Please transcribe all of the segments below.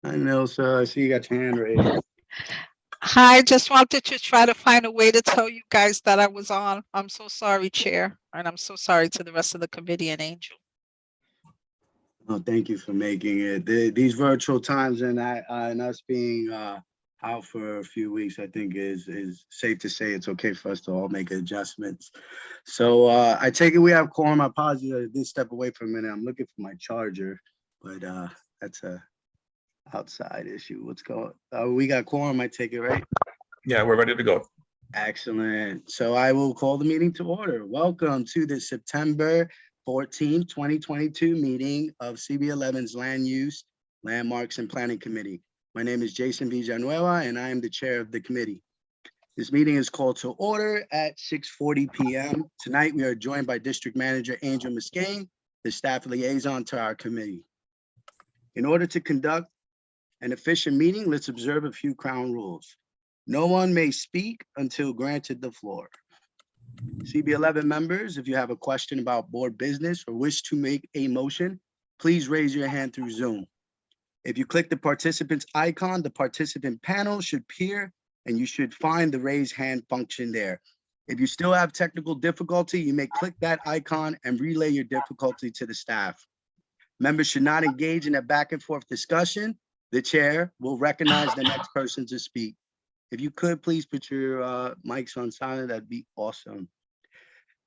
I know, sir. I see you got your hand raised. Hi, just wanted to try to find a way to tell you guys that I was on. I'm so sorry, Chair, and I'm so sorry to the rest of the committee and Angel. Oh, thank you for making it. These virtual times and us being out for a few weeks, I think is safe to say it's okay for us to all make adjustments. So I take it we have quorum. I apologize, I did step away for a minute. I'm looking for my charger, but that's a outside issue. What's going? We got quorum. I take it, right? Yeah, we're ready to go. Excellent. So I will call the meeting to order. Welcome to the September 14, 2022 meeting of CB11's Land Use, Landmarks and Planning Committee. My name is Jason Villanueva and I am the chair of the committee. This meeting is called to order at 6:40 p.m. Tonight, we are joined by District Manager Angel Muscane, the staff liaison to our committee. In order to conduct an efficient meeting, let's observe a few ground rules. No one may speak until granted the floor. CB11 members, if you have a question about board business or wish to make a motion, please raise your hand through Zoom. If you click the participants icon, the participant panel should appear and you should find the raise hand function there. If you still have technical difficulty, you may click that icon and relay your difficulty to the staff. Members should not engage in a back and forth discussion. The chair will recognize the next person to speak. If you could, please put your mics on silent, that'd be awesome.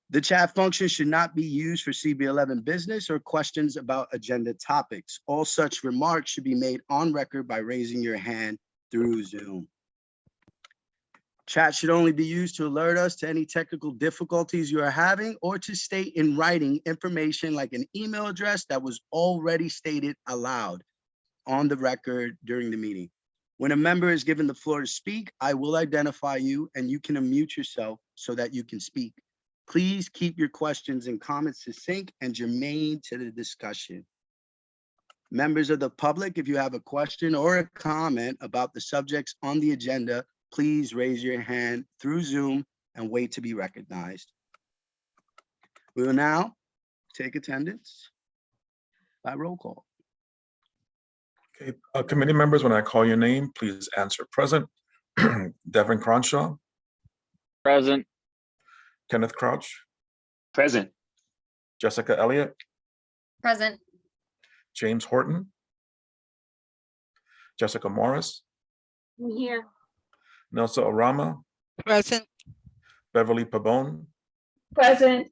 The chat function should not be used for CB11 business or questions about agenda topics. All such remarks should be made on record by raising your hand through Zoom. Chat should only be used to alert us to any technical difficulties you are having or to state in writing information like an email address that was already stated aloud on the record during the meeting. When a member is given the floor to speak, I will identify you and you can unmute yourself so that you can speak. Please keep your questions and comments succinct and germane to the discussion. Members of the public, if you have a question or a comment about the subjects on the agenda, please raise your hand through Zoom and wait to be recognized. We will now take attendance by roll call. Okay, committee members, when I call your name, please answer present. Devin Cronshaw, Present. Kenneth Crouch, Present. Jessica Elliott, Present. James Horton, Jessica Morris, I'm here. Nelsa Arama, Present. Beverly Pabon, Present.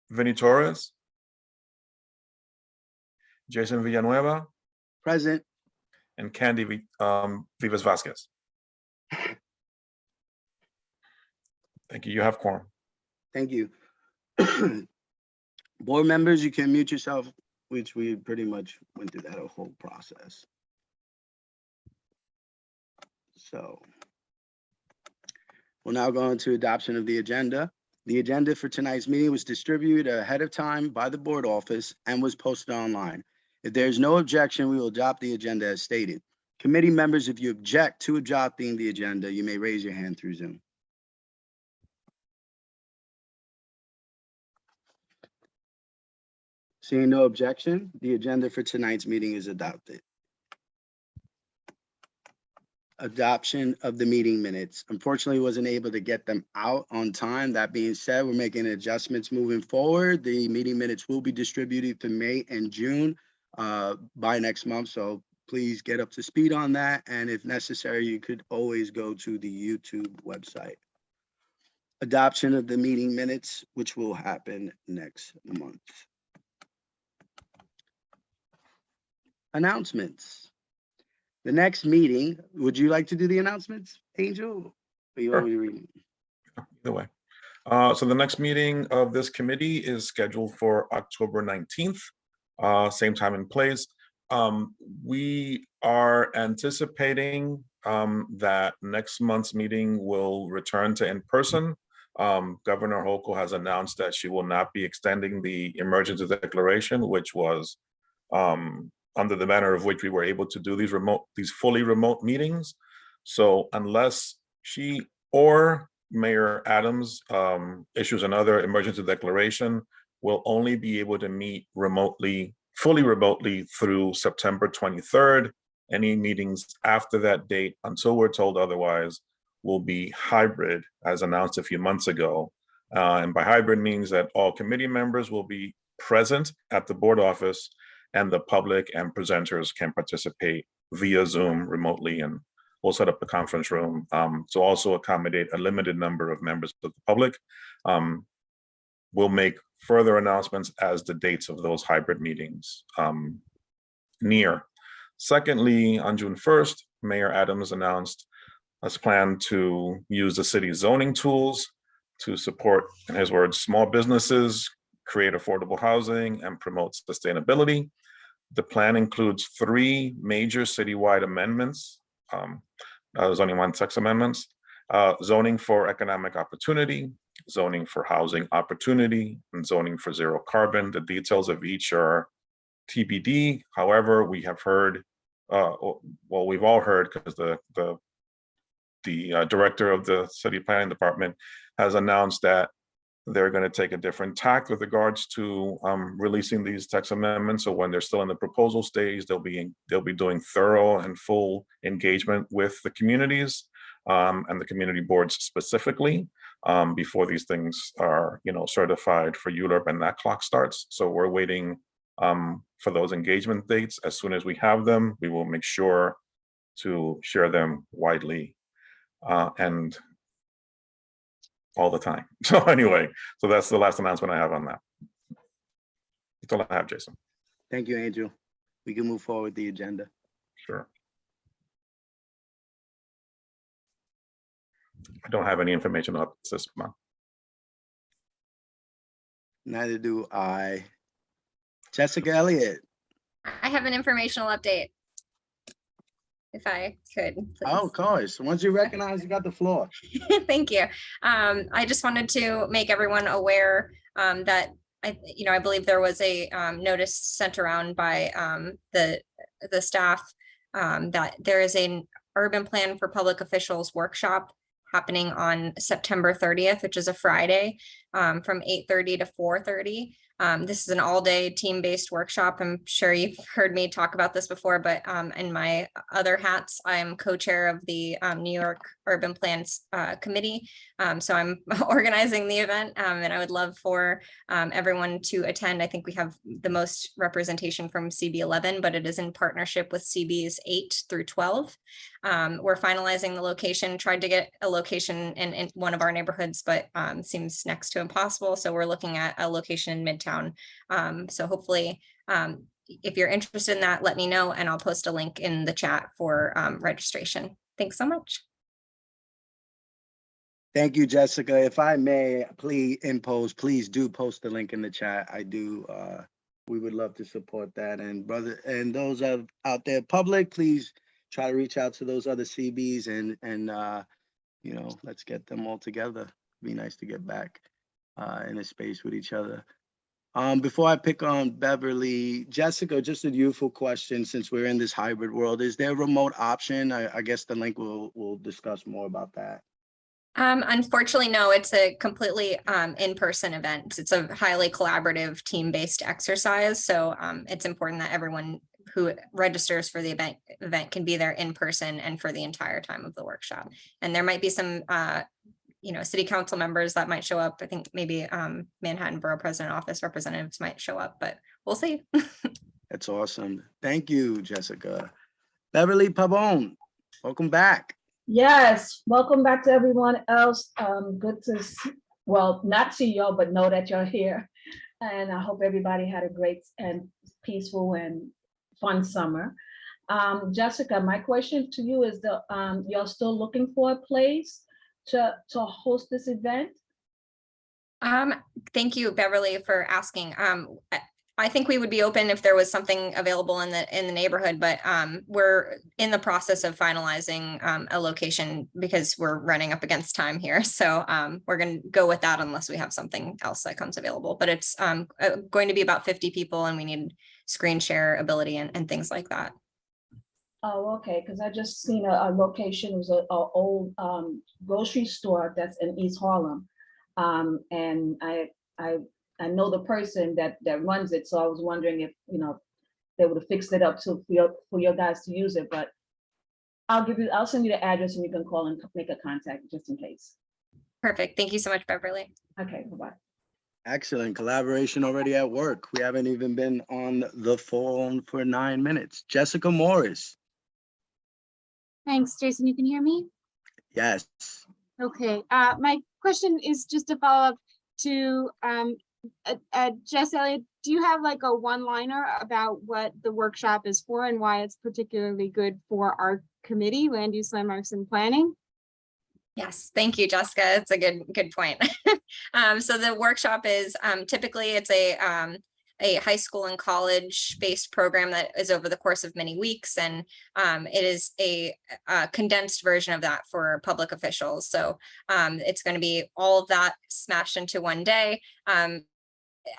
Vinny Torres, Jason Villanueva, Present. and Candy Vivas Vasquez. Thank you. You have quorum. Thank you. Board members, you can mute yourself, which we pretty much went through that whole process. So we'll now go into adoption of the agenda. The agenda for tonight's meeting was distributed ahead of time by the board office and was posted online. If there's no objection, we will adopt the agenda as stated. Committee members, if you object to adopting the agenda, you may raise your hand through Zoom. Seeing no objection, the agenda for tonight's meeting is adopted. Adoption of the meeting minutes. Unfortunately, wasn't able to get them out on time. That being said, we're making adjustments moving forward. The meeting minutes will be distributed for May and June by next month. So please get up to speed on that. And if necessary, you could always go to the YouTube website. Adoption of the meeting minutes, which will happen next month. Announcements. The next meeting, would you like to do the announcements, Angel? Or you want me to read them? Either way. So the next meeting of this committee is scheduled for October 19th, same time and place. We are anticipating that next month's meeting will return to in-person. Governor Hochul has announced that she will not be extending the emergency declaration, which was under the manner of which we were able to do these fully remote meetings. So unless she or Mayor Adams issues another emergency declaration, we'll only be able to meet remotely fully remotely through September 23rd. Any meetings after that date, until we're told otherwise, will be hybrid, as announced a few months ago. And by hybrid means that all committee members will be present at the board office, and the public and presenters can participate via Zoom remotely, and we'll set up the conference room to also accommodate a limited number of members of the public. We'll make further announcements as the dates of those hybrid meetings near. Secondly, on June 1st, Mayor Adams announced his plan to use the city's zoning tools to support, in his words, small businesses, create affordable housing, and promote sustainability. The plan includes 3 major citywide amendments. There's only 1 text amendments: zoning for economic opportunity, zoning for housing opportunity, and zoning for zero carbon. The details of each are TBD. However, we have heard, well, we've all heard, because the director of the city planning department has announced that they're going to take a different tack with regards to releasing these text amendments. So when they're still in the proposal stage, they'll be doing thorough and full engagement with the communities and the community boards specifically before these things are, certified for ULURP and that clock starts. So we're waiting for those engagement dates. As soon as we have them, we will make sure to share them widely and all the time. So anyway, so that's the last announcement I have on that. That's all I have, Jason. Thank you, Angel. We can move forward with the agenda. Sure. I don't have any information about this month. Neither do I. Jessica Elliott. I have an informational update. If I could, please. Oh, of course. Once you recognize, you got the floor. Thank you. I just wanted to make everyone aware that I believe there was a notice sent around by the staff that there is an urban plan for public officials workshop happening on September 30th, which is a Friday, from 8:30 to 4:30. This is an all-day team-based workshop. I'm sure you've heard me talk about this before, but in my other hats, I am co-chair of the New York Urban Plans Committee. So I'm organizing the event, and I would love for everyone to attend. I think we have the most representation from CB11, but it is in partnership with CBs 8 through 12. We're finalizing the location, tried to get a location in one of our neighborhoods, but seems next to impossible. So we're looking at a location in Midtown. So hopefully, if you're interested in that, let me know, and I'll post a link in the chat for registration. Thanks so much. Thank you, Jessica. If I may, please do post the link in the chat. I do. We would love to support that. And those out there public, please try to reach out to those other CBs and let's get them all together. It'd be nice to get back in a space with each other. Before I pick on Beverly, Jessica, just a youthful question, since we're in this hybrid world, is there a remote option? I guess the link will discuss more about that. Unfortunately, no, it's a completely in-person event. It's a highly collaborative team-based exercise. So it's important that everyone who registers for the event can be there in person and for the entire time of the workshop. And there might be some city council members that might show up. I think maybe Manhattan Borough President Office representatives might show up, but we'll see. That's awesome. Thank you, Jessica. Beverly Pabon, welcome back. Yes, welcome back to everyone else. Good to not see y'all, but know that you're here. And I hope everybody had a great and peaceful and fun summer. Jessica, my question to you is, you're still looking for a place to host this event? Thank you, Beverly, for asking. I think we would be open if there was something available in the neighborhood, but we're in the process of finalizing a location because we're running up against time here. So we're going to go with that unless we have something else that comes available. But it's going to be about 50 people, and we need screen share ability and things like that. Oh, okay, because I just seen a location. It was an old grocery store that's in East Harlem. And I I know the person that runs it, so I was wondering if, they would have fixed it up to for your guys to use it, but I'll send you the address and you can call and make a contact just in case. Perfect. Thank you so much, Beverly. Okay, bye-bye. Excellent collaboration already at work. We haven't even been on the phone for 9 minutes. Jessica Morris. Thanks, Jason. You can hear me? Yes. Okay. My question is just a follow-up to Jess Elliott. Do you have like a one-liner about what the workshop is for and why it's particularly good for our committee, Land Use, Landmarks, and Planning? Yes, thank you, Jessica. It's a good point. So the workshop is typically it's a high school and college based program that is over the course of many weeks, and it is a condensed version of that for public officials. So it's going to be all of that smashed into one day.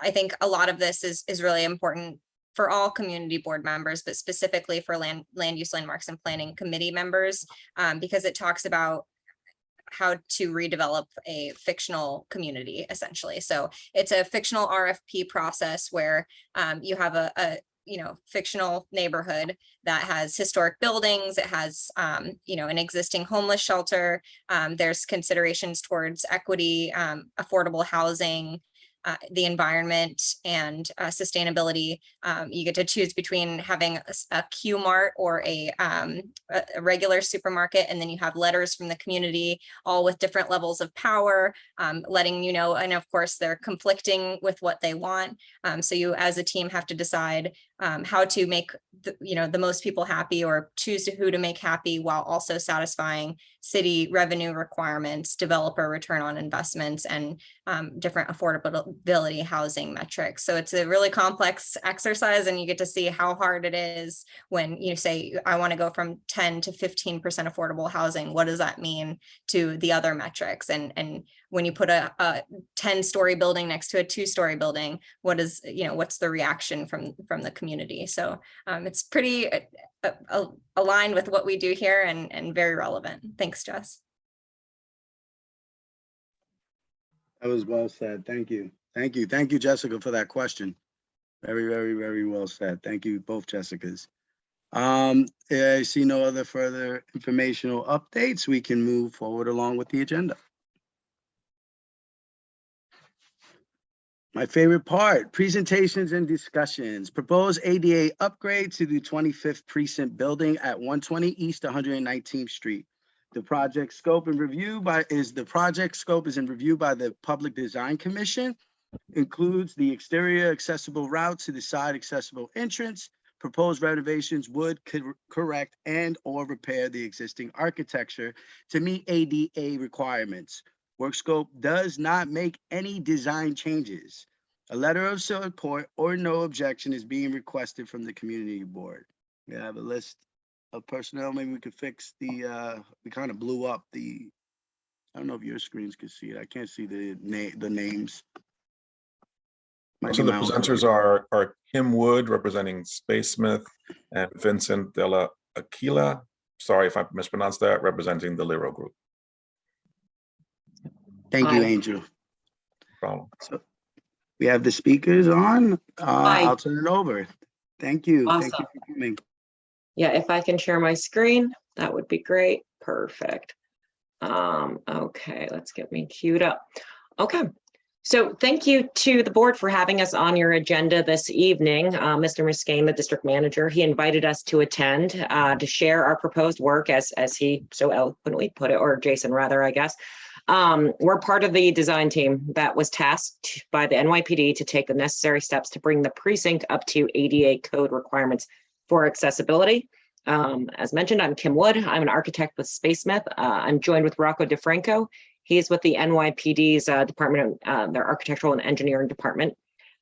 I think a lot of this is really important for all community board members, but specifically for land use, landmarks, and planning committee members, because it talks about how to redevelop a fictional community, essentially. So it's a fictional RFP process where you have a fictional neighborhood that has historic buildings. It has an existing homeless shelter. There's considerations towards equity, affordable housing, the environment, and sustainability. You get to choose between having a Q Mart or a regular supermarket, and then you have letters from the community, all with different levels of power, letting you know, and of course they're conflicting with what they want. So you as a team have to decide how to make the most people happy, or choose who to make happy, while also satisfying city revenue requirements, developer return on investments, and different affordability housing metrics. So it's a really complex exercise, and you get to see how hard it is when you say, I want to go from 10 to 15% affordable housing. What does that mean to the other metrics? And when you put a 10-story building next to a 2-story building, what's the reaction from the community? So it's pretty aligned with what we do here, and very relevant. Thanks, Jess. That was well said. Thank you. Thank you. Thank you, Jessica, for that question. Very, very, very well said. Thank you, both Jessicas. I see no other further informational updates. We can move forward along with the agenda. My favorite part, presentations and discussions. Proposed ADA upgrade to the 25th Precinct building at 120 East 119th Street. The project scope is in review by the Public Design Commission. Includes the exterior accessible route to the side accessible entrance. Proposed renovations would correct and or repair the existing architecture to meet ADA requirements. Work scope does not make any design changes. A letter of support or no objection is being requested from the community board. We have a list of personnel. Maybe we could fix the, we kind of blew up the, I don't know if your screens can see it. I can't see the names. So the presenters are Kim Wood representing Spacesmith, and Vincent Della Aquila, sorry if I mispronounced that, representing the Liro Group. Thank you, Angel. Problem. So we have the speakers on. I'll turn it over. Thank you. Awesome. Thank you for coming. Yeah, if I can share my screen, that would be great. Perfect. Okay, let's get me queued up. Okay. So thank you to the board for having us on your agenda this evening. Mr. Muskane, the district manager, he invited us to attend to share our proposed work, as he so eloquently put it, or Jason rather, I guess. We're part of the design team that was tasked by the NYPD to take the necessary steps to bring the precinct up to ADA code requirements for accessibility. As mentioned, I'm Kim Wood. I'm an architect with Spacesmith. I'm joined with Rocco DeFranco. He's with the NYPD's department of their architectural and engineering department.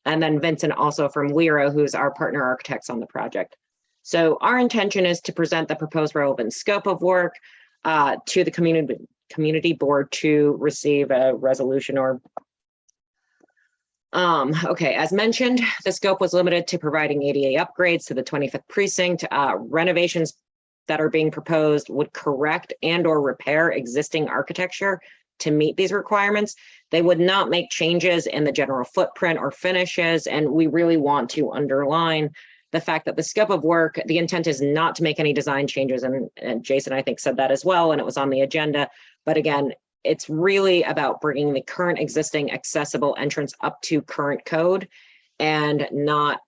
And then Vincent also from Liro, who's our partner architects on the project. So our intention is to present the proposed relevant scope of work to the community board to receive a resolution or okay, as mentioned, the scope was limited to providing ADA upgrades to the 25th precinct. Renovations that are being proposed would correct and or repair existing architecture to meet these requirements. They would not make changes in the general footprint or finishes, and we really want to underline the fact that the scope of work, the intent is not to make any design changes, and Jason, I think, said that as well, and it was on the agenda. But again, it's really about bringing the current existing accessible entrance up to current code and not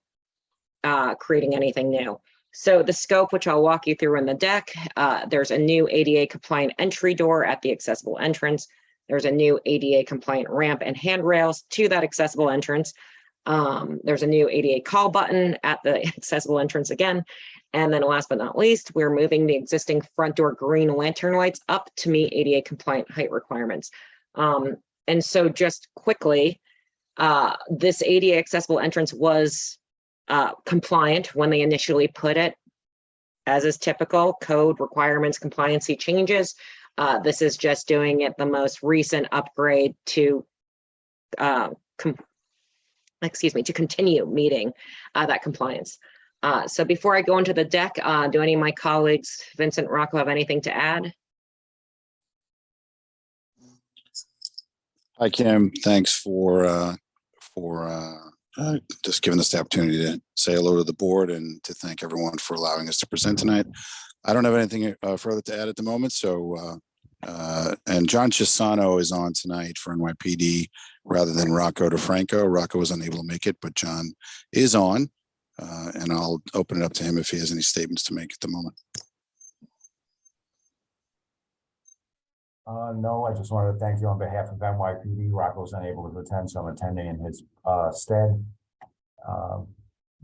creating anything new. So the scope, which I'll walk you through in the deck, there's a new ADA compliant entry door at the accessible entrance. There's a new ADA compliant ramp and handrails to that accessible entrance. There's a new ADA call button at the accessible entrance again. And then last but not least, we're moving the existing front door green lantern lights up to meet ADA compliant height requirements. And so just quickly, this ADA accessible entrance was compliant when they initially put it, as is typical, code requirements, compliancy changes. This is just doing it the most recent upgrade to to continue meeting that compliance. So before I go into the deck, do any of my colleagues, Vincent, Rocco, have anything to add? Hi, Kim. Thanks for just giving us the opportunity to say hello to the board and to thank everyone for allowing us to present tonight. I don't have anything further to add at the moment. So, and John Chisano is on tonight for NYPD rather than Rocco DeFranco. Rocco was unable to make it, but John is on, and I'll open it up to him if he has any statements to make at the moment. No, I just wanted to thank you on behalf of NYPD. Rocco's unable to attend, so I'm attending in his stead.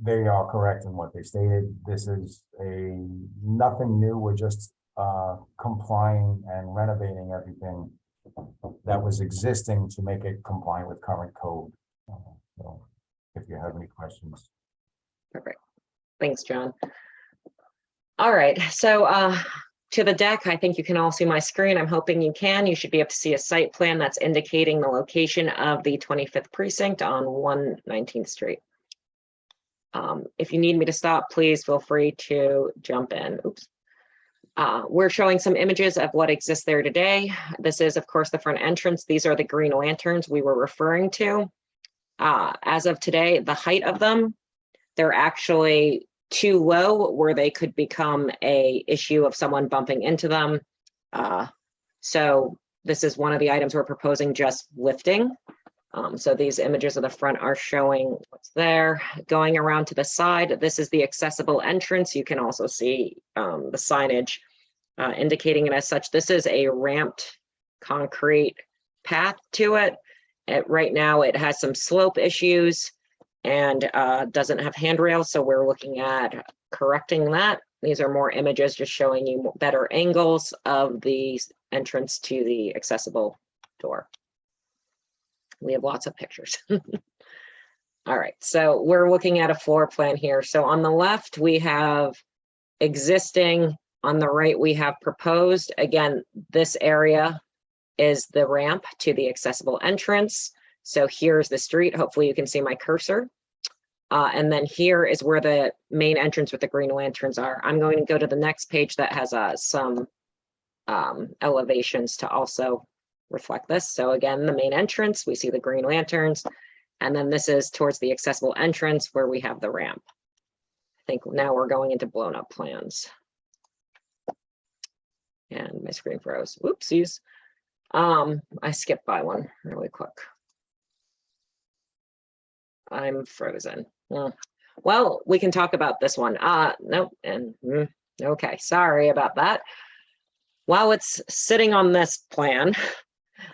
They are correct in what they stated. This is nothing new. We're just complying and renovating everything that was existing to make it compliant with current code. So if you have any questions. Perfect. Thanks, John. All right, so to the deck, I think you can all see my screen. I'm hoping you can. You should be able to see a site plan that's indicating the location of the 25th precinct on 119th Street. If you need me to stop, please feel free to jump in. Oops. We're showing some images of what exists there today. This is, of course, the front entrance. These are the green lanterns we were referring to. As of today, the height of them, they're actually too low where they could become a issue of someone bumping into them. So this is one of the items we're proposing just lifting. So these images of the front are showing what's there. Going around to the side, this is the accessible entrance. You can also see the signage indicating it as such. This is a ramped concrete path to it. Right now it has some slope issues and doesn't have handrails, so we're looking at correcting that. These are more images just showing you better angles of the entrance to the accessible door. We have lots of pictures. All right, so we're looking at a floor plan here. So on the left, we have existing. On the right, we have proposed. Again, this area is the ramp to the accessible entrance. So here's the street. Hopefully you can see my cursor. And then here is where the main entrance with the green lanterns are. I'm going to go to the next page that has some elevations to also reflect this. So again, the main entrance, we see the green lanterns. And then this is towards the accessible entrance where we have the ramp. I think now we're going into blown up plans. And my screen froze. Whoopsies. I skipped by one really quick. I'm frozen. Well, we can talk about this one. Nope. And okay, sorry about that. While it's sitting on this plan,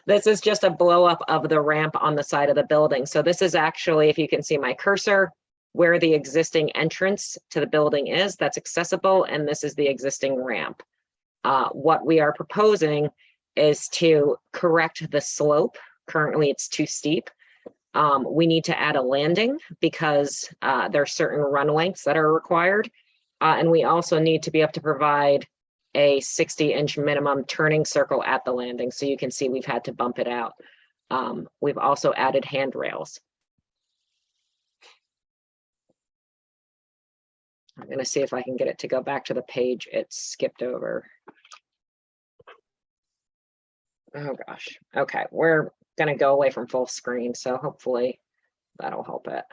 this is just a blow up of the ramp on the side of the building. So this is actually, if you can see my cursor, where the existing entrance to the building is, that's accessible, and this is the existing ramp. What we are proposing is to correct the slope. Currently, it's too steep. We need to add a landing because there are certain run lengths that are required. And we also need to be able to provide a 60-inch minimum turning circle at the landing. So you can see we've had to bump it out. We've also added handrails. I'm going to see if I can get it to go back to the page it skipped over. Oh, gosh. Okay, we're gonna go away from full screen, so hopefully that'll help it.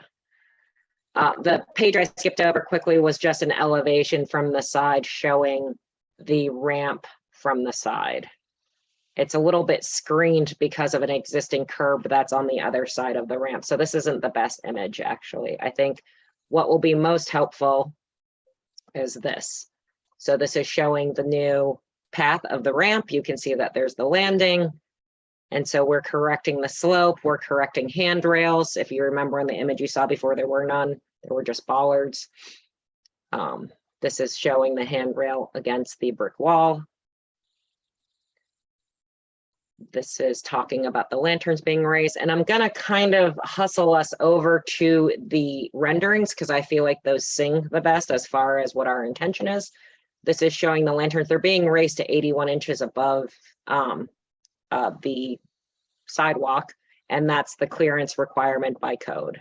The page I skipped over quickly was just an elevation from the side showing the ramp from the side. It's a little bit screened because of an existing curb that's on the other side of the ramp. So this isn't the best image, actually. I think what will be most helpful is this. So this is showing the new path of the ramp. You can see that there's the landing. And so we're correcting the slope, we're correcting handrails. If you remember in the image you saw before, there were none, there were just bollards. This is showing the handrail against the brick wall. This is talking about the lanterns being raised, and I'm gonna kind of hustle us over to the renderings because I feel like those sing the best as far as what our intention is. This is showing the lanterns, they're being raised to 81 inches above the sidewalk, and that's the clearance requirement by code.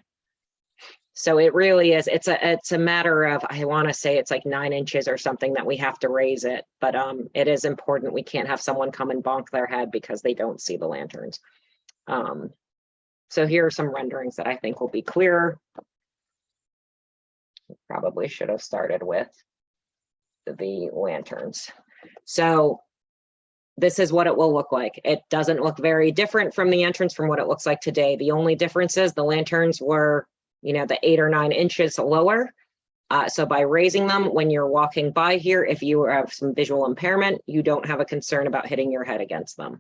So it really is, it's a matter of, I want to say it's like 9 inches or something that we have to raise it, but it is important. We can't have someone come and bonk their head because they don't see the lanterns. So here are some renderings that I think will be clearer. Probably should have started with the lanterns. So this is what it will look like. It doesn't look very different from the entrance from what it looks like today. The only difference is the lanterns were, you know, the 8 or 9 inches lower. So by raising them when you're walking by here, if you have some visual impairment, you don't have a concern about hitting your head against them.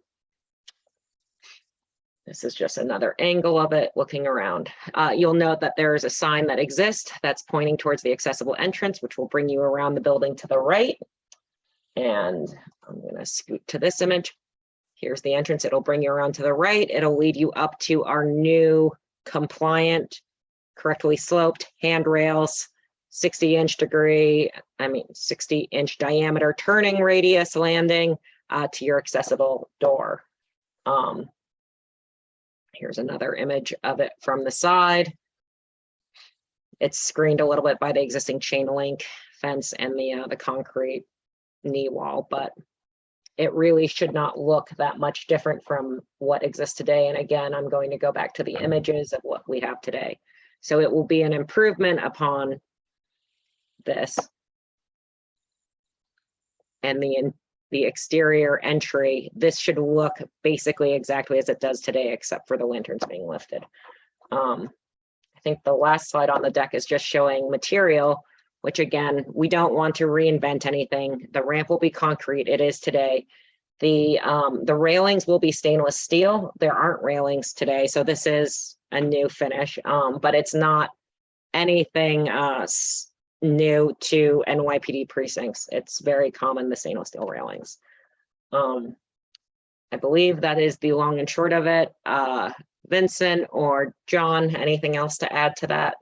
This is just another angle of it looking around. You'll note that there is a sign that exists that's pointing towards the accessible entrance, which will bring you around the building to the right. And I'm going to scoot to this image. Here's the entrance. It'll bring you around to the right. It'll lead you up to our new compliant, correctly sloped handrails, 60-inch diameter turning radius landing to your accessible door. Here's another image of it from the side. It's screened a little bit by the existing chain link fence and the concrete knee wall, but it really should not look that much different from what exists today. And again, I'm going to go back to the images of what we have today. So it will be an improvement upon this. And the exterior entry, this should look basically exactly as it does today, except for the lanterns being lifted. I think the last slide on the deck is just showing material, which again, we don't want to reinvent anything. The ramp will be concrete, it is today. The railings will be stainless steel. There aren't railings today, so this is a new finish, but it's not anything new to NYPD precincts. It's very common, the stainless steel railings. I believe that is the long and short of it. Vincent or John, anything else to add to that?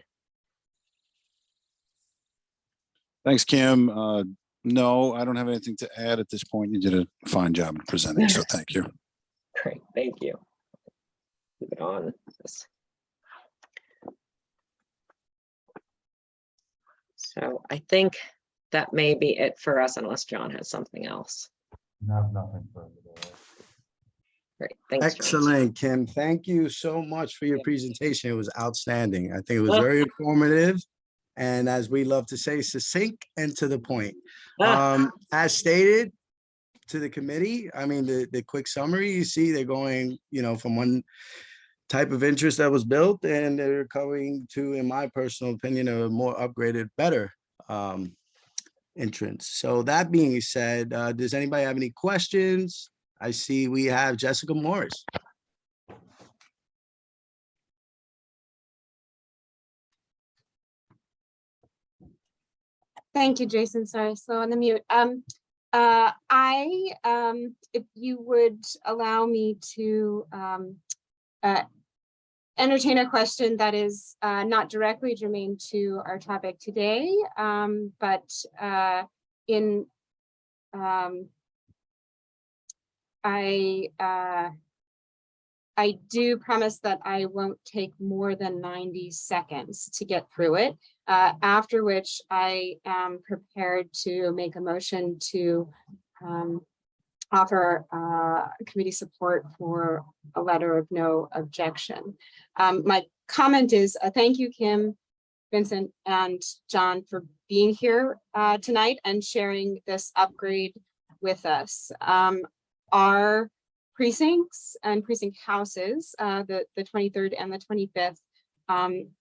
Thanks, Kim. No, I don't have anything to add at this point. You did a fine job in presenting, so thank you. Great, thank you. Keep it on. So I think that may be it for us, unless John has something else. No, nothing further. Great, thanks. John. Excellent, Kim. Thank you so much for your presentation. It was outstanding. I think it was very informative. And as we love to say, succinct and to the point. As stated to the committee, I mean, the quick summary, you see they're going, you know, from one type of interest that was built and they're coming to, in my personal opinion, a more upgraded, better entrance. So that being said, does anybody have any questions? I see we have Jessica Morris. Thank you, Jason. Sorry, slow on the mute. If you would allow me to entertain a question that is not directly germane to our topic today, but I do promise that I won't take more than 90 seconds to get through it, after which I am prepared to make a motion to offer committee support for a letter of no objection. My comment is thank you, Kim, Vincent, and John, for being here tonight and sharing this upgrade with us. Our precincts and precinct houses, the 23rd and the 25th,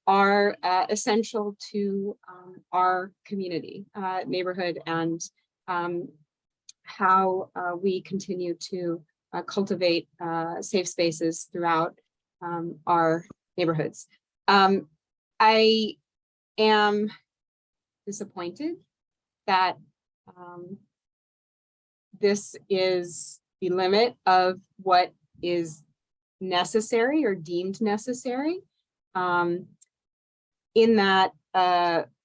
are essential to our community, neighborhood, and how we continue to cultivate safe spaces throughout our neighborhoods. I am disappointed that this is the limit of what is necessary or deemed necessary. In that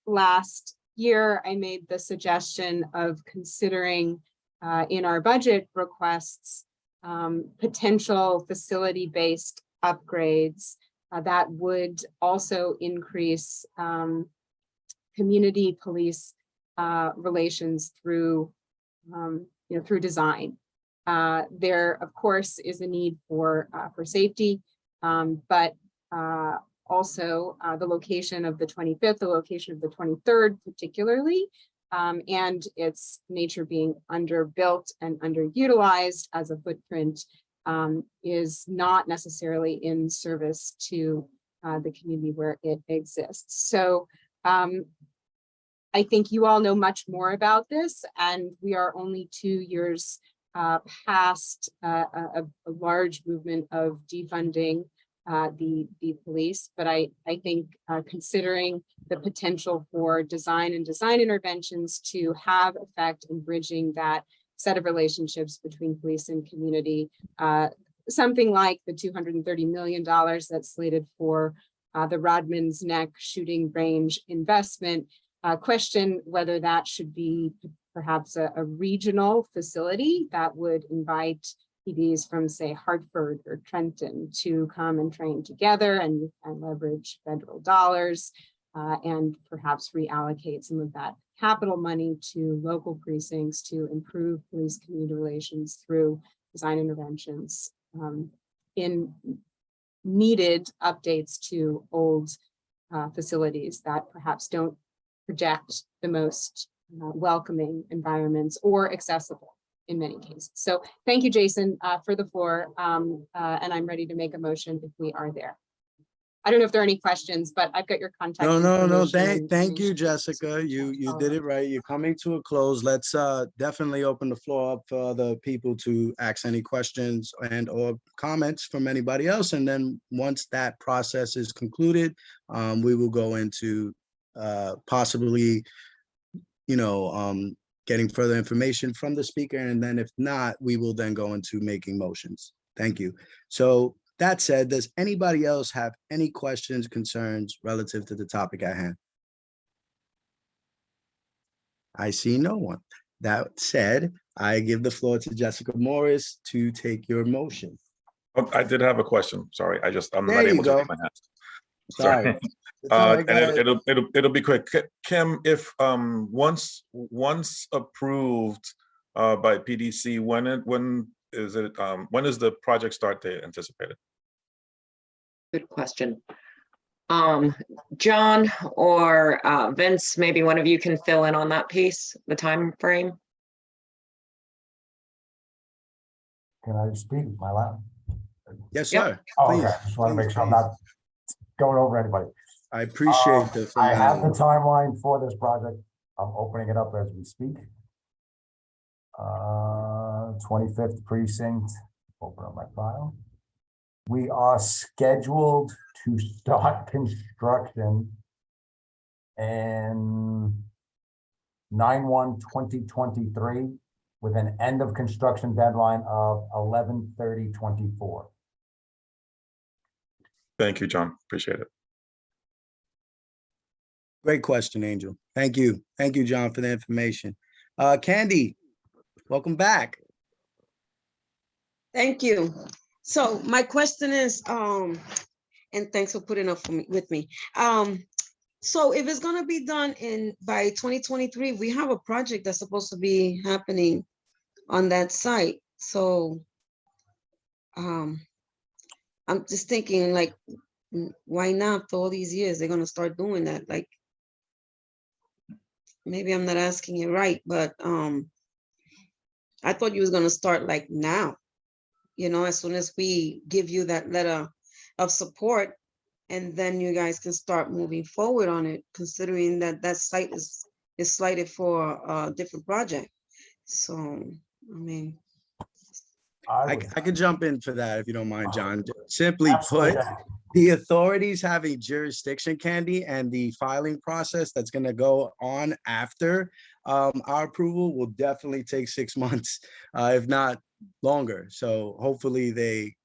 last year, I made the suggestion of considering in our budget requests potential facility-based upgrades that would also increase community police relations through through design. There, of course, is a need for safety, but also the location of the 25th, the location of the 23rd particularly, and its nature being underbuilt and underutilized as a footprint is not necessarily in service to the community where it exists. So I think you all know much more about this, and we are only 2 years past a large movement of defunding the police. But I think considering the potential for design interventions to have effect in bridging that set of relationships between police and community, something like the $230 million that's slated for the Rodman's Neck shooting range investment, question whether that should be perhaps a regional facility that would invite PDs from, say, Hartford or Trenton to come and train together and leverage federal dollars and perhaps reallocate some of that capital money to local precincts to improve police community relations through design interventions in needed updates to old facilities that perhaps don't project the most welcoming environments or accessible in many cases. So thank you, Jason, for the floor. And I'm ready to make a motion if we are there. I don't know if there are any questions, but I've got your contact. No. information. Thank you, Jessica. You did it right. You're coming to a close. Let's definitely open the floor up for other people to ask any questions and or comments from anybody else. And then once that process is concluded, we will go into possibly, getting further information from the speaker. And then if not, we will then go into making motions. Thank you. So that said, does anybody else have any questions, concerns relative to the topic at hand? I see no one. That said, I give the floor to Jessica Morris to take your motion. Oh, I did have a question. Sorry, I'm There not you able to go. raise my hand. Sorry. It's all right, go ahead. And it'll be quick. Kim, if once approved by PDC, when is the project start date anticipated? Good question. John or Vince, maybe one of you can fill in on that piece, the time frame. Can I speak my loud? Yes, Yep. sir. Oh, Please, okay, just want to please, make sure I'm please. not going over anybody. I appreciate the I have the formality. timeline for this project. I'm opening it up as we speak. 25th precinct, open up my file. We are scheduled to start construction in 9/1/2023 with an end of construction deadline of 11/30/24. Thank you, John. Appreciate it. Great question, Angel. Thank you. Thank you, John, for the information. Candy, welcome back. Thank you. So my question is, and thanks for putting up with me. So if it's gonna be done by 2023, we have a project that's supposed to be happening on that site. So I'm just thinking like, why not after all these years, they're gonna start doing that? Like, maybe I'm not asking it right, but I thought you was gonna start like now, as soon as we give you that letter of support, and then you guys can start moving forward on it, considering that that site is slated for a different project. So, I mean, I could jump in for that if you don't mind, John. Simply Absolutely. put, the authorities having jurisdiction, Candy, and the filing process that's going to go on after our approval will definitely take 6 months, if not longer. So hopefully they,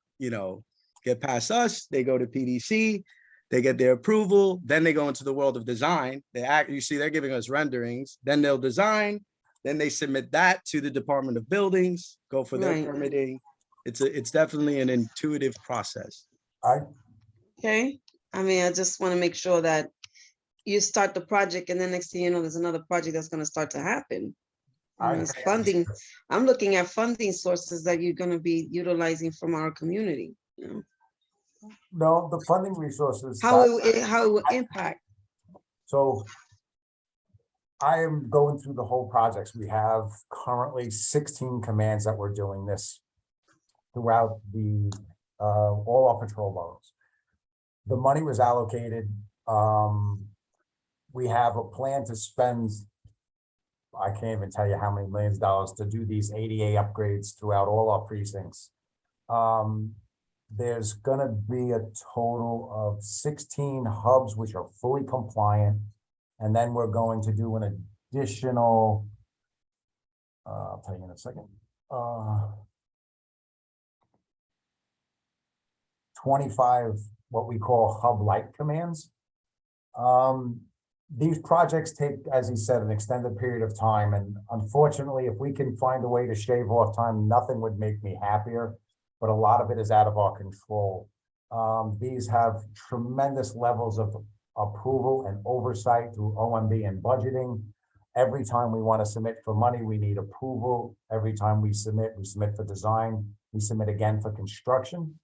get past us, they go to PDC, they get their approval, then they go into the world of design. You see, they're giving us renderings, then they'll design, then they submit that to the Department of Buildings, go for their Right. permitting. It's definitely an intuitive process. okay. I mean, I just want to make sure that you start the project and then next thing you know, there's another project that's going to start to happen. It's funding. I'm looking at funding sources that you're going to be utilizing from our community. No, the funding resources. How it will impact. So I am going through the whole projects. We have currently 16 commands that we're doing this throughout the all our patrol boats. The money was allocated. We have a plan to spend, I can't even tell you how many millions of dollars to do these ADA upgrades throughout all our precincts. There's gonna be a total of 16 hubs which are fully compliant. And then we're going to do an additional, I'll tell you in a second, 25 what we call hub light commands. These projects take, as he said, an extended period of time. And unfortunately, if we can find a way to shave off time, nothing would make me happier, but a lot of it is out of our control. These have tremendous levels of approval and oversight through OMB and budgeting. Every time we want to submit for money, we need approval. Every time we submit for design, we submit again for construction.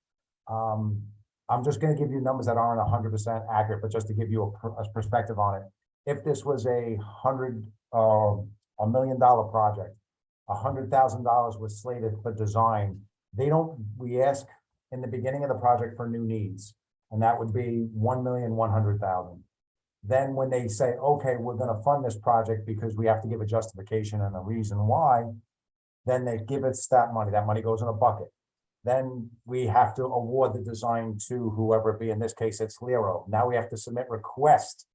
I'm just going to give you numbers that aren't 100% accurate, but just to give you a perspective on it. If this was a $1 million project, $100,000 was slated for design. We ask in the beginning of the project for new needs, and that would be $1,100,000. Then when they say, okay, we're going to fund this project because we have to give a justification and a reason why, then they give us that money. That money goes in a bucket. Then we have to award the design to whoever it be. In this case, it's Lero. Now we have to submit request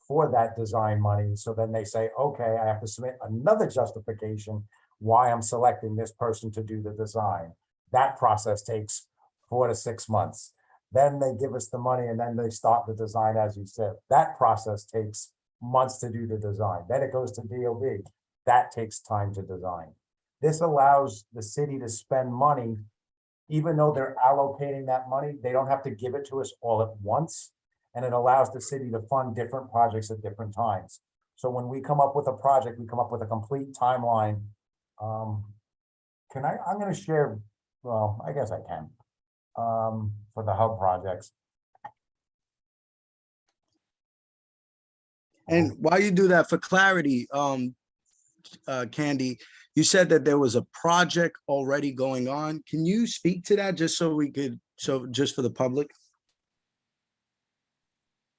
for that design money. So then they say, okay, I have to submit another justification why I'm selecting this person to do the design. That process takes 4 to 6 months. Then they give us the money and then they start the design, as you said. That process takes months to do the design. Then it goes to DOB. That takes time to design. This allows the city to spend money. Even though they're allocating that money, they don't have to give it to us all at once. And it allows the city to fund different projects at different times. So when we come up with a project, we come up with a complete timeline. I'm going to share, well, I guess I can, for the hub projects. And while you do that, for clarity, Candy, you said that there was a project already going on. Can you speak to that just so just for the public?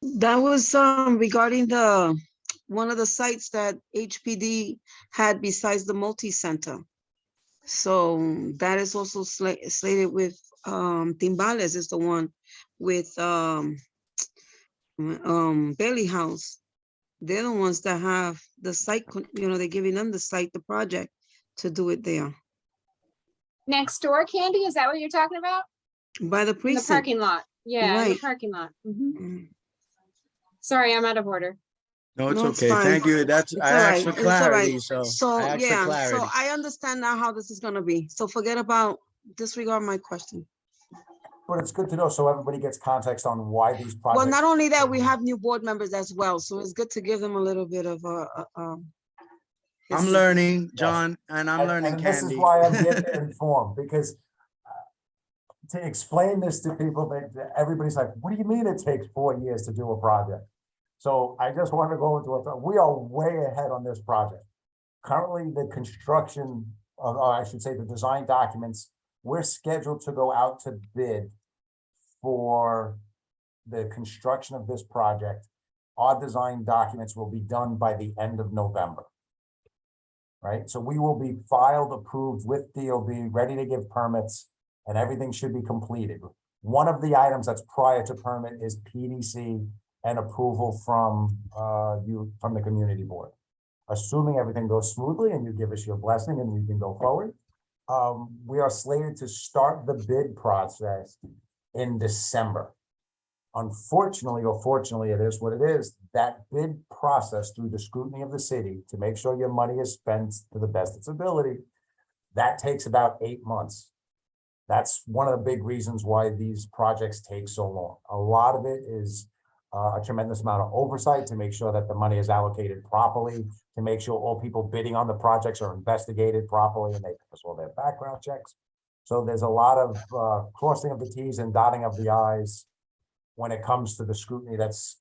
That was regarding one of the sites that HPD had besides the multi-center. So that is also slated with Timbales is the one with Bailey House. They're the ones that have the site, they're giving them the site, the project to do it there. Next door, Candy, is that what you're talking about? By the In the precinct. parking lot. Yeah, in the Right. parking lot. Sorry, I'm out of order. No, it's No, it's okay. fine. Thank you. I It's asked for all right. clarity, It's all so I right. asked for So clarity. I understand now how this is gonna be. So disregard my question. But it's good to know so everybody gets context on why these projects. Well, not only that, we have new board members as well. So it's good to give them a little bit of I'm His- learning, John, and I'm learning, And this is Candy. why I'm getting informed, because to explain this to people, that everybody's like, what do you mean it takes 4 years to do a project? So I just want to go into it. We are way ahead on this project. Currently, the construction of, or I should say, the design documents, we're scheduled to go out to bid for the construction of this project. Our design documents will be done by the end of November. Right, so we will be filed, approved with DOB, ready to give permits, and everything should be completed. One of the items that's prior to permit is PDC and approval from from the community board. Assuming everything goes smoothly and you give us your blessing and we can go forward, we are slated to start the bid process in December. Unfortunately, or fortunately, it is what it is, that bid process through the scrutiny of the city to make sure your money is spent to the best of its ability, that takes about 8 months. That's one of the big reasons why these projects take so long. A lot of it is a tremendous amount of oversight to make sure that the money is allocated properly, to make sure all people bidding on the projects are investigated properly and they pass all their background checks. So there's a lot of crossing of the T's and dotting of the I's when it comes to the scrutiny that's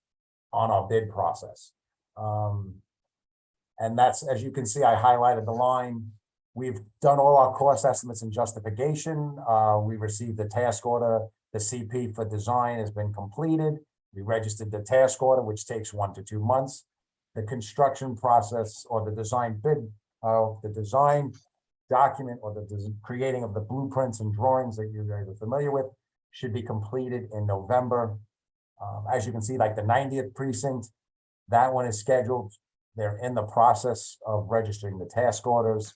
on our bid process. And that's, as you can see, I highlighted the line. We've done all our cost estimates and justification. We received the task order. The CP for design has been completed. We registered the task order, which takes 1 to 2 months. The construction process or the design bid, the design document or the creating of the blueprints and drawings that you guys are familiar with should be completed in November. As you can see, like the 90th precinct, that one is scheduled. They're in the process of registering the task orders.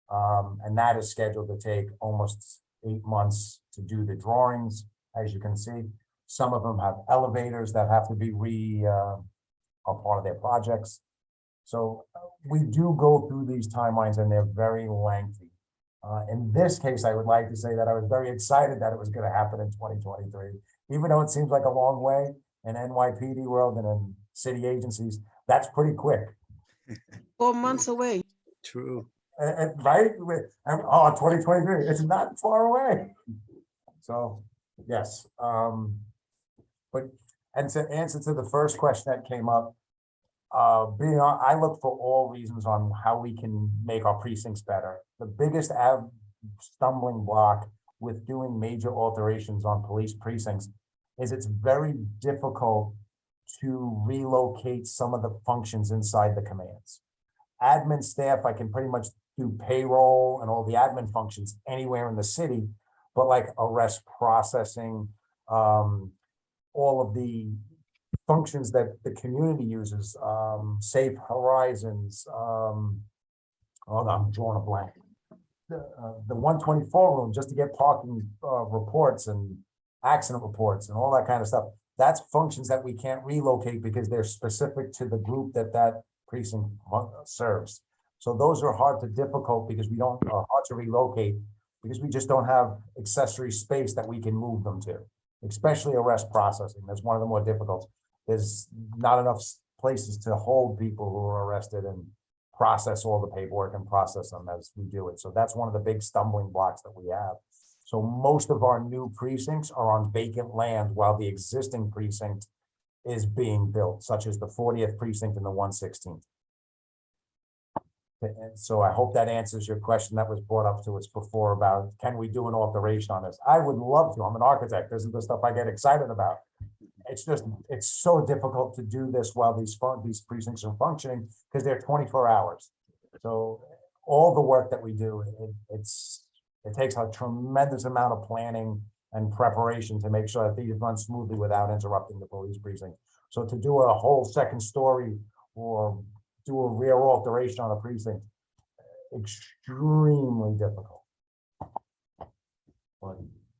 And that is scheduled to take almost 8 months to do the drawings. As you can see, some of them have elevators that have to be are part of their projects. So we do go through these timelines and they're very lengthy. In this case, I would like to say that I was very excited that it was going to happen in 2023, even though it seems like a long way in NYPD world and in city agencies, that's pretty quick. 4 months away. True. Right? 2023, it's not far away. So, yes. And to answer to the first question that came up, I look for all reasons on how we can make our precincts better. The biggest stumbling block with doing major alterations on police precincts is it's very difficult to relocate some of the functions inside the commands. Admin staff, I can pretty much do payroll and all the admin functions anywhere in the city, but like arrest processing, all of the functions that the community uses, Safe Horizons, I'm drawing a blank. The 124 room, just to get parking reports and accident reports and all that kind of stuff. That's functions that we can't relocate because they're specific to the group that precinct serves. So those are hard to hard to relocate because we just don't have accessory space that we can move them to, especially arrest processing. That's one of the more difficult. There's not enough places to hold people who are arrested and process all the paperwork and process them as we do it. So that's one of the big stumbling blocks that we have. So most of our new precincts are on vacant land while the existing precinct is being built, such as the 40th precinct and the 116th. And so I hope that answers your question that was brought up to us before about, can we do an alteration on this? I would love to. I'm an architect. This is the stuff I get excited about. It's just, it's so difficult to do this while these precincts are functioning because they're 24 hours. So all the work that we do, it takes a tremendous amount of planning and preparation to make sure that these run smoothly without interrupting the police precinct. So to do a whole second story or do a rear alteration on a precinct, extremely difficult. But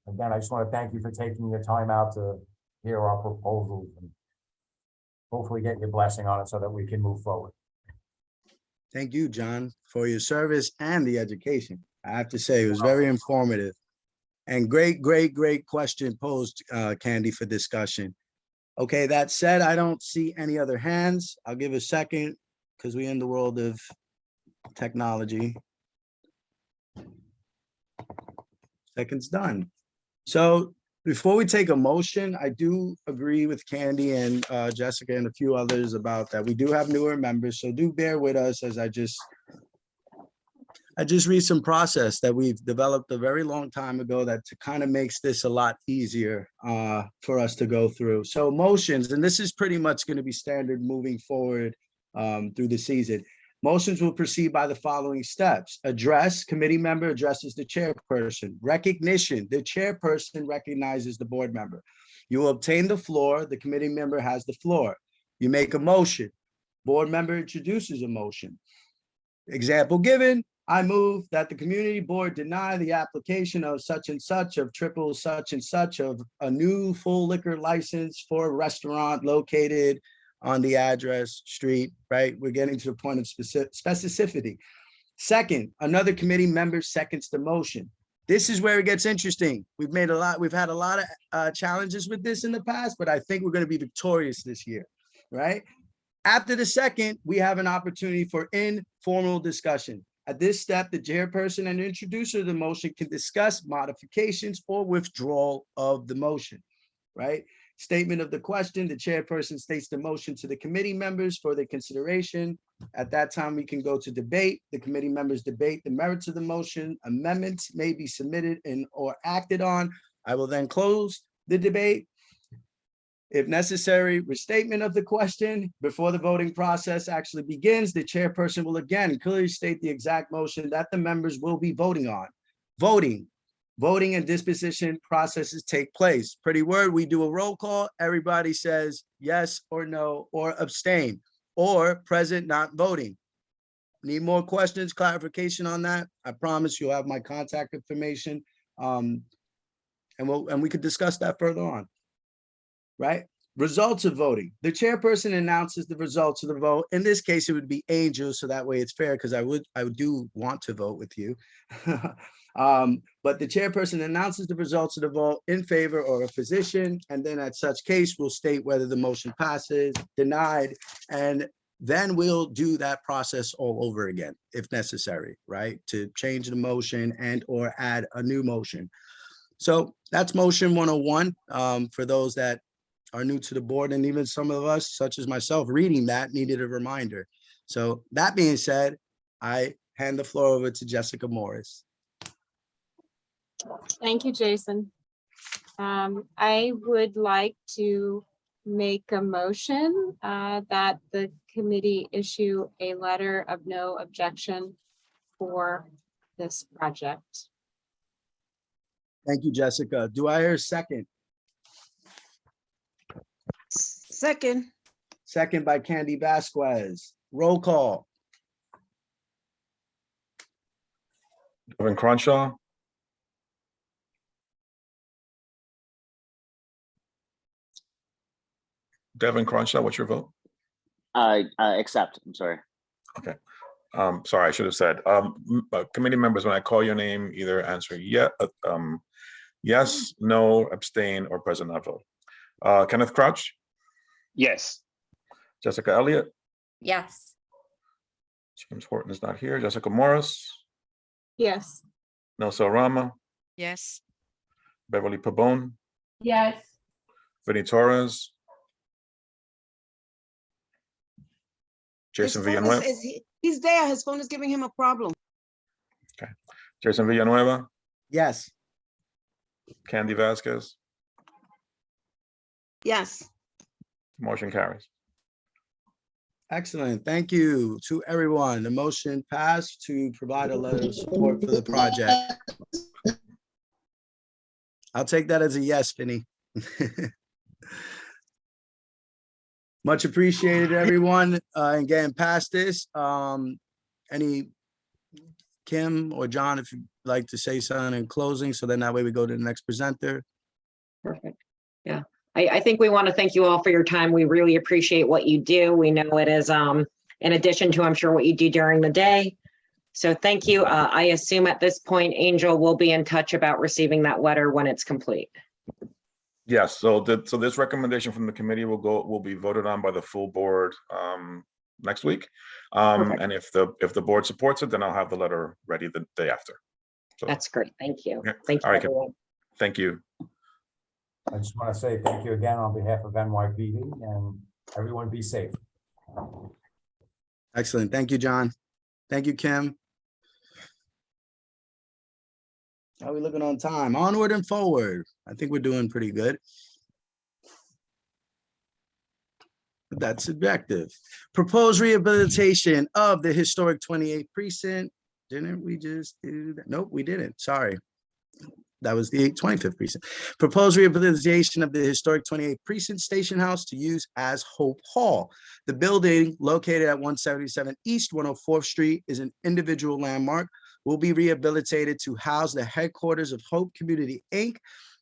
again, I just want to thank you for taking your time out to hear our proposals and hopefully get your blessing on it so that we can move forward. Thank you, John, for your service and the education. I have to say, it was very informative and great question posed, Candy, for discussion. Okay, that said, I don't see any other hands. I'll give a second because we're in the world of technology. Second's done. So before we take a motion, I do agree with Candy and Jessica and a few others about that. We do have newer members, so do bear with us as I just read some process that we've developed a very long time ago that kind of makes this a lot easier for us to go through. So motions, and this is pretty much going to be standard moving forward through the season. Motions will proceed by the following steps. Address, committee member addresses the chairperson. Recognition, the chairperson recognizes the board member. You will obtain the floor, the committee member has the floor. You make a motion. Board member introduces a motion. Example given, I move that the community board deny the application of such and such of triple such and such of a new full liquor license for a restaurant located on the address, street, right? We're getting to the point of specificity. Second, another committee member seconds the motion. This is where it gets interesting. We've had a lot of challenges with this in the past, but I think we're going to be victorious this year, right? After the second, we have an opportunity for informal discussion. At this step, the chairperson and introducer of the motion can discuss modifications or withdrawal of the motion, right? Statement of the question, the chairperson states the motion to the committee members for their consideration. At that time, we can go to debate. The committee members debate the merits of the motion. Amendments may be submitted and or acted on. I will then close the debate. If necessary, restatement of the question before the voting process actually begins, the chairperson will again clearly state the exact motion that the members will be voting on. Voting and disposition processes take place. Pretty word, we do a roll call. Everybody says yes or no or abstain or present not voting. Need more questions, clarification on that? I promise you'll have my contact information. And we could discuss that further on. Right? Results of voting. The chairperson announces the results of the vote. In this case, it would be Angel, so that way it's fair because I do want to vote with you. But the chairperson announces the results of the vote in favor or opposition, and then at such case, we'll state whether the motion passes, denied, and then we'll do that process all over again if necessary, right? To change the motion and or add a new motion. So that's motion 101 for those that are new to the board, and even some of us, such as myself, reading that needed a reminder. So that being said, I hand the floor over to Jessica Morris. Thank you, Jason. I would like to make a motion that the committee issue a letter of no objection for this project. Thank you, Jessica. Do I hear a second? Second. Second by Candy Vasquez. Roll call. Devin Cronshaw, what's your vote? I accept. I'm sorry. Okay. Sorry, I should have said, committee members, when I call your name, either answer yes, no, abstain, or present not vote. Kenneth Crouch, Yes. Jessica Elliott, Yes. James Horton is not here, Jessica Morris, Yes. Nelson Rama, Yes. Beverly Pabon, Yes. Vinnie Torres, Jason Villanueva. He's there. His phone is giving him a problem. Okay. Jason Villanueva, Yes. Candy Vasquez, Yes. motion carries. Excellent. Thank you to everyone. The motion passed to provide a letter of support for the project. I'll take that as a yes, Vinny. Much appreciated, everyone. And getting past this, any Kim or John, if you'd like to say something in closing, so then that way we go to the next presenter. Perfect. Yeah, I think we want to thank you all for your time. We really appreciate what you do. We know it is in addition to, I'm sure, what you do during the day. So thank you. I assume at this point, Angel will be in touch about receiving that letter when it's complete. Yes, so this recommendation from the committee will be voted on by the full board next week. Perfect. And if the board supports it, then I'll have the letter ready the day after. So, That's great. Thank you. okay. Thank you, All right. everyone. Thank you. I just want to say thank you again on behalf of NYPD, and everyone be safe. Excellent. Thank you, John. Thank you, Kim. How are we looking on time? Onward and forward. I think we're doing pretty good. That's subjective. Proposed rehabilitation of the historic 28th precinct. Didn't we just do that? Nope, we didn't. Sorry. That was the 25th precinct. Proposed rehabilitation of the historic 28th precinct station house to use as Hope Hall. The building located at 177 East 104th Street is an individual landmark, will be rehabilitated to house the headquarters of Hope Community Inc.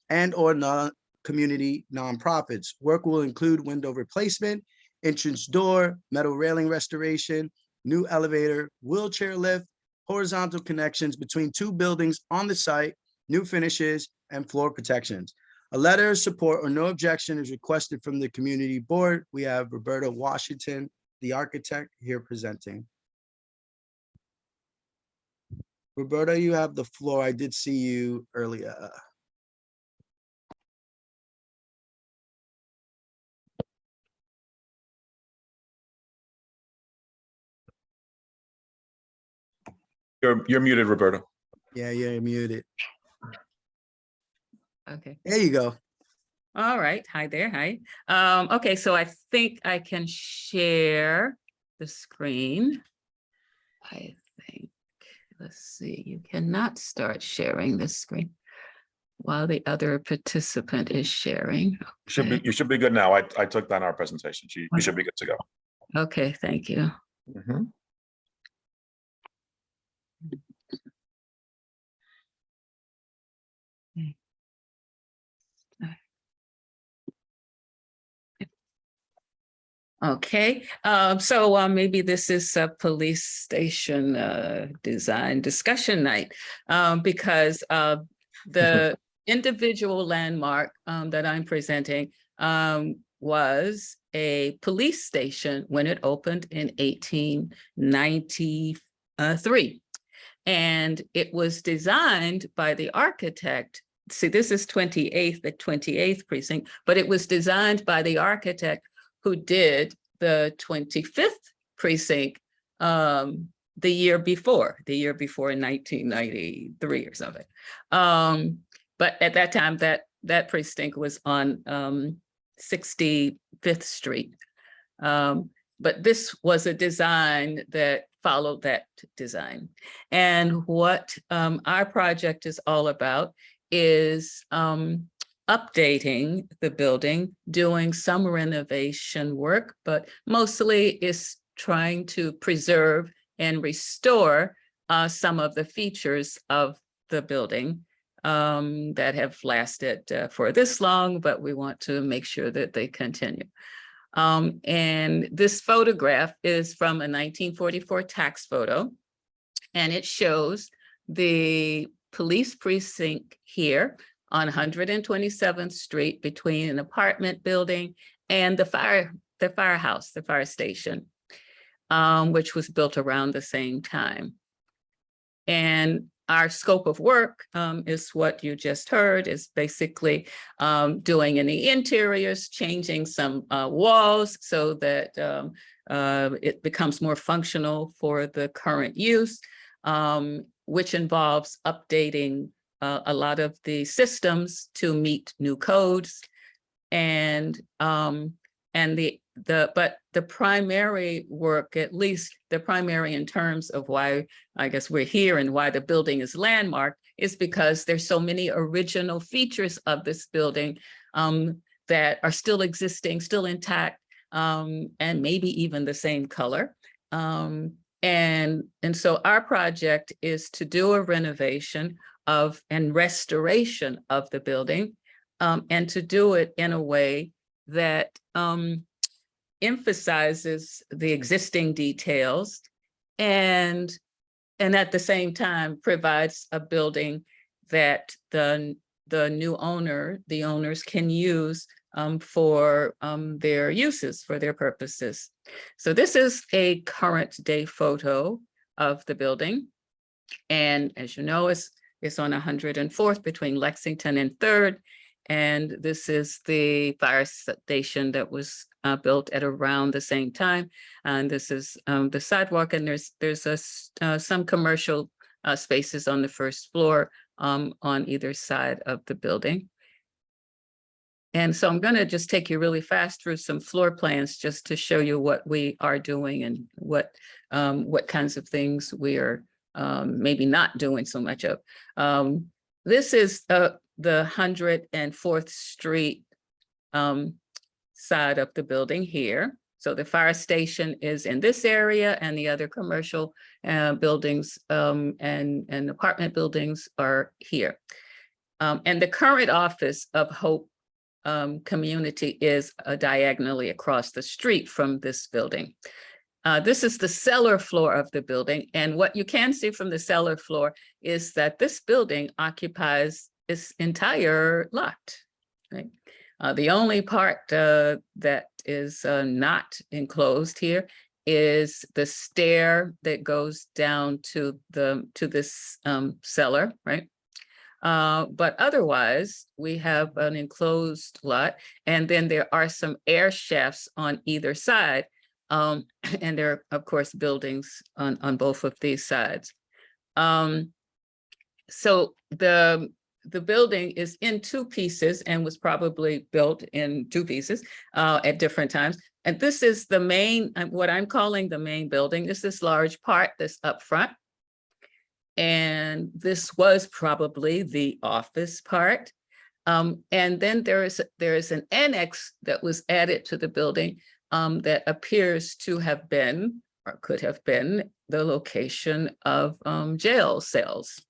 and or non-community nonprofits. Work will include window replacement, entrance door, metal railing restoration, new elevator, wheelchair lift, horizontal connections between two buildings on the site, new finishes, and floor protections. A letter of support or no objection is requested from the community board. We have Roberta Washington, the architect, here presenting. Roberta, you have the floor. I did see you earlier. You're muted, Roberta. Yeah, you're muted. Okay. There you go. All right. Hi there. Hi. Okay, so I think I can share the screen. I think, let's see, you cannot start sharing the screen while the other participant is sharing. You should be good now. I took down our presentation. You should be good to go. Okay, thank you. Mhm. Okay, so maybe this is a police station design discussion night, because the individual landmark that I'm presenting was a police station when it opened in 1893. And it was designed by the architect. See, this is 28th, the 28th precinct, but it was designed by the architect who did the 25th precinct the year before in 1993 or something. But at that time, that precinct was on 65th Street. But this was a design that followed that design. And what our project is all about is updating the building, doing some renovation work, but mostly is trying to preserve and restore some of the features of the building that have lasted for this long, but we want to make sure that they continue. And this photograph is from a 1944 tax photo, and it shows the police precinct here on 127th Street between an apartment building and the firehouse, the fire station, which was built around the same time. And our scope of work is what you just heard, is basically doing in the interiors, changing some walls so that it becomes more functional for the current use, which involves updating a lot of the systems to meet new codes, and the primary work, at least the primary in terms of why I guess we're here and why the building is landmarked, is because there's so many original features of this building that are still existing, still intact, and maybe even the same color. And so our project is to do a renovation of and restoration of the building, and to do it in a way that emphasizes the existing details and at the same time provides a building that the owners can use for their uses, for their purposes. So this is a current day photo of the building. And as you know, it's on 104th between Lexington and 3rd. And this is the fire station that was built at around the same time. And this is the sidewalk, and there's some commercial spaces on the first floor on either side of the building. And so I'm going to just take you really fast through some floor plans just to show you what we are doing and what kinds of things we are maybe not doing so much of. This is the 104th Street side of the building here. So the fire station is in this area, and the other commercial buildings and apartment buildings are here. And the current office of Hope Community is diagonally across the street from this building. This is the cellar floor of the building. And what you can see from the cellar floor is that this building occupies this entire lot, right? The only part that is not enclosed here is the stair that goes down to this cellar, right? But otherwise, we have an enclosed lot, and then there are some air shafts on either side. And there are, of course, buildings on both of these sides. So the building is in two pieces and was probably built in two pieces at different times. And this is the main, what I'm calling the main building. This is large part that's up front. And this was probably the office part. And then there is an annex that was added to the building that appears to have been, or could have been, the location of jail cells.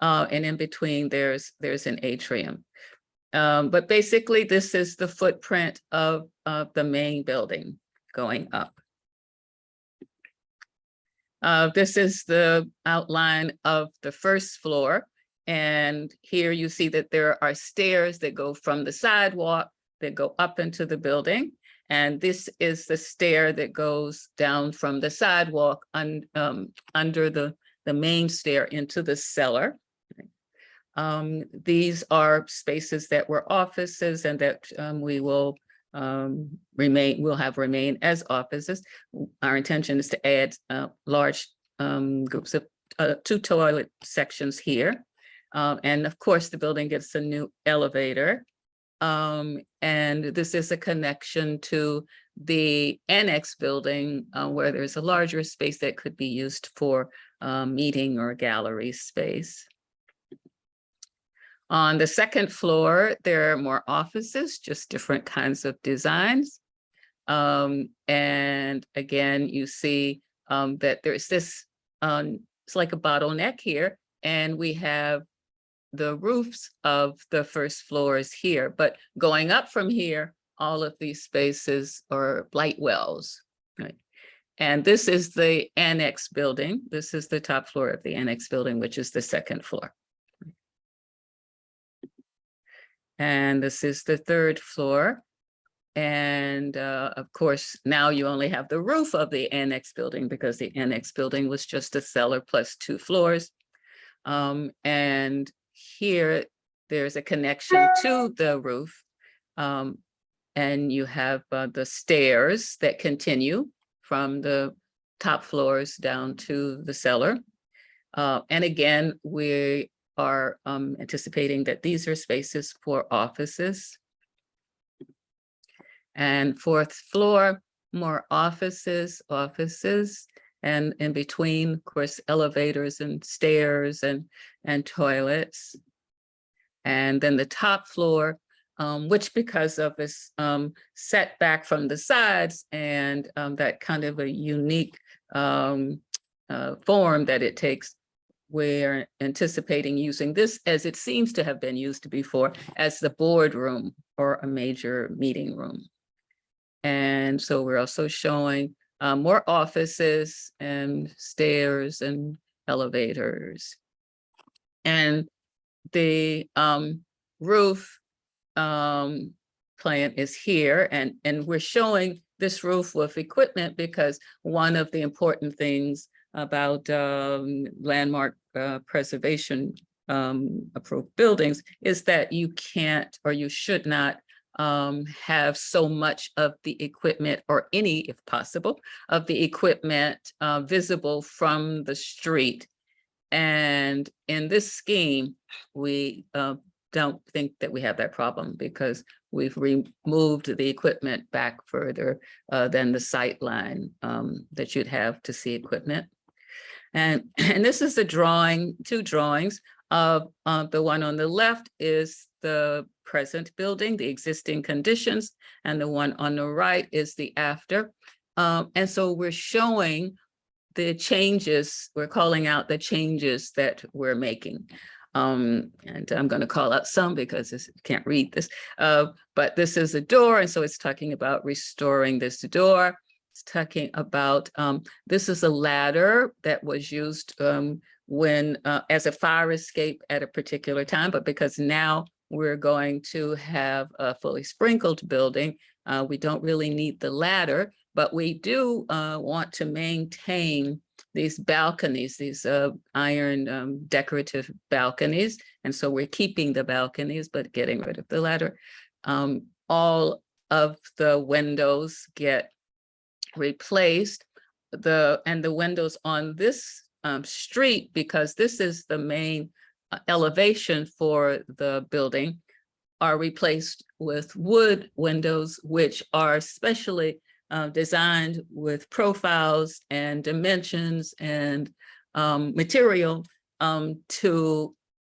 And in between, there's an atrium. But basically, this is the footprint of the main building going up. This is the outline of the first floor. And here you see that there are stairs that go from the sidewalk that go up into the building. And this is the stair that goes down from the sidewalk under the main stair into the cellar. These are spaces that were offices and that we will remain as offices. Our intention is to add large groups of 2 toilet sections here. And of course, the building gets a new elevator. And this is a connection to the annex building where there's a larger space that could be used for meeting or gallery space. On the second floor, there are more offices, just different kinds of designs. And again, you see that there's this, it's like a bottleneck here, and we have the roofs of the first floors here, but going up from here, all of these spaces are light wells, right? And this is the annex building. This is the top floor of the annex building, which is the second floor. And this is the third floor. And of course, now you only have the roof of the annex building because the annex building was just a cellar plus 2 floors. And here there's a connection to the roof. And you have the stairs that continue from the top floors down to the cellar. And again, we are anticipating that these are spaces for offices. And fourth floor, more offices, and in between, of course, elevators and stairs and toilets. And then the top floor, which because of this setback from the sides and that kind of a unique form that it takes, we're anticipating using this, as it seems to have been used before, as the boardroom or a major meeting room. And so we're also showing more offices and stairs and elevators. And the roof plan is here, and we're showing this roof with equipment because one of the important things about landmark preservation approved buildings is that you can't or you should not have so much of the equipment or any, if possible, of the equipment visible from the street. And in this scheme, we don't think that we have that problem because we've removed the equipment back further than the sight line that you'd have to see equipment. And this is a drawing, two drawings of the one on the left is the present building, the existing conditions, and the one on the right is the after. And so we're showing the changes, we're calling out the changes that we're making. And I'm going to call out some because I can't read this, but this is a door. And so it's talking about restoring this door. It's talking about, this is a ladder that was used when as a fire escape at a particular time, but because now we're going to have a fully sprinkled building, we don't really need the ladder, but we do want to maintain these balconies, these iron decorative balconies. And so we're keeping the balconies, but getting rid of the ladder. All of the windows get replaced. And the windows on this street, because this is the main elevation for the building, are replaced with wood windows, which are specially designed with profiles and dimensions and material to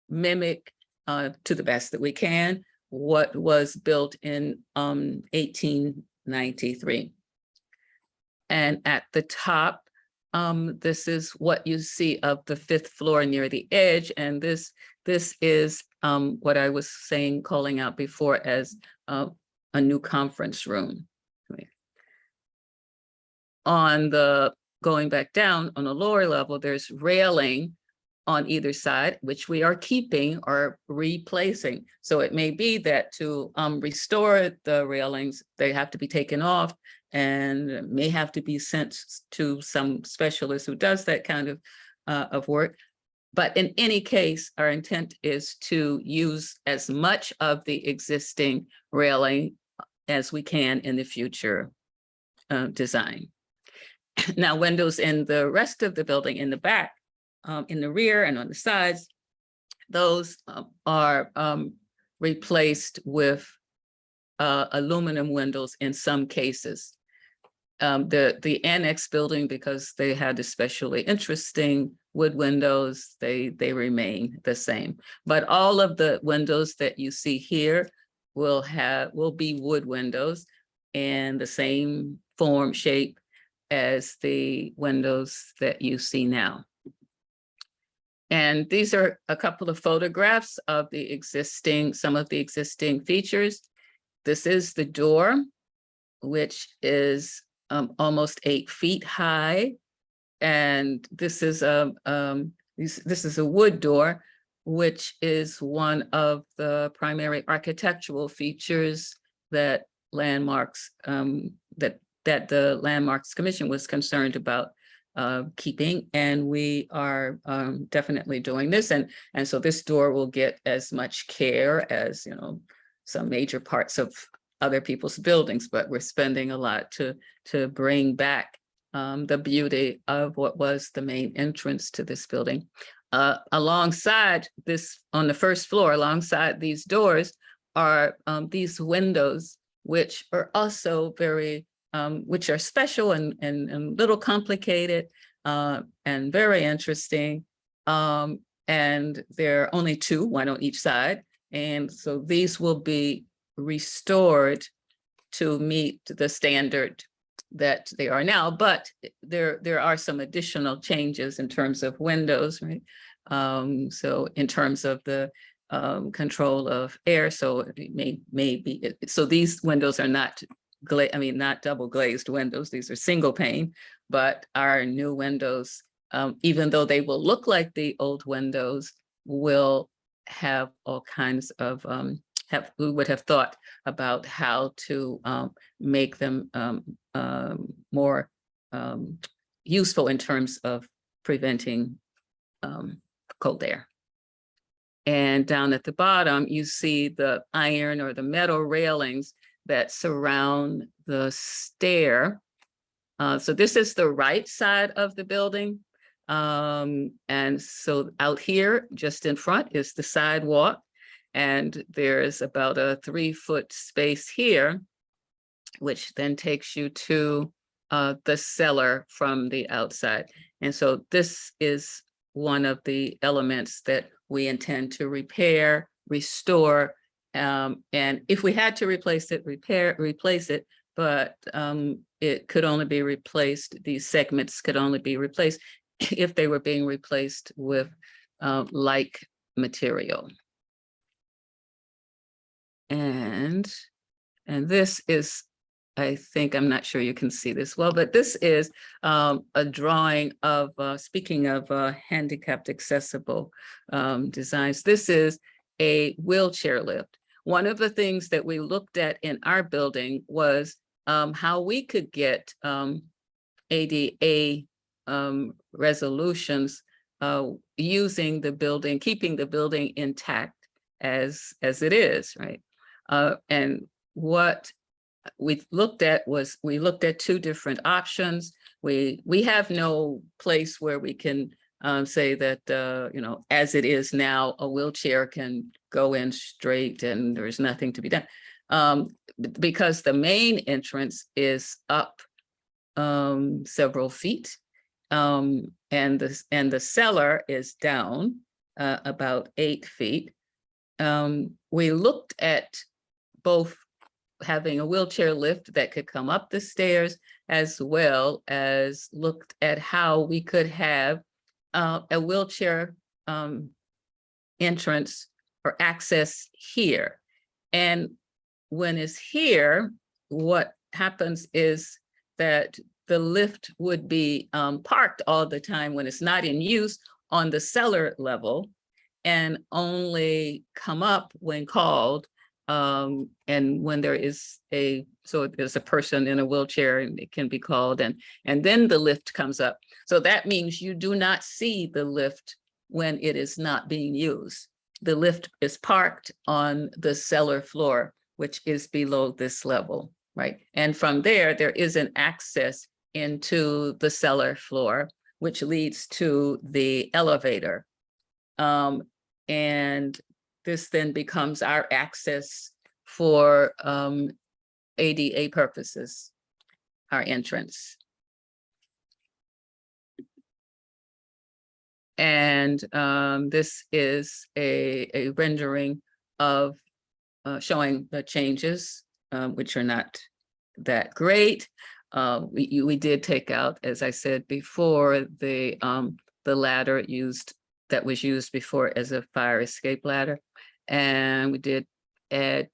mimic to the best that we can what was built in 1893. And at the top, this is what you see of the 5th floor near the edge. And this is what I was saying, calling out before as a new conference room. On the, going back down on the lower level, there's railing on either side, which we are keeping or replacing. So it may be that to restore the railings, they have to be taken off and may have to be sent to some specialist who does that kind of work. But in any case, our intent is to use as much of the existing railing as we can in the future design. Now, windows in the rest of the building, in the back, in the rear and on the sides, those are replaced with aluminum windows in some cases. The annex building, because they had especially interesting wood windows, they remain the same. But all of the windows that you see here will be wood windows in the same form, shape as the windows that you see now. And these are a couple of photographs of the existing, some of the existing features. This is the door, which is almost 8 feet high. And this is a wood door, which is one of the primary architectural features that landmarks, that the Landmarks Commission was concerned about keeping, and we are definitely doing this. And so this door will get as much care as, some major parts of other people's buildings, but we're spending a lot to bring back the beauty of what was the main entrance to this building. Alongside this, on the 1st floor, alongside these doors are these windows, which are also very which are special and a little complicated and very interesting. And there are only 2, one on each side. And so these will be restored to meet the standard that they are now, but there are some additional changes in terms of windows, right? So in terms of the control of air, so it may be, so these windows are not not double glazed windows. These are single pane, but our new windows, even though they will look like the old windows, will have all kinds of, we would have thought about how to make them more useful in terms of preventing cold air. And down at the bottom, you see the iron or the metal railings that surround the stair. So this is the right side of the building. And so out here, just in front, is the sidewalk. And there's about a 3-foot space here, which then takes you to the cellar from the outside. And so this is one of the elements that we intend to repair, restore, and if we had to replace it, replace it, but it could only be replaced, these segments could only be replaced if they were being replaced with like material. And this is, I think, I'm not sure you can see this well, but this is a drawing of, speaking of handicapped accessible designs, this is a wheelchair lift. One of the things that we looked at in our building was how we could get ADA resolutions using the building, keeping the building intact as it is, right? And what we looked at was, we looked at 2 different options. We have no place where we can say that, you know, as it is now, a wheelchair can go in straight and there's nothing to be done. Because the main entrance is up several feet, and the cellar is down about 8 feet. We looked at both having a wheelchair lift that could come up the stairs, as well as looked at how we could have a wheelchair entrance or access here. And when it's here, what happens is that the lift would be parked all the time when it's not in use on the cellar level, and only come up when called. And when there is so there's a person in a wheelchair and it can be called, and then the lift comes up. So that means you do not see the lift when it is not being used. The lift is parked on the cellar floor, which is below this level, right? And from there is an access into the cellar floor, which leads to the elevator. And this then becomes our access for ADA purposes, our entrance. And this is a rendering of showing the changes, which are not that great. We did take out, as I said before, the ladder that was used before as a fire escape ladder. And we did add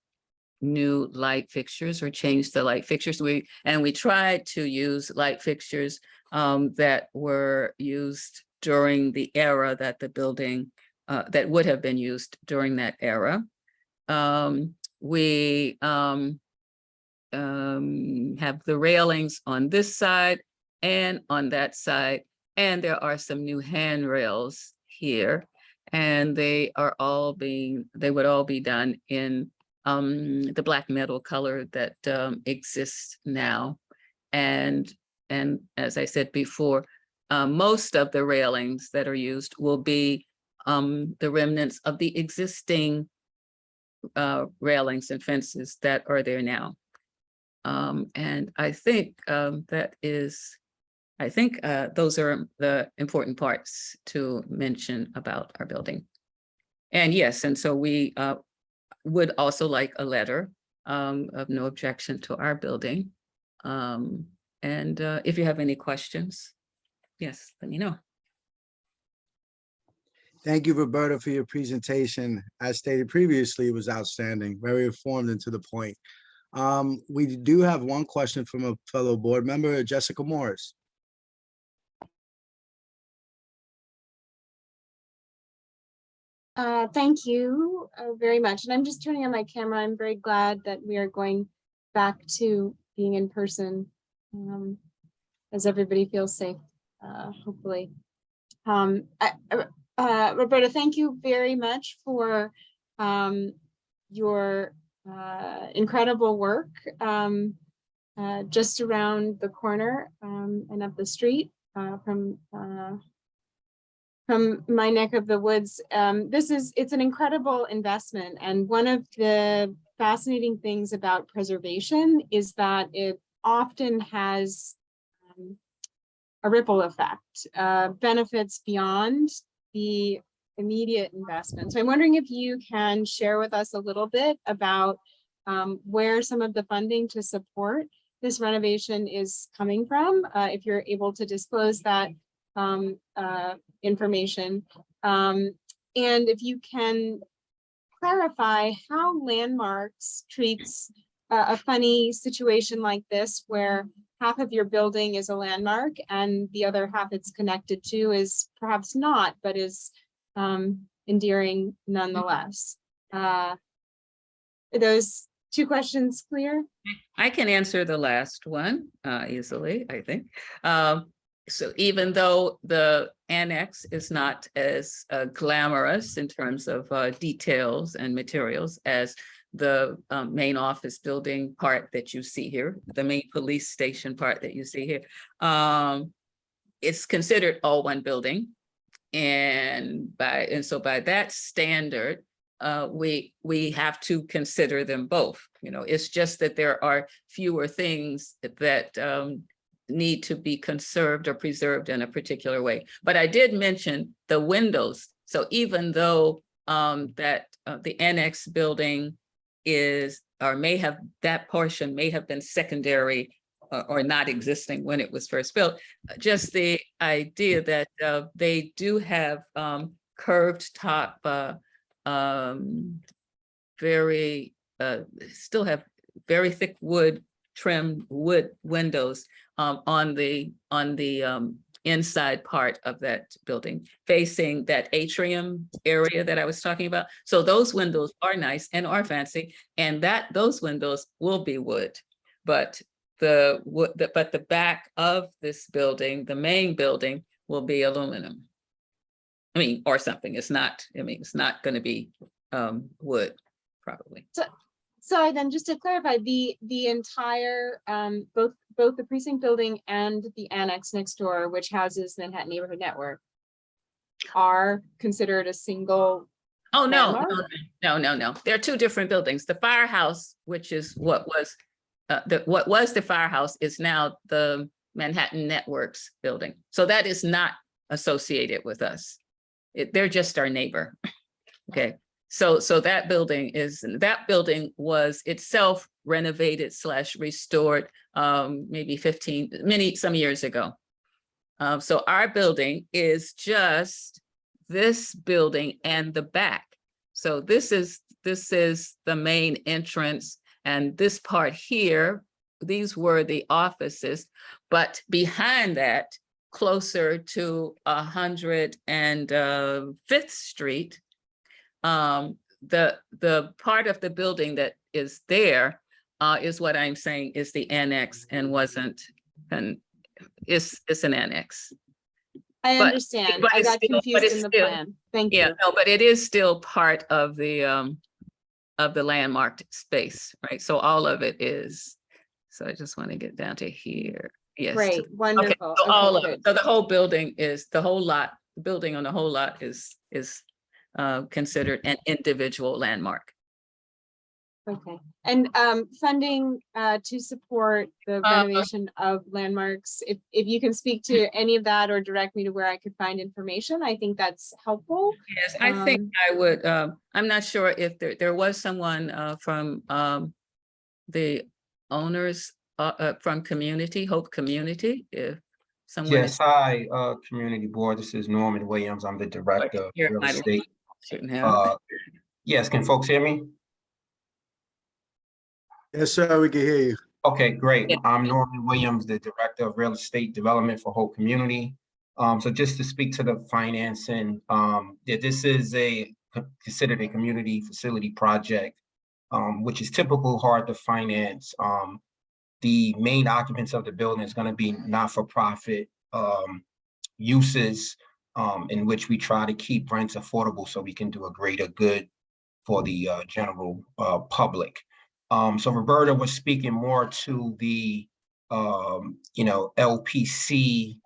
new light fixtures or change the light fixtures. We tried to use light fixtures that were used during the era that the building, that would have been used during that era. We have the railings on this side and on that side, and there are some new handrails here, and they would all be done in the black metal color that exists now. And as I said before, most of the railings that are used will be the remnants of the existing railings and fences that are there now. And I think those are the important parts to mention about our building. And yes, and so we would also like a letter of no objection to our building. And if you have any questions, yes, let me know. Thank you, Roberta, for your presentation. As stated previously, it was outstanding, very informed and to the point. We do have one question from a fellow board member, Jessica Morris. Thank you very much. And I'm just turning on my camera. I'm very glad that we are going back to being in person as everybody feels safe, hopefully. Roberta, thank you very much for your incredible work just around the corner and up the street from my neck of the woods. It's an incredible investment. And one of the fascinating things about preservation is that it often has a ripple effect, benefits beyond the immediate investment. So I'm wondering if you can share with us a little bit about where some of the funding to support this renovation is coming from, if you're able to disclose that information. And if you can clarify how Landmarks treats a funny situation like this, where half of your building is a landmark and the other half it's connected to is perhaps not, but is endearing nonetheless. Are those two questions clear? I can answer the last one easily, I think. So even though the annex is not as glamorous in terms of details and materials as the main office building part that you see here, the main police station part that you see here, it's considered all one building. And so by that standard, we have to consider them both. You know, it's just that there are fewer things that need to be conserved or preserved in a particular way. But I did mention the windows. So even though the annex building is, or may have, that portion may have been secondary or not existing when it was first built, just the idea that they do have curved top, still have very thick wood, trimmed wood windows on the inside part of that building, facing that atrium area that I was talking about. So those windows are nice and are fancy, and those windows will be wood, but the back of this building, the main building, will be aluminum. I mean, or something. It's not. I mean, it's not going to be wood, probably. So then, just to clarify, the entire both the precinct building and the annex next door, which houses Manhattan Neighborhood Network, are considered a single. Oh no, landmark? no. They're two different buildings. The firehouse, which is what was the firehouse, is now the Manhattan Networks building. So that is not associated with us. They're just our neighbor. Okay. So that building was itself renovated / restored maybe some years ago. So our building is just this building and the back. So this is the main entrance, and this part here, these were the offices, but behind that, closer to 105th Street, the part of the building that is there is what I'm saying is the annex, and it's an annex. I understand. I got confused in the plan. Thank you. Yeah, no, but it is still part of the landmarked space, right? So all of it is. So I just want to get down to here. Yes. Great, wonderful. Okay, so all of it. So the whole building is, the whole lot, the building on the whole lot is considered an individual landmark. Okay, and funding to support the renovation of landmarks, if you can speak to any of that or direct me to where I could find information, I think that's helpful. Yes, I think I would. I'm not sure if there was someone from the owners from Community, Hope Community, if someone. Yes, hi, Community Board. This is Norman Williams. I'm the Director of Real Estate. Yes, can folks hear me? Yes, sir, we can hear you. Okay, great. I'm Norman Williams, the Director of Real Estate Development for Hope Community. So just to speak to the financing, this is considered a community facility project, which is typical hard to finance the main occupants of the building is going to be not-for-profit uses in which we try to keep rents affordable so we can do a greater good for the general public. So Roberta was speaking more to the LPC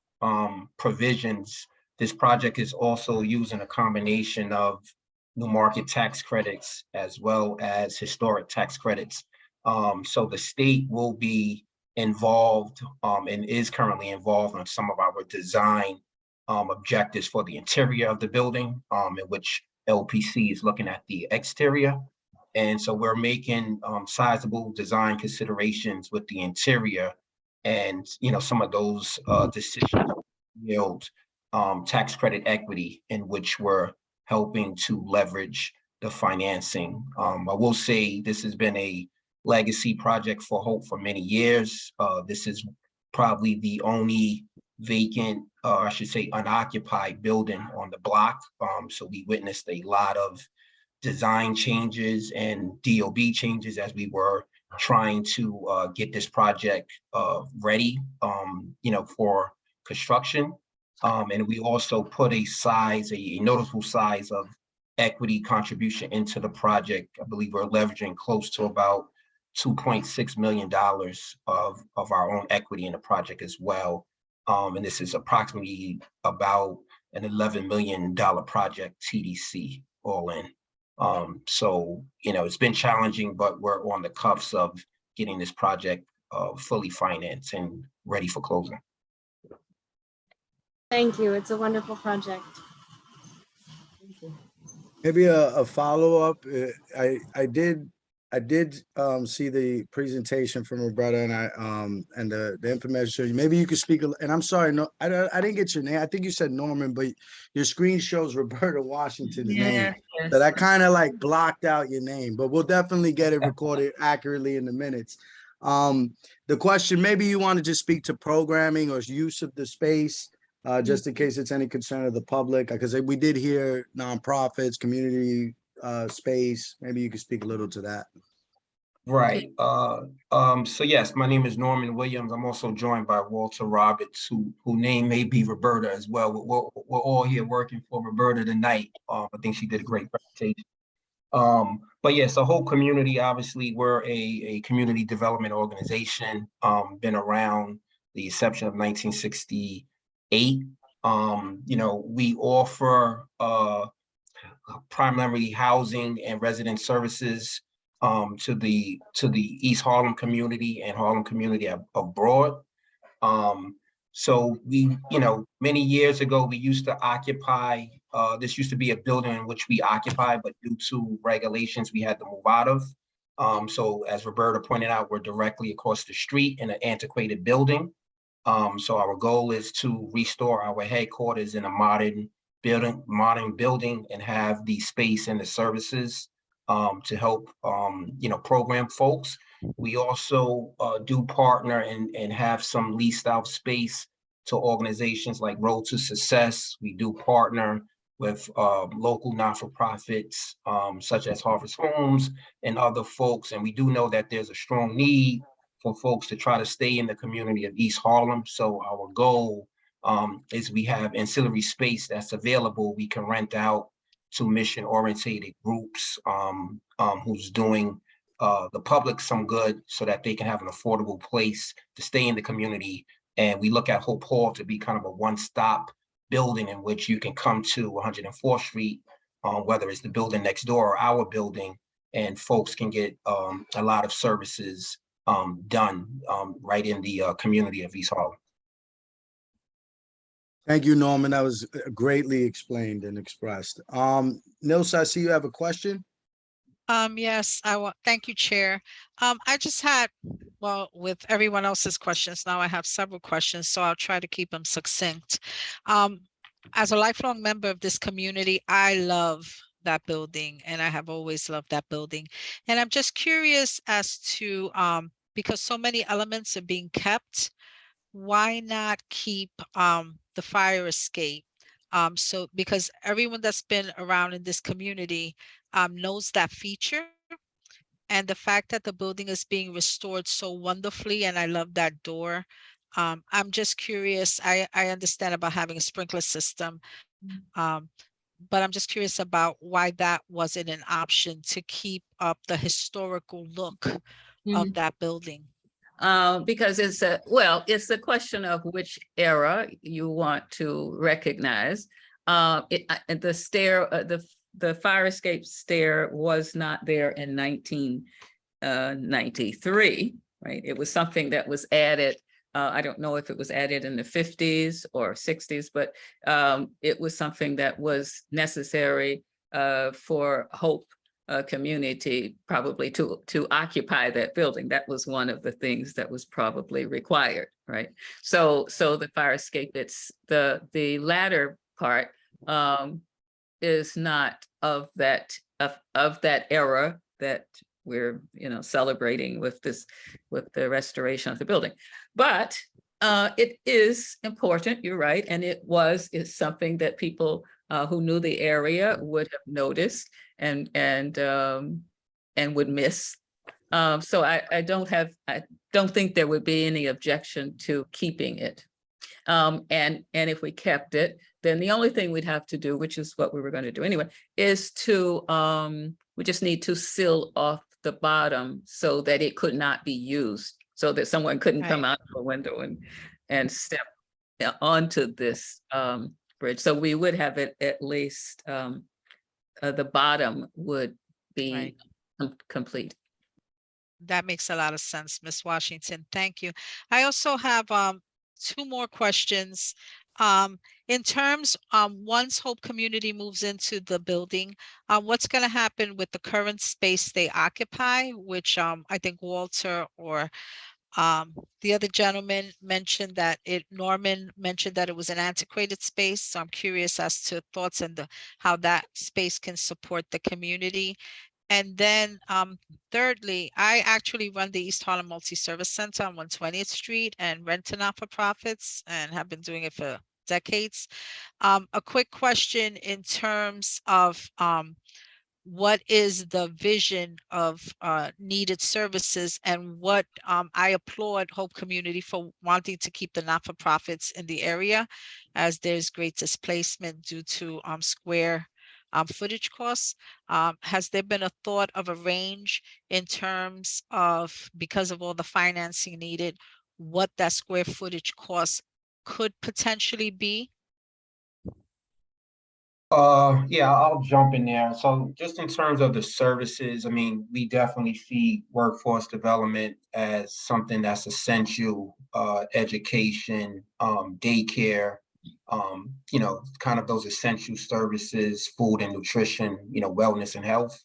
provisions. This project is also using a combination of new market tax credits as well as historic tax credits. So the state will be involved and is currently involved on some of our design objectives for the interior of the building, in which LPC is looking at the exterior. And so we're making sizable design considerations with the interior, and some of those decisions yield tax credit equity in which we're helping to leverage the financing. I will say this has been a legacy project for Hope for many years. This is probably the only vacant, I should say unoccupied building on the block. So we witnessed a lot of design changes and DOB changes as we were trying to get this project ready, for construction. And we also put a noticeable size of equity contribution into the project. I believe we're leveraging close to about $2.6 million of our own equity in the project as well. And this is approximately about an $11 million project TDC all in. So, it's been challenging, but we're on the cuffs of getting this project fully financed and ready for closing. Thank you. It's a wonderful project. Maybe a follow-up. I did see the presentation from Roberta and the information. Maybe you could speak, and I'm sorry, no, I didn't get your name. I think you said Norman, but your screen shows Roberta Washington's name. So that kind of like blocked out your name, but we'll definitely get it recorded accurately in the minutes. The question, maybe you want to just speak to programming or use of the space, just in case it's any concern of the public, because we did hear nonprofits, community space. Maybe you could speak a little to that. Right. So yes, my name is Norman Williams. I'm also joined by Walter Roberts, who name may be Roberta as well. We're all here working for Roberta tonight. I think she did a great presentation. But yes, the whole community, obviously, we're a community development organization, been around the inception of 1968. We offer primarily housing and resident services to the East Harlem community and Harlem community abroad. So we, many years ago, we used to occupy, this used to be a building in which we occupied, but due to regulations, we had to move out of. So as Roberta pointed out, we're directly across the street in an antiquated building. So our goal is to restore our headquarters in a modern building and have the space and the services to help, program folks. We also do partner and have some leased out space to organizations like Road to Success. We do partner with local not-for-profits such as Harvest Homes and other folks. And we do know that there's a strong need for folks to try to stay in the community of East Harlem. So our goal is we have ancillary space that's available. We can rent out to mission-oriented groups who's doing the public some good so that they can have an affordable place to stay in the community. And we look at Hope Hall to be kind of a one-stop building in which you can come to 104th Street, whether it's the building next door or our building, and folks can get a lot of services done right in the community of East Harlem. Thank you, Norman. That was greatly explained and expressed. Nilsa, I see you have a question. Yes, thank you, Chair. I just had, well, with everyone else's questions, now I have several questions, so I'll try to keep them succinct. As a lifelong member of this community, I love that building, and I have always loved that building. And I'm just curious as to, because so many elements are being kept, why not keep the fire escape? So because everyone that's been around in this community knows that feature. And the fact that the building is being restored so wonderfully, and I love that door. I'm just curious, I understand about having a sprinkler system. But I'm just curious about why that wasn't an option to keep up the historical look of that building. Because it's it's a question of which era you want to recognize. The stair, the fire escape stair was not there in 1993, right? It was something that was added. I don't know if it was added in the 50s or 60s, but it was something that was necessary for Hope community probably to occupy that building. That was one of the things that was probably required, right? So the fire escape, it's the latter part is not of that era that we're celebrating with the restoration of the building. But it is important, you're right, and is something that people who knew the area would have noticed and would miss. So I don't think there would be any objection to keeping it. And if we kept it, then the only thing we'd have to do, which is what we were going to do anyway, is to we just need to seal off the bottom so that it could not be used, so that someone couldn't come out of a window and step onto this bridge. So we would have it at least the bottom would be complete. That makes a lot of sense, Ms. Washington. Thank you. I also have two more questions. In terms, once Hope Community moves into the building, what's going to happen with the current space they occupy, which I think Walter or the other gentleman mentioned that Norman mentioned that it was an antiquated space. So I'm curious as to thoughts and how that space can support the community. And then thirdly, I actually run the East Harlem Multi-Service Center on 120th Street and rent to not-for-profits and have been doing it for decades. A quick question in terms of what is the vision of needed services, and what I applaud Hope Community for wanting to keep the not-for-profits in the area, as there's great displacement due to square footage costs. Has there been a thought of a range in terms of, because of all the financing needed, what that square footage cost could potentially be? Yeah, I'll jump in there. So just in terms of the services, I mean, we definitely see workforce development as something that's essential, education, daycare, kind of those essential services, food and nutrition, wellness and health.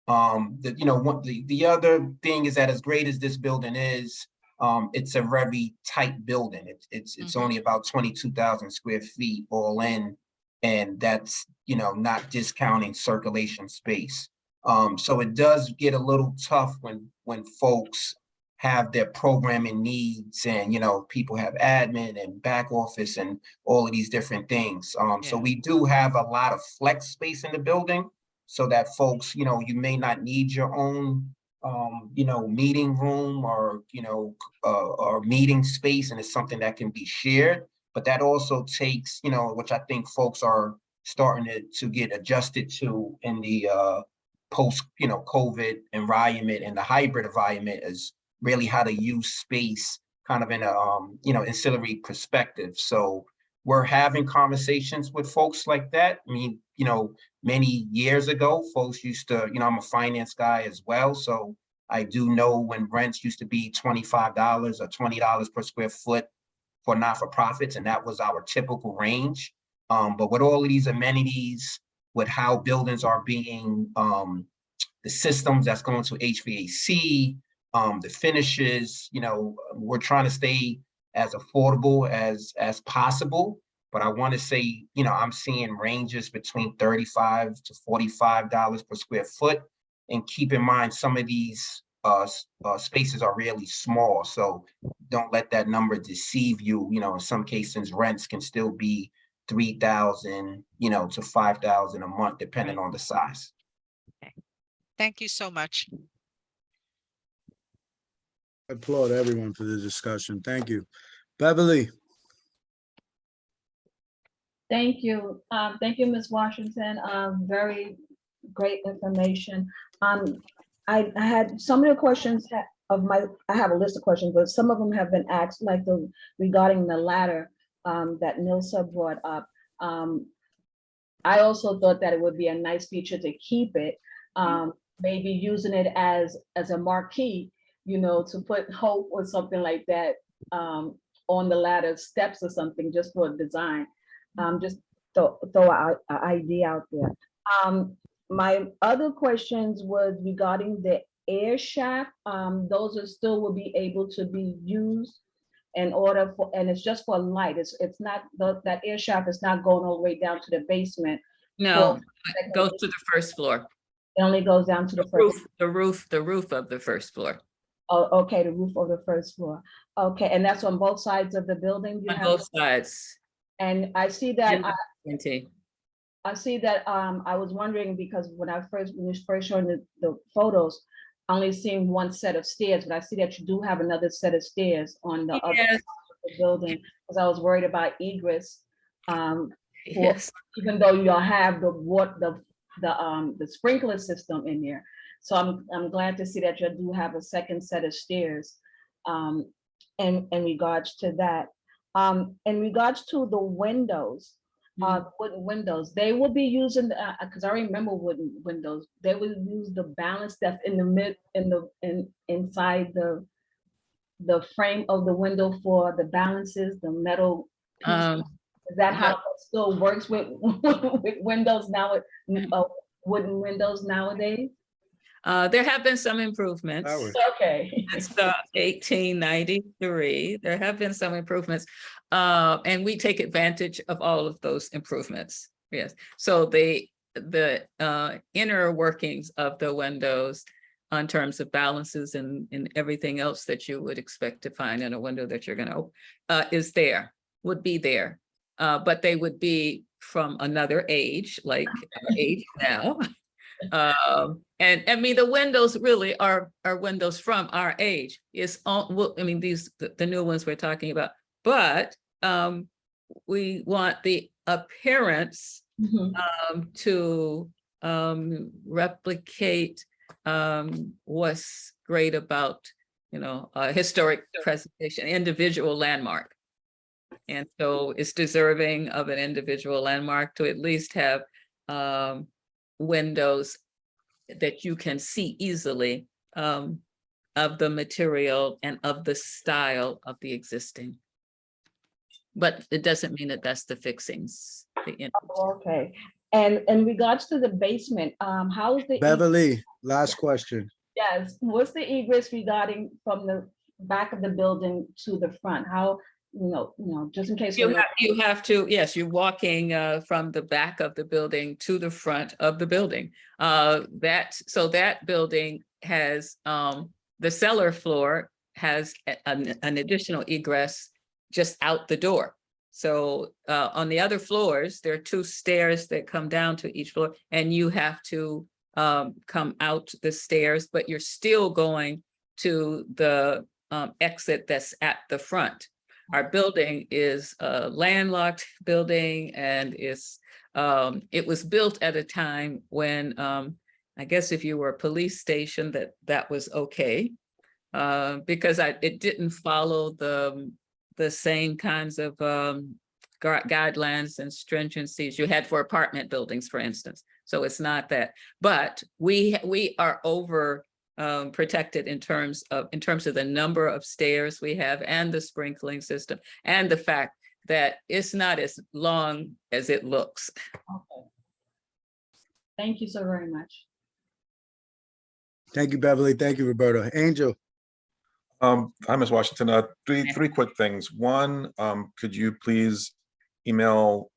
The other thing is that as great as this building is, it's a very tight building. It's only about 22,000 square feet all in. And that's, not discounting circulation space. So it does get a little tough when folks have their programming needs and, people have admin and back office and all of these different things. So we do have a lot of flex space in the building so that folks, you may not need your own, meeting room or, or meeting space, and it's something that can be shared. But that also takes, which I think folks are starting to get adjusted to in the post, COVID environment and the hybrid environment, is really how to use space kind of in a, ancillary perspective. So we're having conversations with folks like that. I mean, many years ago, folks used to, I'm a finance guy as well. So I do know when rents used to be $25 or $20 per square foot for not-for-profits, and that was our typical range. But with all of these amenities, with how buildings are being, the systems that's going to HVAC, the finishes, we're trying to stay as affordable as possible. But I want to say, I'm seeing ranges between $35 to $45 per square foot. And keep in mind, some of these spaces are really small. So don't let that number deceive you. In some cases, rents can still be $3,000, to $5,000 a month, depending on the size. Okay. Thank you so much. I applaud everyone for the discussion. Thank you. Beverly, Thank you. Thank you, Ms. Washington. Very great information. I had some of the questions I have a list of questions, but some of them have been asked, like regarding the ladder that Nilsa brought up. I also thought that it would be a nice feature to keep it, maybe using it as a marquee, you know, to put hope or something like that on the ladder steps or something, just for design. Just throw an idea out there. My other questions was regarding the air shaft. Those are still will be able to be used in order for, and it's just for light. It's not, that air shaft is not going all the way down to the basement. No, it goes to the first floor. It only goes down to the first. The roof of the first floor. Oh, okay, the roof of the first floor. Okay, and that's on both sides of the building? You On have, both sides. and I see that, Plenty. I see that, I was wondering, because when you first showing the photos, I only seen one set of stairs, but I see that you do have another set of stairs on the other side of the building, because I was worried about egress. Yes. Even though you have the sprinkler system in there. So I'm glad to see that you do have a second set of stairs in regards to that. In regards to the windows, wooden windows, they will be using, because I remember wooden windows, they will use the balance that's in the inside the frame of the window for the balances, the metal pieces. Is that how it still works with windows now, wooden windows nowadays? There have been some improvements. Okay. It's 1893. There have been some improvements. And we take advantage of all of those improvements. Yes. So the inner workings of the windows in terms of balances and everything else that you would expect to find in a window that you're going to open would be there. But they would be from another age, like our age now. And I mean, the windows really are windows from our age. It's all, I mean, the new ones we're talking about, but we want the appearance to replicate what's great about, you know, a historic presentation, individual landmark. And so it's deserving of an individual landmark to at least have windows that you can see easily of the material and of the style of the existing. But it doesn't mean that that's the fixings. Okay. And in regards to the basement, how's the Beverly, last question. Yes, what's the egress regarding from the back of the building to the front? How, you know, just in case. You have to, yes, you're walking from the back of the building to the front of the building. That building has, the cellar floor has an additional egress just out the door. So on the other floors, there are 2 stairs that come down to each floor, and you have to come out the stairs, but you're still going to the exit that's at the front. Our building is a landlocked building, and it was built at a time when I guess if you were a police station, that was okay, because it didn't follow the same kinds of guidelines and stringencies you had for apartment buildings, for instance. So it's not that, but we are over protected in terms of the number of stairs we have and the sprinkling system and the fact that it's not as long as it looks. Okay. Thank you so very much. Thank you, Beverly. Thank you, Roberto. Angel. Hi, Ms. Washington. Three quick things. One, could you please email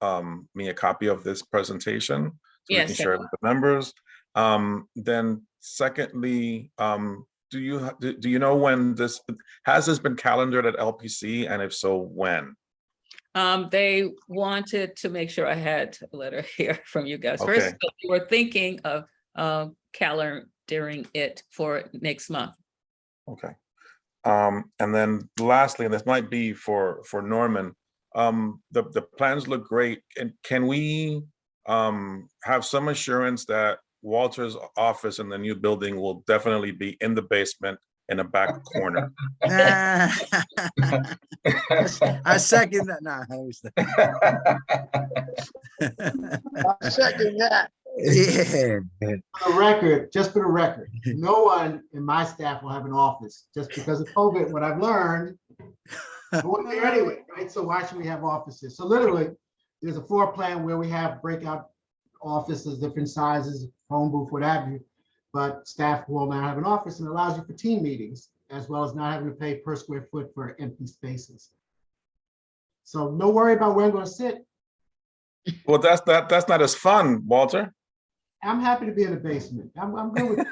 me a copy of this presentation so we can share it with the members? Then secondly, do you know when has this been calendared at LPC, and if so, when? They wanted to make sure I had a letter here from you guys. Okay. First, we were thinking of calendaring it for next month. Okay. And then lastly, and this might be for Norman, the plans look great. And can we have some assurance that Walter's office in the new building will definitely be in the basement in a back corner? I second that. Nah, I was I second that. yeah. For the record, just for the record, no one in my staff will have an office just because of COVID. What I've learned, no one there anyway, right? So why should we have offices? So literally, there's a floor plan where we have breakout offices, different sizes, phone booth, what have you. But staff will now have an office and allows you for team meetings, as well as not having to pay per square foot for empty spaces. So no worry about where I'm going to sit. Well, that's not as fun, Walter. I'm happy to be in the basement. I'm good with it.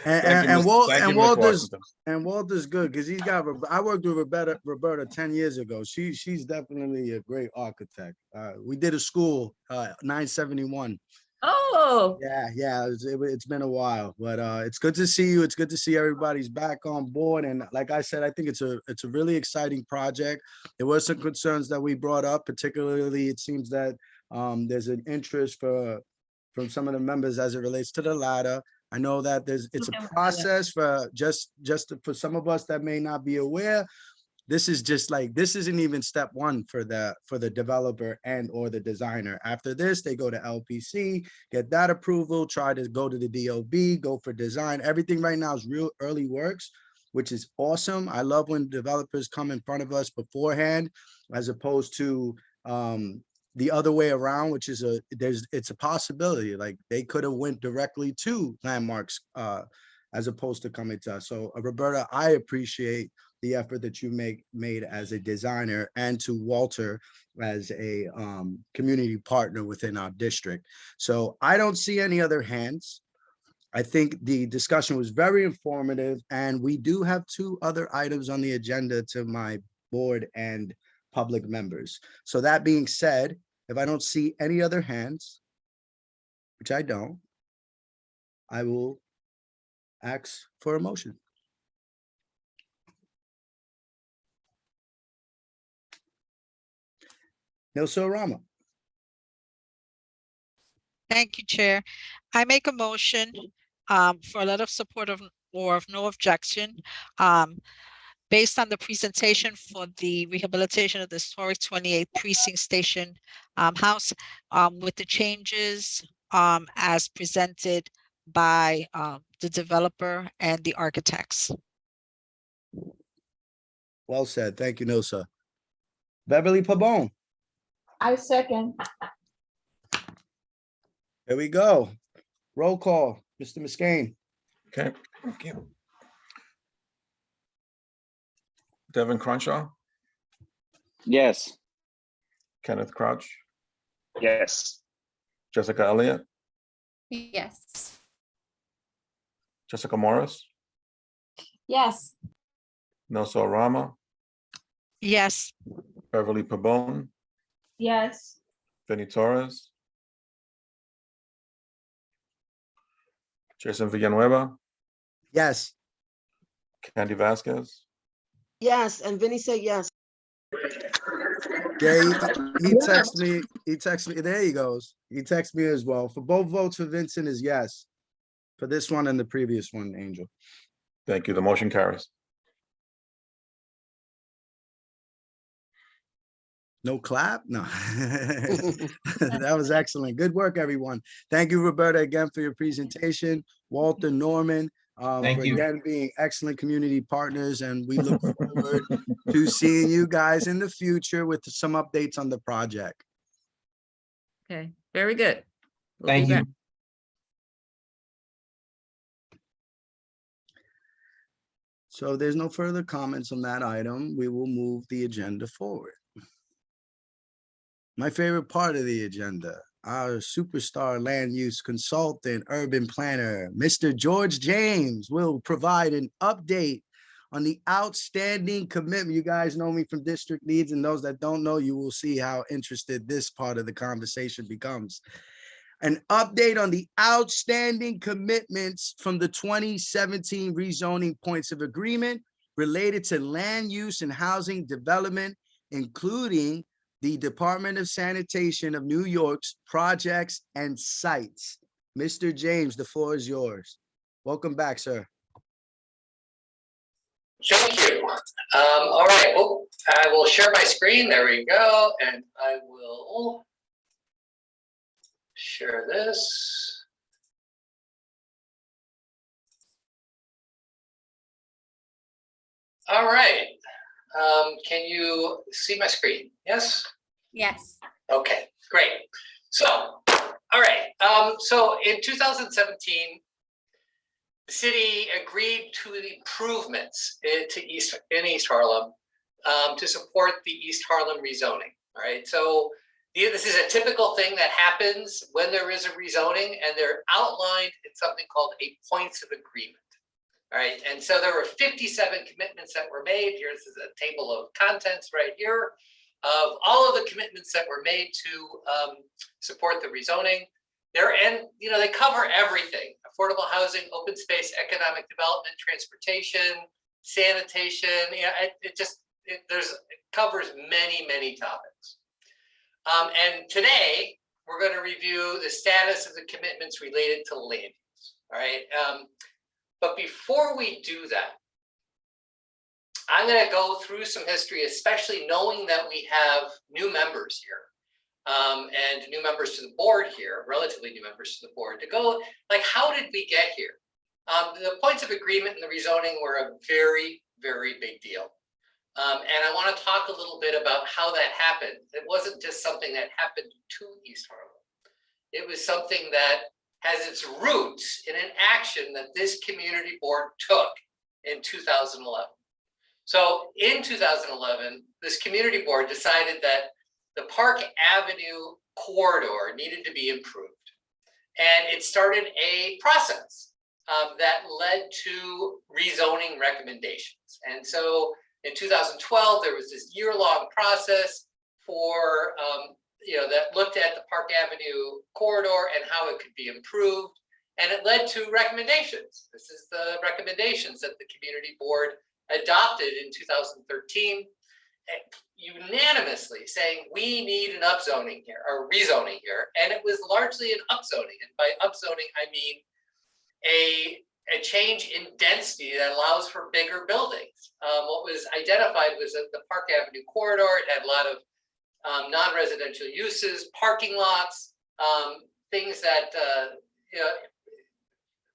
Thank you, Ms. Washington. Walter's good because he's got. I worked with Roberta 10 years ago. She's definitely a great architect. We did a school 971. Oh, Yeah, it's been a while, but it's good to see you. It's good to see everybody's back on board. And like I said, I think it's a really exciting project. There were some concerns that we brought up, particularly it seems that there's an interest from some of the members as it relates to the ladder. I know that it's a process for just for some of us that may not be aware. This isn't even step one for the developer and or the designer. After this, they go to LPC, get that approval, try to go to the DOB, go for design. Everything right now is real early works, which is awesome. I love when developers come in front of us beforehand, as opposed to the other way around, which is it's a possibility. Like they could have went directly to Landmarks as opposed to coming to us. So Roberta, I appreciate the effort that you made as a designer, and to Walter as a community partner within our district. So I don't see any other hands. I think the discussion was very informative, and we do have 2 other items on the agenda to my board and public members. So that being said, if I don't see any other hands, which I don't, I will ask for a motion. Nilsa Rama. Thank you, Chair. I make a motion for a letter of support of no objection based on the presentation for the rehabilitation of the historic 28th Precinct Station House with the changes as presented by the developer and the architects. Well said. Thank you, Nilsa. Beverly Pabon. I second. There we go. Roll call, Mr. Muscane. Okay, thank you. Devin Crenshaw, Yes. Kenneth Crouch, Yes. Jessica Elliott, Yes. Jessica Morris, Yes. Nelson Rama, Yes. Beverly Pabon, Yes. Vinnie Torres, Jason Villanueva, Yes. Candy Vasquez, Yes, and Vinny said yes. Yeah, he texted me. He texted me. There he goes. He texted me as well. For both votes for Vincent is yes. For this one and the previous one, Angel. thank you. The motion carries. No clap? No. That was excellent. Good work, everyone. Thank you, Roberta, again for your presentation. Walter, Norman, Thank for you. again being excellent community partners. And we look forward to seeing you guys in the future with some updates on the project. okay, very good. We'll Thank be you. back. So if there's no further comments on that item, we will move the agenda forward. My favorite part of the agenda, our superstar land use consultant, urban planner, Mr. George James will provide an update on the outstanding commitment. You guys know me from district leads, and those that don't know, you will see how interested this part of the conversation becomes. An update on the outstanding commitments from the 2017 rezoning points of agreement related to land use and housing development, including the Department of Sanitation of New York's projects and sites. Mr. James, the floor is yours. Welcome back, sir. Thank you. All right, well, I will share my screen. There we go. And I will share this. All right. Can you see my screen? Yes? Yes. Okay, great. So, all right. So in 2017, the city agreed to the improvements in East Harlem to support the East Harlem rezoning. All right. So this is a typical thing that happens when there is a rezoning, and they're outlined in something called a points of agreement. All right. And so there were 57 commitments that were made. Here's a table of contents right here of all of the commitments that were made to support the rezoning. They cover everything: affordable housing, open space, economic development, transportation, sanitation. It covers many topics. And today we're going to review the status of the commitments related to land use. All right. But before we do that, I'm going to go through some history, especially knowing that we have new members here. And new members to the board here, relatively new members to the board, to go like, how did we get here? The points of agreement and the rezoning were a very big deal. And I want to talk a little bit about how that happened. It wasn't just something that happened to East Harlem. It was something that has its roots in an action that this community board took in 2011. So in 2011, this community board decided that the Park Avenue corridor needed to be improved. And it started a process that led to rezoning recommendations. And so in 2012, there was this year-long process for, that looked at the Park Avenue corridor and how it could be improved. And it led to recommendations. This is the recommendations that the community board adopted in 2013. Unanimously saying we need an upzoning here or rezoning here, and it was largely an upzoning. And by upzoning, I mean a change in density that allows for bigger buildings. What was identified was that the Park Avenue corridor, it had a lot of non-residential uses, parking lots, things that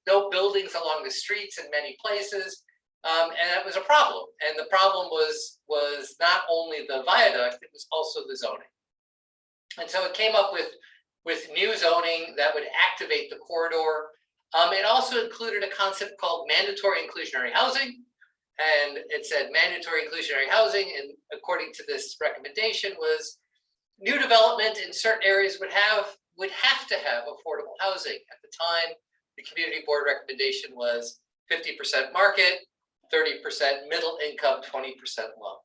no buildings along the streets in many places. And that was a problem. And the problem was not only the viaduct, it was also the zoning. And so it came up with new zoning that would activate the corridor. It also included a concept called mandatory inclusionary housing. And it said mandatory inclusionary housing, and according to this recommendation, was new development in certain areas would have to have affordable housing. At the time, the community board recommendation was 50% market, 30% middle income, 20% low.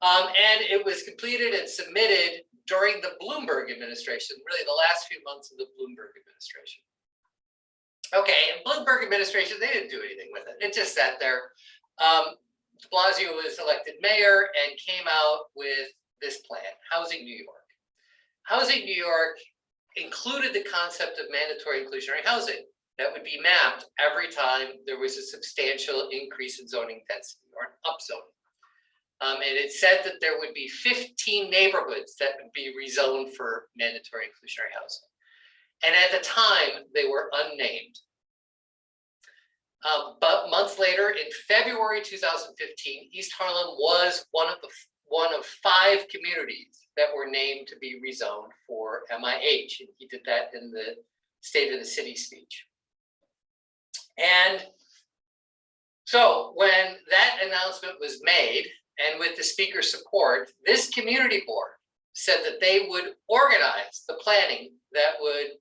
And it was completed and submitted during the Bloomberg administration, really the last few months of the Bloomberg administration. Okay, and Bloomberg administration, they didn't do anything with it. It just sat there. De Blasio was elected mayor and came out with this plan, Housing New York. Housing New York included the concept of mandatory inclusionary housing that would be mapped every time there was a substantial increase in zoning density or an upzoning. And it said that there would be 15 neighborhoods that would be rezoned for mandatory inclusionary housing. And at the time, they were unnamed. But months later, in February 2015, East Harlem was one of 5 communities that were named to be rezoned for MIH. And he did that in the State of the City speech. And so when that announcement was made, and with the speaker's support, this community board said that they would organize the planning that would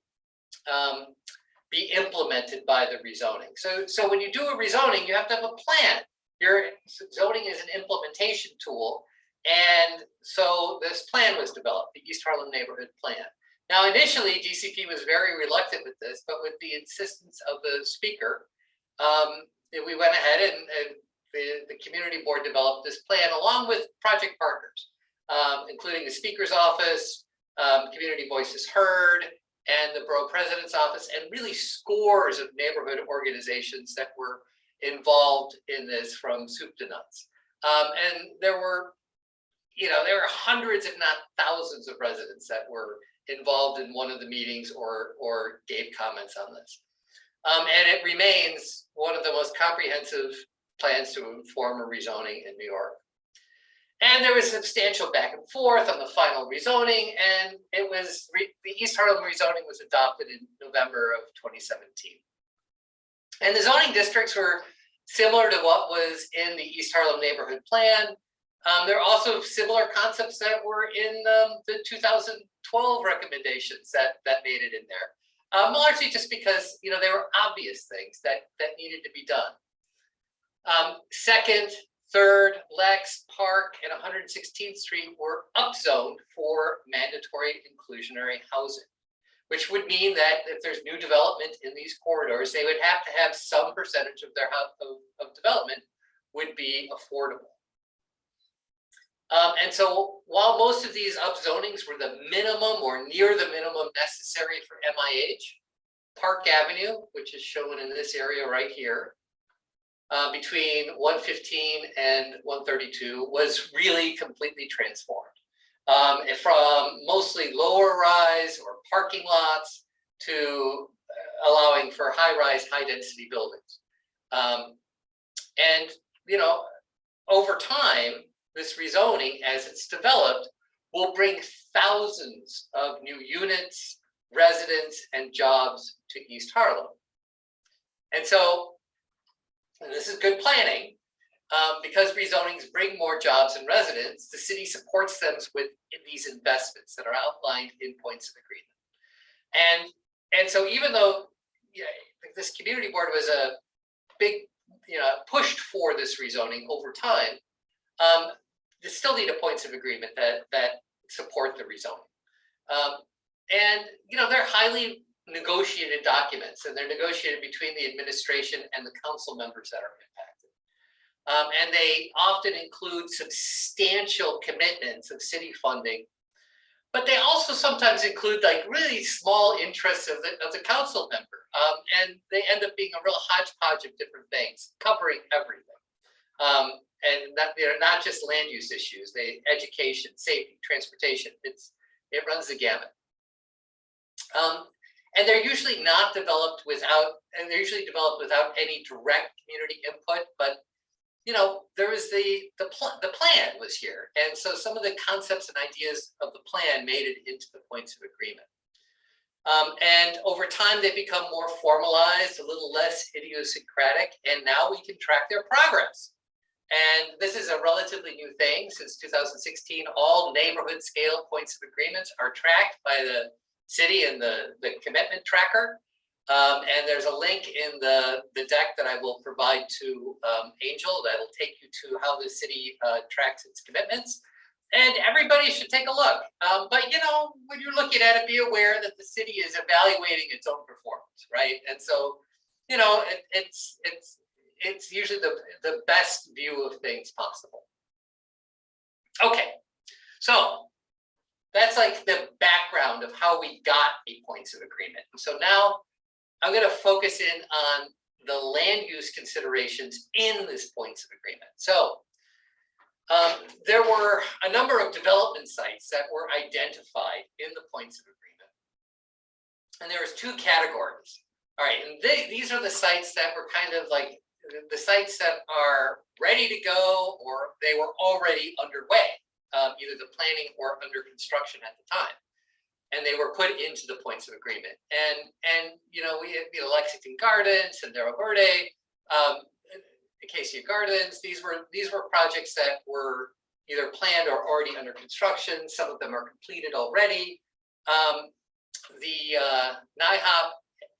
be implemented by the rezoning. So when you do a rezoning, you have to have a plan. Your zoning is an implementation tool. And so this plan was developed, the East Harlem Neighborhood Plan. Now, initially, DCP was very reluctant with this, but with the insistence of the speaker, we went ahead and the community board developed this plan along with project partners, including the speaker's office, Community Voices Heard, and the Borough President's Office, and really scores of neighborhood organizations that were involved in this from soup to nuts. And there were hundreds, if not thousands, of residents that were involved in one of the meetings or gave comments on this. And it remains one of the most comprehensive plans to inform a rezoning in New York. And there was substantial back and forth on the final rezoning, and the East Harlem rezoning was adopted in November of 2017. And the zoning districts were similar to what was in the East Harlem neighborhood plan. There are also similar concepts that were in the 2012 recommendations that made it in there, largely just because they were obvious things that needed to be done. Second, Third, Lex, Park, and 116th Street were upzoned for mandatory inclusionary housing, which would mean that if there's new development in these corridors, they would have to have some percentage of their of development would be affordable. And so while most of these upzonings were the minimum or near the minimum necessary for MIH, Park Avenue, which is shown in this area right here, between 115 and 132 was really completely transformed. From mostly lower rise or parking lots to allowing for high rise, high density buildings. And over time, this rezoning, as it's developed, will bring thousands of new units, residents, and jobs to East Harlem. And so, and this is good planning, because rezonings bring more jobs and residents, the city supports them with these investments that are outlined in points of agreement. And so even though this community board was a big, pushed for this rezoning over time, they still need a points of agreement that support the rezoning. And they're highly negotiated documents, and they're negotiated between the administration and the council members that are impacted. And they often include substantial commitments of city funding, but they also sometimes include like really small interests of the council member. And they end up being a real hodgepodge of different things, covering everything. And that they're not just land use issues, education, safety, transportation, it runs the gamut. And they're usually not developed without, and they're usually developed without any direct community input, but there was the plan was here. And so some of the concepts and ideas of the plan made it into the points of agreement. And over time, they become more formalized, a little less idiosyncratic, and now we can track their progress. And this is a relatively new thing. Since 2016, all neighborhood scale points of agreements are tracked by the city and the commitment tracker. And there's a link in the deck that I will provide to Angel that will take you to how the city tracks its commitments. And everybody should take a look. But when you're looking at it, be aware that the city is evaluating its own performance, right? And so, it's usually the best view of things possible. Okay, so that's like the background of how we got a points of agreement. So now I'm going to focus in on the land use considerations in this points of agreement. So there were a number of development sites that were identified in the points of agreement. And there was two categories. All right, and these are the sites that were kind of like the sites that are ready to go, or they were already underway, either the planning or under construction at the time. And they were put into the points of agreement. And we had Lexington Gardens, Sendero Verde, Acacia Gardens. These were projects that were either planned or already under construction. Some of them are completed already. The NIHOP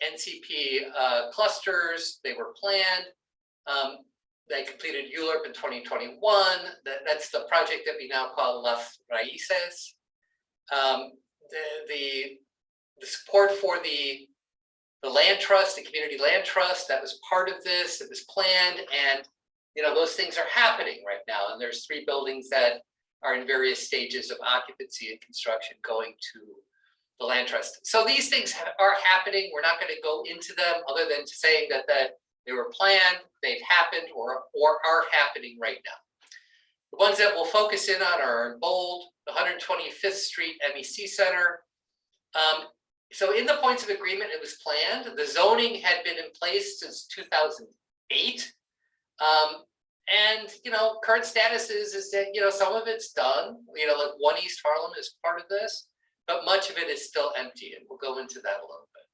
NCP clusters, they were planned. They completed ULURP in 2021. That's the project that we now call Las Raices. The support for the land trust, the community land trust, that was part of this. It was planned, and those things are happening right now. And there's 3 buildings that are in various stages of occupancy and construction going to the land trust. So these things are happening. We're not going to go into them other than saying that they were planned, they've happened, or are happening right now. The ones that we'll focus in on are in bold, the 125th Street MEC Center. So in the points of agreement, it was planned. The zoning had been in place since 2008. And current status is that some of it's done. Like 1 East Harlem is part of this, but much of it is still empty, and we'll go into that a little bit.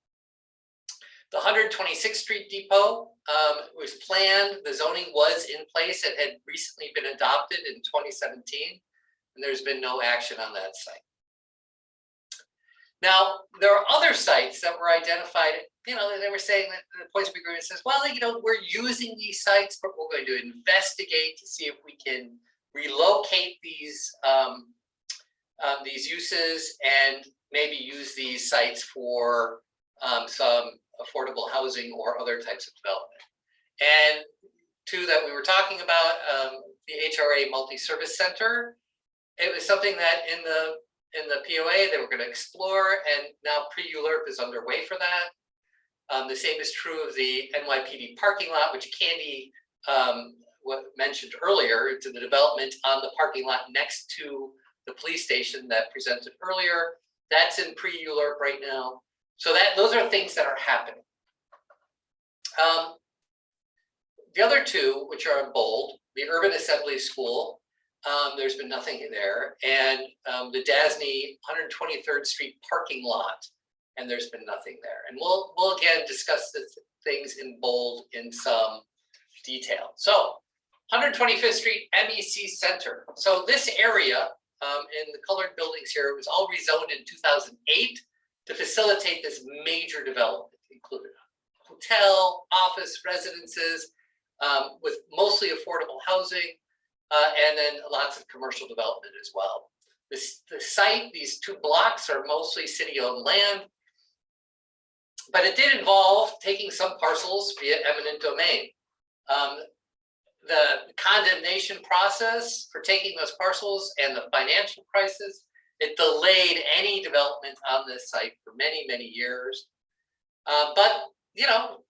The 126th Street Depot was planned. The zoning was in place. It had recently been adopted in 2017, and there's been no action on that site. Now, there are other sites that were identified, they were saying that the points of agreement says, well, we're using these sites, but we're going to investigate to see if we can relocate these uses and maybe use these sites for some affordable housing or other types of development. And 2 that we were talking about, the HRA Multi-Service Center, it was something that in the POA they were going to explore, and now pre-ULURP is underway for that. The same is true of the NYPD parking lot, which Candy mentioned earlier, to the development on the parking lot next to the police station that presented earlier. That's in pre-ULURP right now. So those are things that are happening. The other 2, which are in bold, the Urban Assembly School, there's been nothing there, and the DASNY 123rd Street parking lot, and there's been nothing there. And we'll again discuss the things in bold in some detail. So 125th Street MEC Center. So this area in the colored buildings here, it was all rezoned in 2008 to facilitate this major development, included hotel, office, residences, with mostly affordable housing, and then lots of commercial development as well. The site, these 2 blocks are mostly city-owned land, but it did involve taking some parcels via eminent domain. The condemnation process for taking those parcels and the financial crisis, it delayed any development on this site for many, many years. But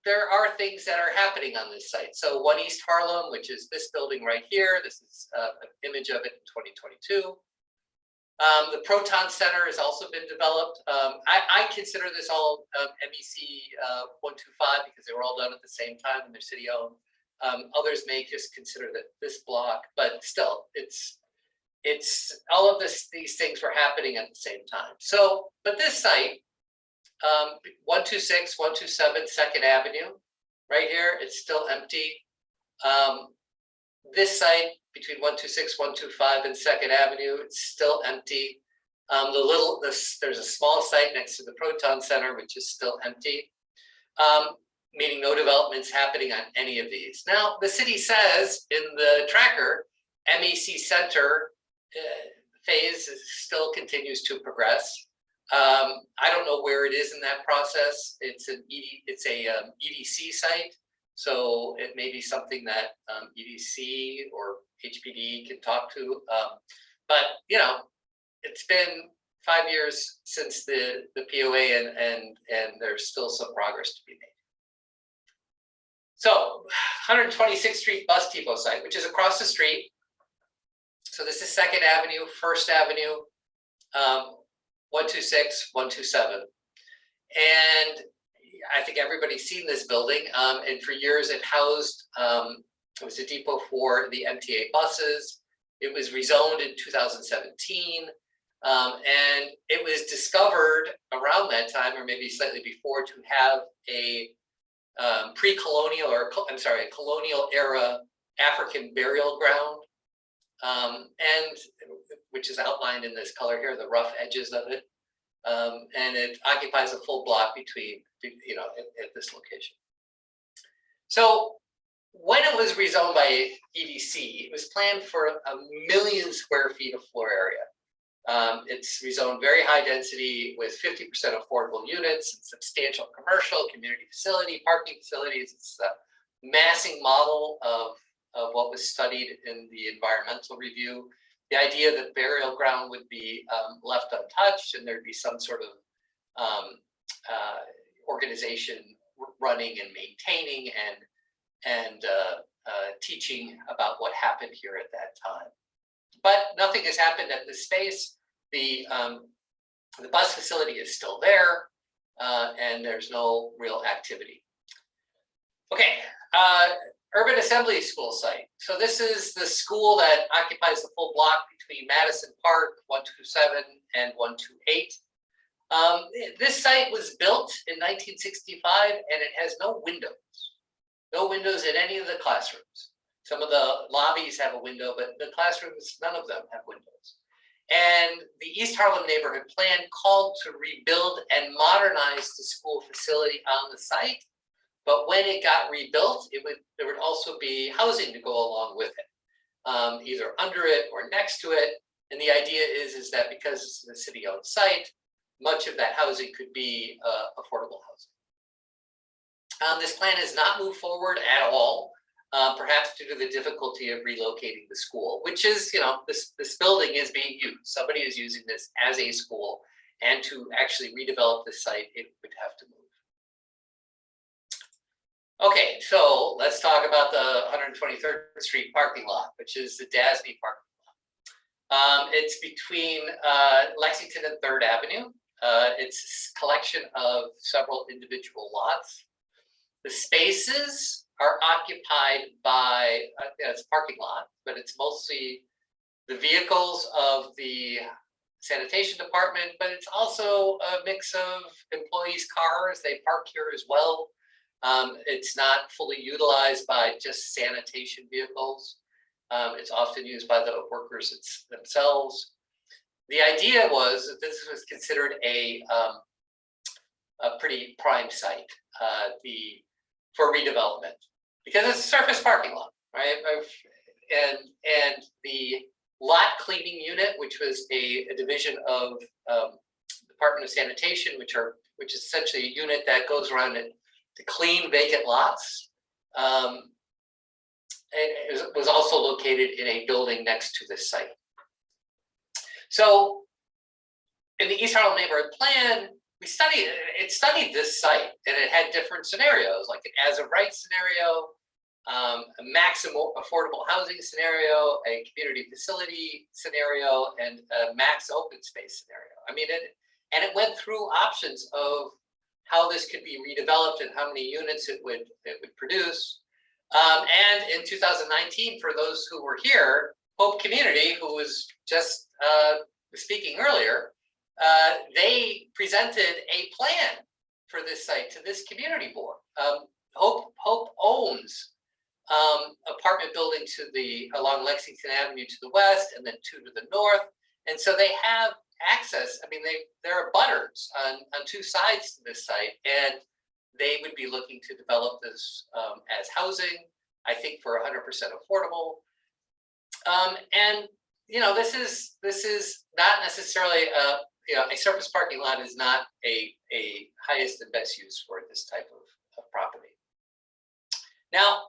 there are things that are happening on this site. So 1 East Harlem, which is this building right here, this is an image of it in 2022. The Proton Center has also been developed. I consider this all MEC 125 because they were all done at the same time and they're city owned. Others may just consider that this block, but still, it's all of these things were happening at the same time. So, but this site, 126, 127 2nd Avenue, right here, it's still empty. This site between 126, 125 and 2nd Avenue, it's still empty. There's a small site next to the Proton Center, which is still empty, meaning no developments happening on any of these. Now, the city says in the tracker, MEC Center phase still continues to progress. I don't know where it is in that process. It's an EDC site, so it may be something that EDC or HPD can talk to. But it's been 5 years since the POA, and there's still some progress to be made. So 126th Street Bus Depot site, which is across the street. So this is 2nd Avenue, 1st Avenue, 126, 127. And I think everybody's seen this building. And for years it housed, it was a depot for the MTA buses. It was rezoned in 2017. And it was discovered around that time, or maybe slightly before, to have a pre-colonial, or I'm sorry, a colonial era African burial ground, and which is outlined in this color here, the rough edges of it. And it occupies a full block between, at this location. So when it was rezoned by EDC, it was planned for 1 million square feet of floor area. It's rezoned very high density with 50% affordable units, and substantial commercial, community facility, parking facilities. It's a massing model of of what was studied in the environmental review. The idea that burial ground would be left untouched and there'd be some sort of organization running and maintaining and teaching about what happened here at that time. But nothing has happened at this space. The bus facility is still there, and there's no real activity. Okay, Urban Assembly School site. So this is the school that occupies the full block between Madison Park, 127 and 128. This site was built in 1965 and it has no windows. No windows in any of the classrooms. Some of the lobbies have a window, but the classrooms, none of them have windows. And the East Harlem Neighborhood Plan called to rebuild and modernize the school facility on the site. But when it got rebuilt, there would also be housing to go along with it, either under it or next to it. And the idea is that because it's a city-owned site, much of that housing could be affordable housing. This plan has not moved forward at all, perhaps due to the difficulty of relocating the school, which is, this building is being used. Somebody is using this as a school, and to actually redevelop the site, it would have to move. Okay, so let's talk about the 123rd Street parking lot, which is the DASNY parking lot. It's between Lexington and 3rd Avenue. It's a collection of several individual lots. The spaces are occupied by, it's a parking lot, but it's mostly the vehicles of the sanitation department, but it's also a mix of employees' cars. They park here as well. It's not fully utilized by just sanitation vehicles. It's often used by the workers themselves. The idea was that this was considered a pretty prime site for redevelopment because it's a surface parking lot, right? And the lot cleaning unit, which was a division of Department of Sanitation, which is essentially a unit that goes around and to clean vacant lots. It was also located in a building next to this site. So in the East Harlem Neighborhood Plan, it studied this site, and it had different scenarios, like an as-of-right scenario, a maximum affordable housing scenario, a community facility scenario, and a max open space scenario. I mean, it went through options of how this could be redeveloped and how many units it would produce. And in 2019, for those who were here, Hope Community, who was just speaking earlier, they presented a plan for this site to this community board. Hope owns apartment building along Lexington Avenue to the west, and then 2 to the north, and so they have access. I mean, there are butters on 2 sides to this site, and they would be looking to develop this as housing, I think, for 100% affordable. And this is not necessarily a surface parking lot is not a highest and best use for this type of property. Now,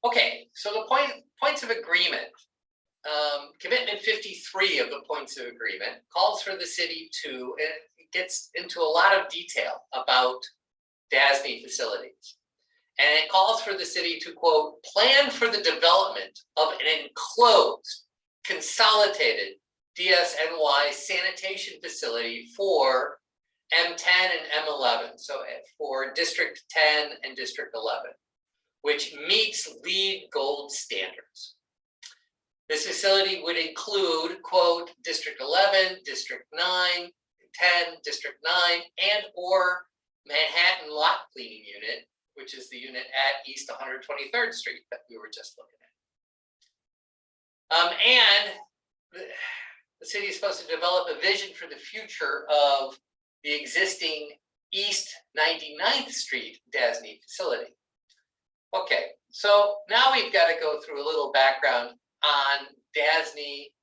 okay, so the points of agreement. Commitment 53 of the points of agreement calls for the city to, it gets into a lot of detail about DASNY facilities. And it calls for the city to, quote, plan for the development of an enclosed, consolidated DSNY sanitation facility for M10 and M11. So for District 10 and District 11, which meets LEED Gold standards. This facility would include, quote, District 11, District 9, 10, District 9, and or Manhattan Lot Cleaning Unit, which is the unit at East 123rd Street that we were just looking at. And the city is supposed to develop a vision for the future of the existing East 99th Street DASNY facility. Okay, so now we've got to go through a little background on DASNY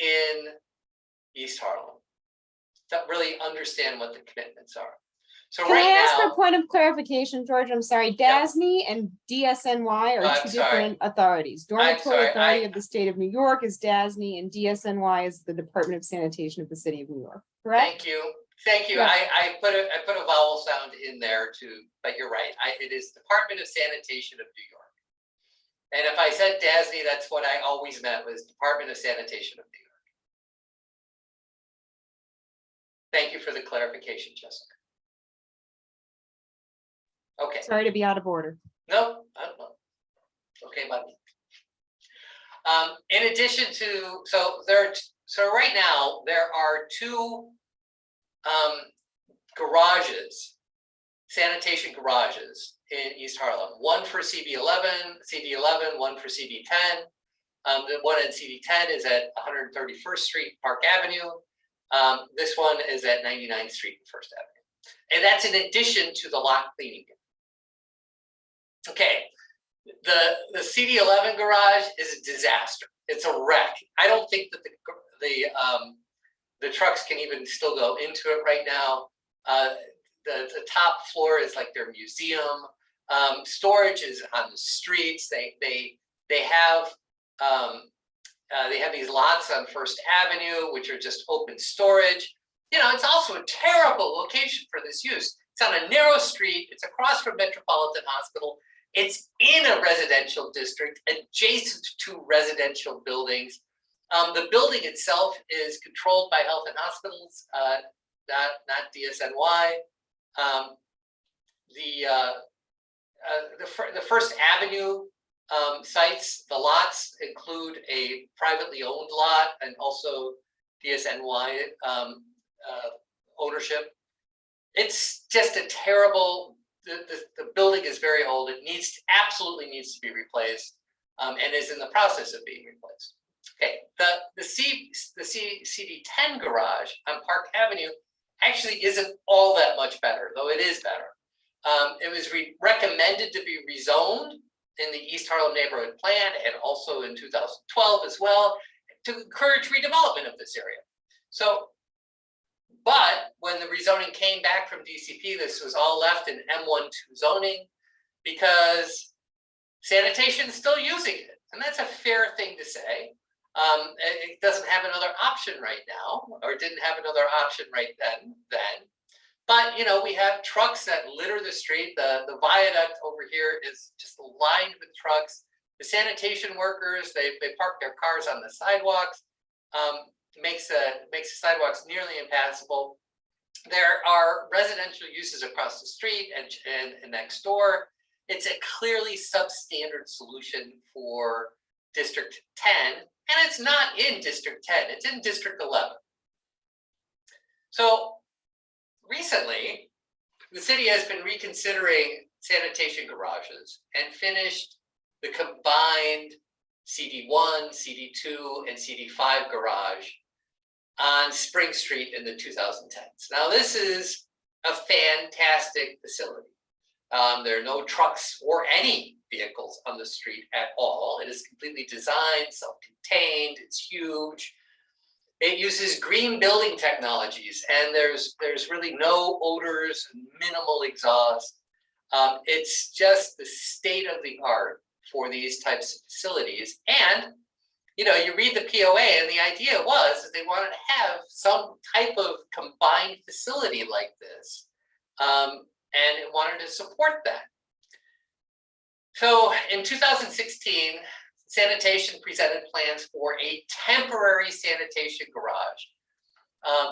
in East Harlem to really understand what the commitments are. So Can I right ask for a now, point of clarification, George? I'm sorry, Yeah. DASNY and DSNY are I'm two sorry. different authorities. Dormitory sorry, Authority of the State of New York is DASNY and DSNY is the Department of Sanitation of the City of New York, correct? thank you. Yeah. I put a vowel sound in there too, but you're right. It is Department of Sanitation of New York. And if I said DASNY, that's what I always meant, was Department of Sanitation of New York. Thank you for the clarification, Jessica. Okay. Sorry to be out of order. No, I don't know. Okay, buddy. In addition to, so right now there are two garages, sanitation garages in East Harlem. One for CD11, one for CD10. The one in CD10 is at 131st Street, Park Avenue. This one is at 99th Street, First Avenue. And that's in addition to the lot cleaning. Okay, the CD11 garage is a disaster. It's a wreck. I don't think that the trucks can even still go into it right now. The top floor is like their museum. Storage is on the streets. They have these lots on First Avenue, which are just open storage. You know, it's also a terrible location for this use. It's on a narrow street. It's across from Metropolitan Hospital. It's in a residential district adjacent to residential buildings. The building itself is controlled by Health and Hospitals, not DSNY. The First Avenue sites, the lots include a privately owned lot and also DSNY ownership. It's just a terrible. The building is very old. It absolutely needs to be replaced, and is in the process of being replaced. Okay, the CD10 garage on Park Avenue actually isn't all that much better, though it is better. It was recommended to be rezoned in the East Harlem Neighborhood Plan and also in 2012 as well to encourage redevelopment of this area. So, but when the rezoning came back from DCP, this was all left in M12 zoning because sanitation is still using it. And that's a fair thing to say. It doesn't have another option right now, or didn't have another option right then. But, you know, we have trucks that litter the street. The viaduct over here is just lined with trucks. The sanitation workers, they park their cars on the sidewalks. Makes the sidewalks nearly impassable. There are residential uses across the street and next door. It's a clearly substandard solution for District 10, and it's not in District 10, it's in District 11. So recently, the city has been reconsidering sanitation garages and finished the combined CD1, CD2, and CD5 garage on Spring Street in the 2010s. Now, this is a fantastic facility. There are no trucks or any vehicles on the street at all. It is completely designed, self-contained, it's huge. It uses green building technologies, and there's really no odors and minimal exhaust. It's just the state of the art for these types of facilities. And you know, you read the POA, and the idea was that they wanted to have some type of combined facility like this, and it wanted to support that. So in 2016, sanitation presented plans for a temporary sanitation garage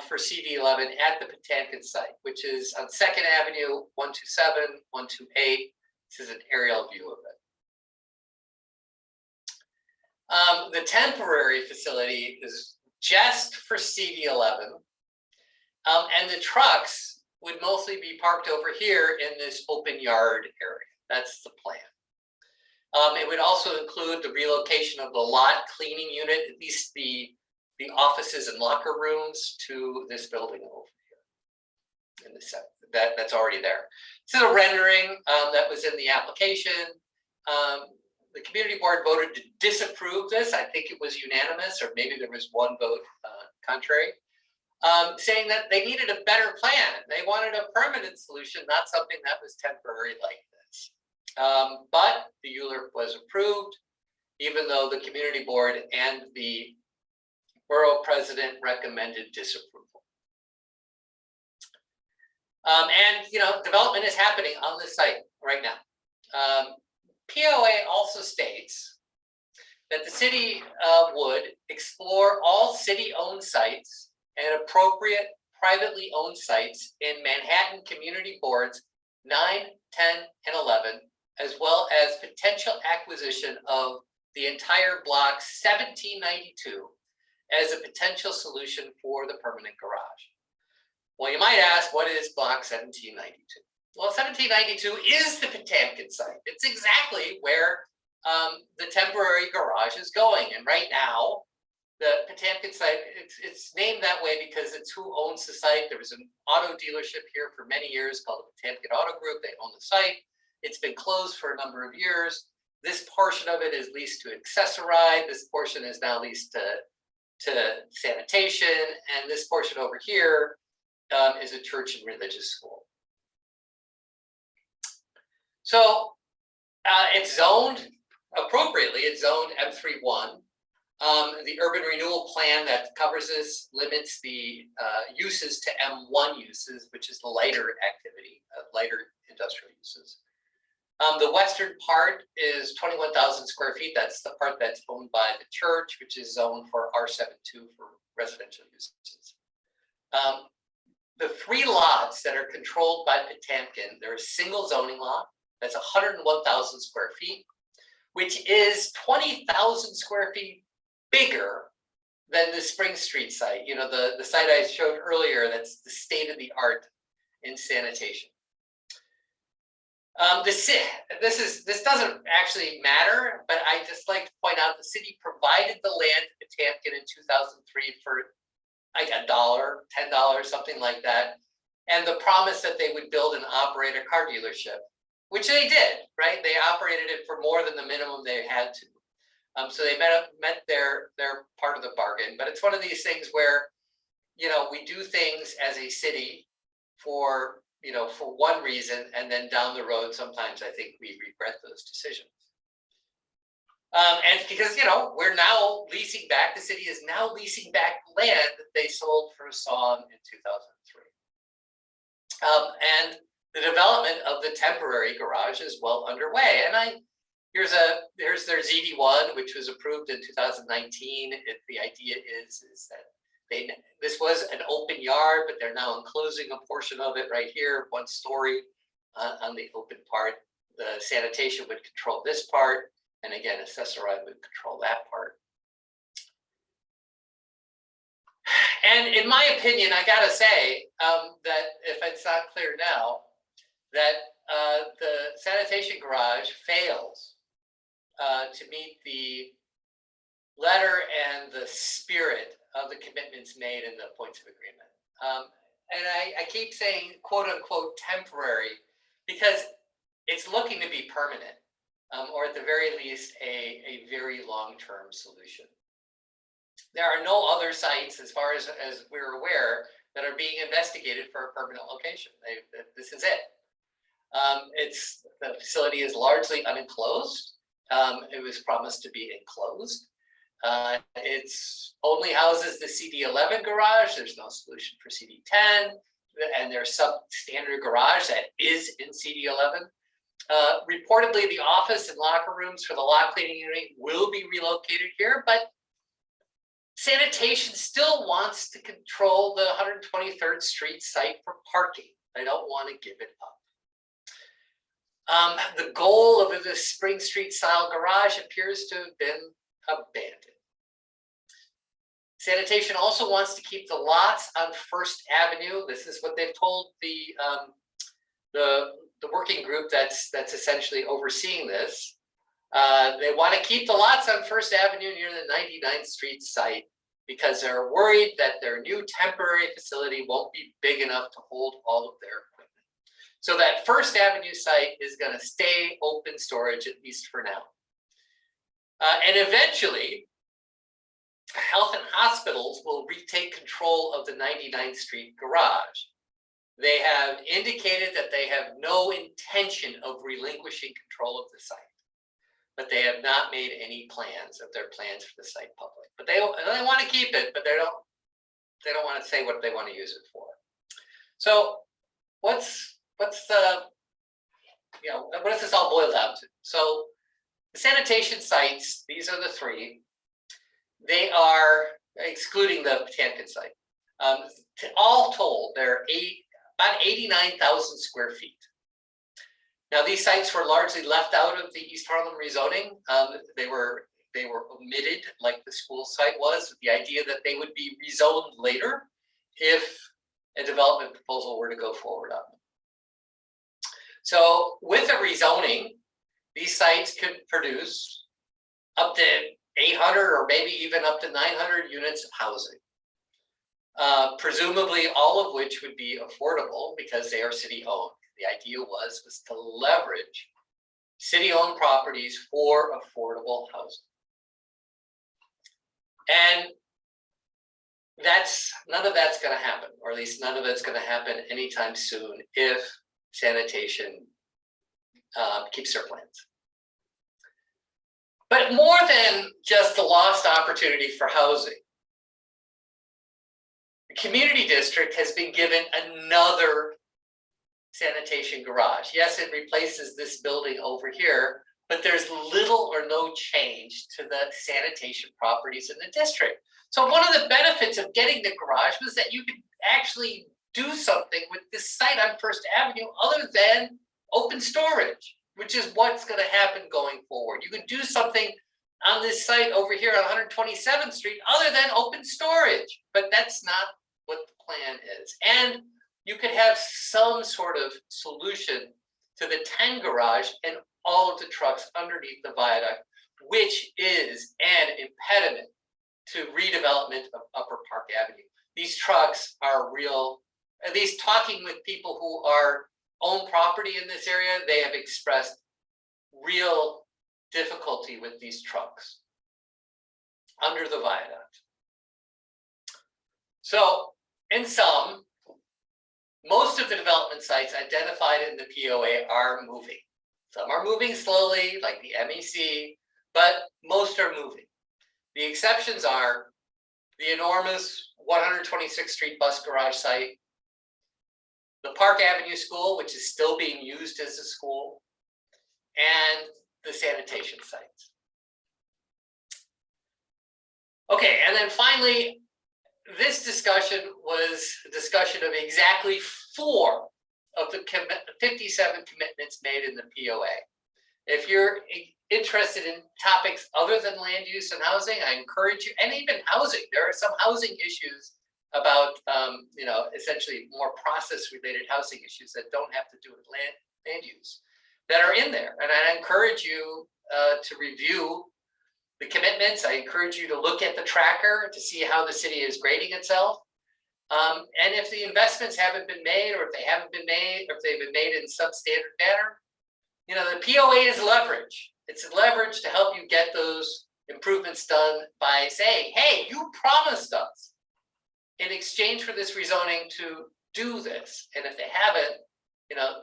for CD11 at the Patankin site, which is on 2nd Avenue, 127, 128. This is an aerial view of it. The temporary facility is just for CD11, and the trucks would mostly be parked over here in this open yard area. That's the plan. It would also include the relocation of the lot cleaning unit, at least the offices and locker rooms, to this building over here. In the set that's already there. This is a rendering that was in the application. The community board voted to disapprove this. I think it was unanimous, or maybe there was one vote contrary. saying that they needed a better plan. They wanted a permanent solution, not something that was temporary like this. But the ULURP was approved, even though the community board and the borough president recommended disapproval. And development is happening on the site right now. POA also states that the city would explore all city-owned sites and appropriate privately owned sites in Manhattan Community Boards 9, 10, and 11, as well as potential acquisition of the entire block 1792 as a potential solution for the permanent garage. Well, you might ask, what is block 1792? Well, 1792 is the Potamkin site. It's exactly where the temporary garage is going. And right now, the Potamkin site, it's named that way because it's who owns the site. There was an auto dealership here for many years called the Potamkin Auto Group. They own the site. It's been closed for a number of years. This portion of it is leased to Accessoride. This portion is now leased to sanitation. And this portion over here is a church and religious school. So it's zoned appropriately. It's zoned M31. The urban renewal plan that covers this limits the uses to M1 uses, which is the lighter activity, lighter industrial uses. The western part is 21,000 square feet. That's the part that's owned by the church, which is zoned for R72 for residential uses. The 3 lots that are controlled by Potamkin, they're a single zoning lot that's 101,000 square feet, which is 20,000 square feet bigger than the Spring Street site. The site I showed earlier, that's the state of the art in sanitation. This doesn't actually matter, but I just like to point out the city provided the land to Potamkin in 2003 for like $1, $10, something like that, and the promise that they would build and operate a car dealership, which they did, right? They operated it for more than the minimum they had to. So they met their part of the bargain. But it's one of these things where, we do things as a city for one reason, and then down the road, sometimes I think we regret those decisions. And because, we're now leasing back, the city is now leasing back land that they sold for a song in 2003. And the development of the temporary garage is well underway. And here's their ZD1, which was approved in 2019. The idea is that this was an open yard, but they're now enclosing a portion of it right here, 1 story on the open part. The sanitation would control this part. And again, Accessoride would control that part. And in my opinion, I gotta say that if it's not clear now, that the sanitation garage fails to meet the letter and the spirit of the commitments made in the points of agreement. And I keep saying quote unquote temporary because it's looking to be permanent. Or at the very least, a very long-term solution. There are no other sites, as far as we're aware, that are being investigated for a permanent location. This is it. The facility is largely unenclosed. It was promised to be enclosed. It's only houses the CD11 garage. There's no solution for CD10, and there's substandard garage that is in CD11. Reportedly, the office and locker rooms for the lot cleaning unit will be relocated here, but sanitation still wants to control the 123rd Street site for parking. They don't want to give it up. The goal of the Spring Street style garage appears to have been abandoned. Sanitation also wants to keep the lots on First Avenue. This is what they've told the working group that's essentially overseeing this. They want to keep the lots on First Avenue near the 99th Street site because they're worried that their new temporary facility won't be big enough to hold all of their equipment. So that First Avenue site is going to stay open storage, at least for now. And eventually, Health and Hospitals will retake control of the 99th Street garage. They have indicated that they have no intention of relinquishing control of the site, but they have not made any plans of their plans for the site public. But they want to keep it, but they don't want to say what they want to use it for. So what's the, you know, what does this all boil down to? So the sanitation sites, these are the three. They are, excluding the Potemkin site, all told, they're about 89,000 square feet. Now, these sites were largely left out of the East Harlem rezoning. They were omitted, like the school site was, with the idea that they would be rezoned later if a development proposal were to go forward on them. So with a rezoning, these sites could produce up to 800 or maybe even up to 900 units of housing. Presumably all of which would be affordable because they are city owned. The idea was to leverage city owned properties for affordable housing. And none of that's going to happen, or at least none of it's going to happen anytime soon if sanitation keeps their plans. But more than just the lost opportunity for housing, the community district has been given another sanitation garage. Yes, it replaces this building over here, but there's little or no change to the sanitation properties in the district. So one of the benefits of getting the garage was that you could actually do something with this site on First Avenue other than open storage, which is what's going to happen going forward. You can do something on this site over here on 127th Street other than open storage, but that's not what the plan is. And you could have some sort of solution to the 10 garage and all of the trucks underneath the viaduct, which is an impediment to redevelopment of Upper Park Avenue. These trucks are real, at least talking with people who own property in this area, they have expressed real difficulty with these trucks under the viaduct. So in sum, most of the development sites identified in the POA are moving. Some are moving slowly, like the MEC, but most are moving. The exceptions are the enormous 126th Street bus garage site, the Park Avenue School, which is still being used as a school, and the sanitation sites. Okay, and then finally, this discussion was a discussion of exactly 4 of the 57 commitments made in the POA. If you're interested in topics other than land use and housing, I encourage you, and even housing, there are some housing issues about, essentially more process-related housing issues that don't have to do with land use that are in there. And I encourage you to review the commitments. I encourage you to look at the tracker to see how the city is grading itself. And if the investments haven't been made, or if they haven't been made, or if they've been made in substandard manner, the POA is leverage. It's leverage to help you get those improvements done by saying, hey, you promised us in exchange for this rezoning to do this. And if they haven't,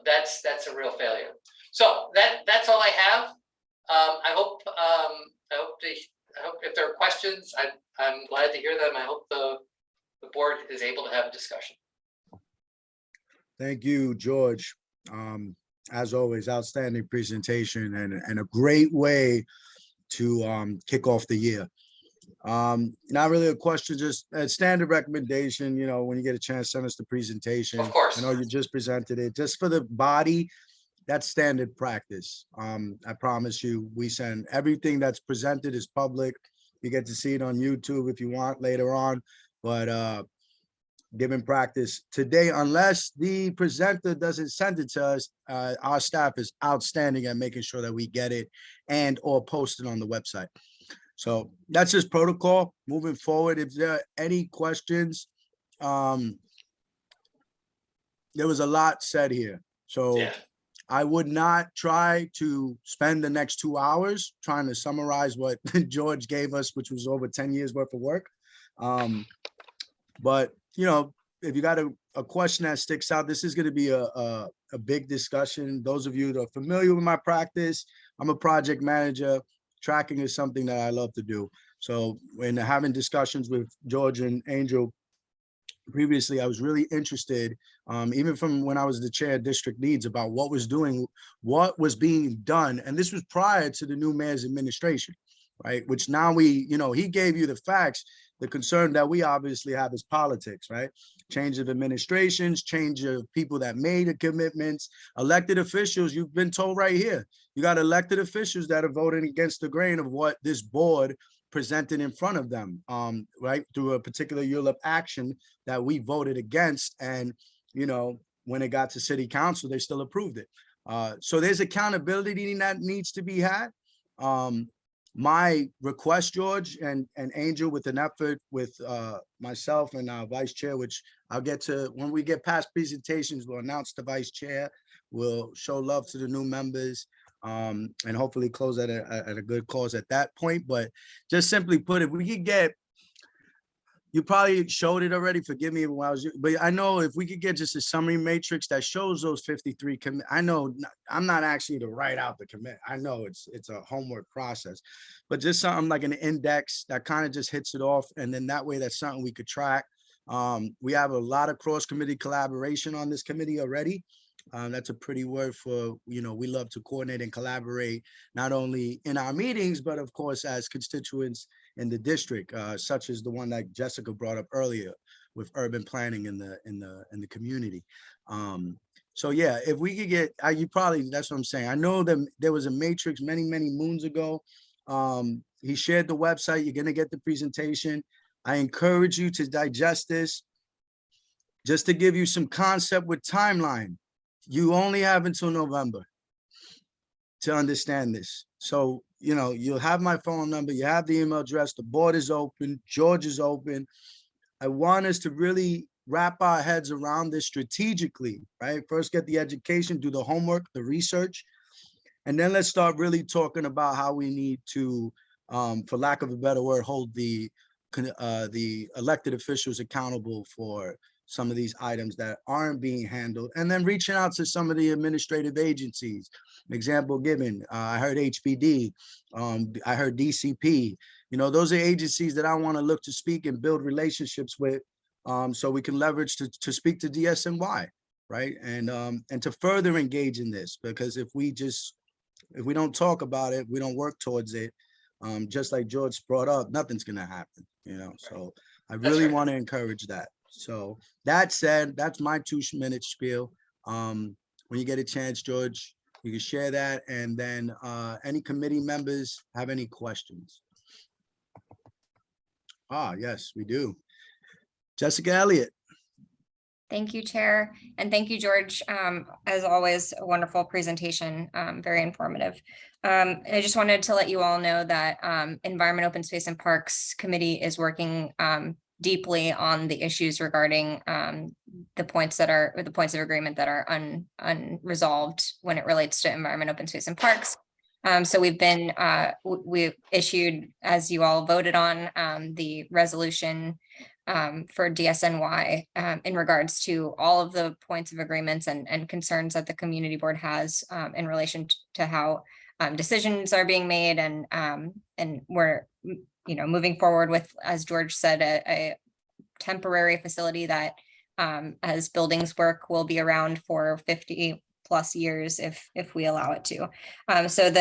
that's a real failure. So that's all I have. I hope if there are questions, I'm glad to hear them. I hope the board is able to have a discussion. Thank you, George. As always, outstanding presentation and a great way to kick off the year. Not really a question, just a standard recommendation. When you get a chance, send us the presentation. Of course. I know you just presented it. Just for the body, that's standard practice. I promise you, we send everything that's presented is public. You get to see it on YouTube if you want later on. But given practice today, unless the presenter doesn't send it to us, our staff is outstanding at making sure that we get it and or post it on the website. So that's just protocol moving forward. If there are any questions, there was a lot said here. So yeah. I would not try to spend the next 2 hours trying to summarize what George gave us, which was over 10 years worth of work. But, you know, if you got a question that sticks out, this is going to be a big discussion. Those of you that are familiar with my practice, I'm a project manager. Tracking is something that I love to do. So when having discussions with George and Angel previously, I was really interested, even from when I was the chair of district needs, about what was being done. And this was prior to the new mayor's administration, right? Which now we, you know, he gave you the facts. The concern that we obviously have is politics, right? Change of administrations, change of people that made the commitments, elected officials. You've been told right here, you got elected officials that are voting against the grain of what this board presented in front of them, right, through a particular ULIP action that we voted against. And, you know, when it got to city council, they still approved it. So there's accountability that needs to be had. My request, George and Angel, with an effort with myself and our vice chair, which I'll get to when we get past presentations, we'll announce the vice chair, we'll show love to the new members, and hopefully close at a good cause at that point. But just simply put, if we could get, you probably showed it already, forgive me when I was, but I know if we could get just a summary matrix that shows those 53 commit. I know I'm not actually to write out the commit. I know it's a homework process, but just something like an index that kind of just hits it off. And then that way, that's something we could track. We have a lot of cross-committee collaboration on this committee already. That's a pretty word for, you know, we love to coordinate and collaborate, not only in our meetings, but of course, as constituents in the district, such as the one that Jessica brought up earlier with urban planning in the community. So yeah, if we could get, you probably, that's what I'm saying. I know that there was a matrix many moons ago. He shared the website. You're gonna get the presentation. I encourage you to digest this. Just to give you some concept with timeline, you only have until November to understand this. So, you know, you'll have my phone number, you have the email address, the board is open, George is open. I want us to really wrap our heads around this strategically, right? First, get the education, do the homework, the research, and then let's start really talking about how we need to, for lack of a better word, hold the elected officials accountable for some of these items that aren't being handled, and then reaching out to some of the administrative agencies. Example given, I heard HPD, I heard DCP. You know, those are agencies that I want to look to speak and build relationships with, so we can leverage to speak to DSNY, right? And to further engage in this, because if we don't talk about it, we don't work towards it, just like George brought up, nothing's gonna happen, you know? So I really want to encourage that. So that said, that's my 2-minute spiel. When you get a chance, George, you can share that. And then any committee members have any questions? Yes, we do. Jessica Elliott. Thank you, Chair. And thank you, George. As always, a wonderful presentation, very informative. I just wanted to let you all know that Environment, Open Space and Parks Committee is working deeply on the issues regarding the points of agreement that are unresolved when it relates to environment, open space and parks. So we've issued, as you all voted on, the resolution for DSNY in regards to all of the points of agreements and concerns that the community board has in relation to how decisions are being made, and we're moving forward with, as George said, a temporary facility that, as buildings work, will be around for 50+ years if we allow it to. So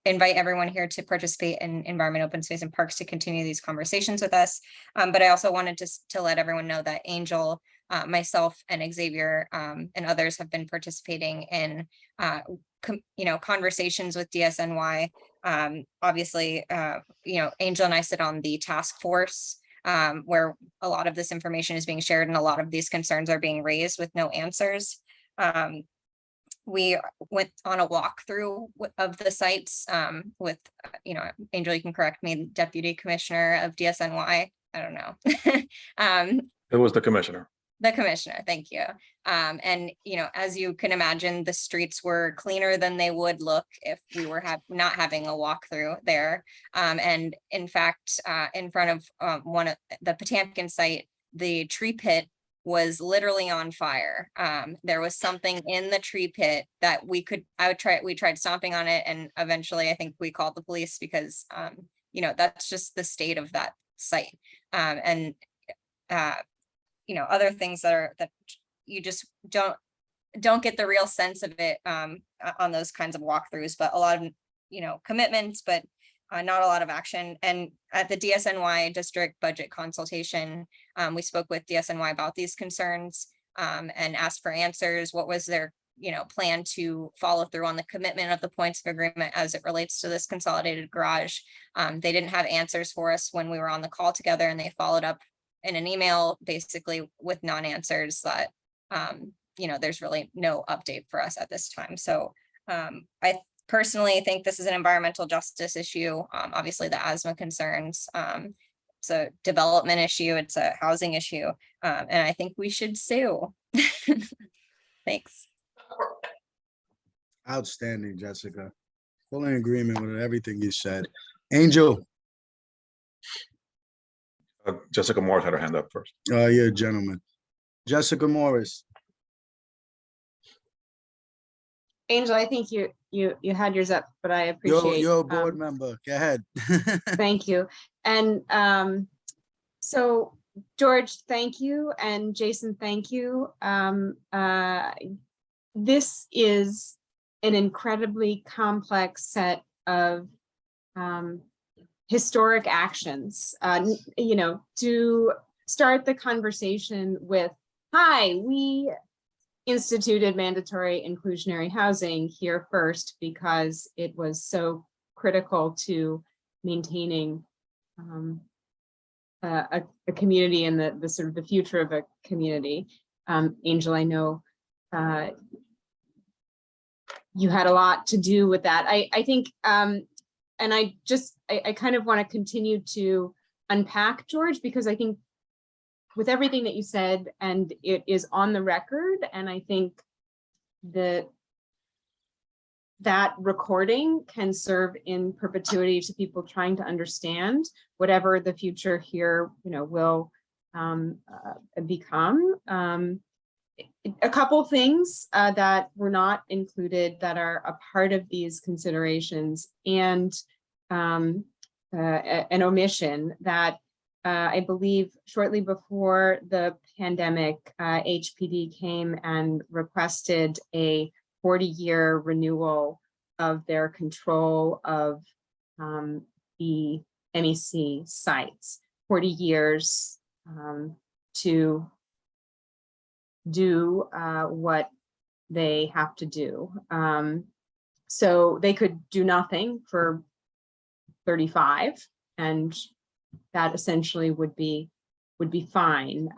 invite everyone here to participate in Environment, Open Space and Parks to continue these conversations with us. But I also wanted to let everyone know that Angel, myself, and Xavier and others have been participating in conversations with DSNY. Obviously, Angel and I sit on the task force where a lot of this information is being shared and a lot of these concerns are being raised with no answers. We went on a walkthrough of the sites with, Angel, you can correct me, Deputy Commissioner of DSNY. I don't know. It was the commissioner. The commissioner, thank you. And, you know, as you can imagine, the streets were cleaner than they would look if we were not having a walkthrough there. And in fact, in front of one of the Potamkin site, the tree pit was literally on fire. There was something in the tree pit that we tried stomping on it, and eventually I think we called the police because, you know, that's just the state of that site. And you know, other things that you just don't get the real sense of it on those kinds of walkthroughs, but a lot of, you know, commitments, but not a lot of action. And at the DSNY district budget consultation, we spoke with DSNY about these concerns and asked for answers. What was their, you know, plan to follow through on the commitment of the points of agreement as it relates to this consolidated garage? They didn't have answers for us when we were on the call together, and they followed up in an email basically with non-answers that, you know, there's really no update for us at this time. So I personally think this is an environmental justice issue. Obviously the asthma concerns, it's a development issue, it's a housing issue, and I think we should sue. Thanks. Outstanding, Jessica. Full in agreement with everything you said. Angel, Jessica Morris had her hand up first. you're a gentleman. Jessica Morris. Angel, I think you had yours up, but I appreciate. You're a board member. Go ahead. Thank you. And so George, thank you. And Jason, thank you. This is an incredibly complex set of historic actions. You know, to start the conversation with, hi, we instituted mandatory inclusionary housing here first because it was so critical to maintaining a community and the sort of the future of a community. Angel, I know you had a lot to do with that. I think, and I kind of want to continue to unpack, George, because I think with everything that you said, and it is on the record, and I think that recording can serve in perpetuity to people trying to understand whatever the future here, you know, will become. A couple things that were not included that are a part of these considerations, and an omission that I believe shortly before the pandemic, HPD came and requested a 40-year renewal of their control of the MEC sites, 40 years to do what they have to do. So they could do nothing for 35, and that essentially would be fine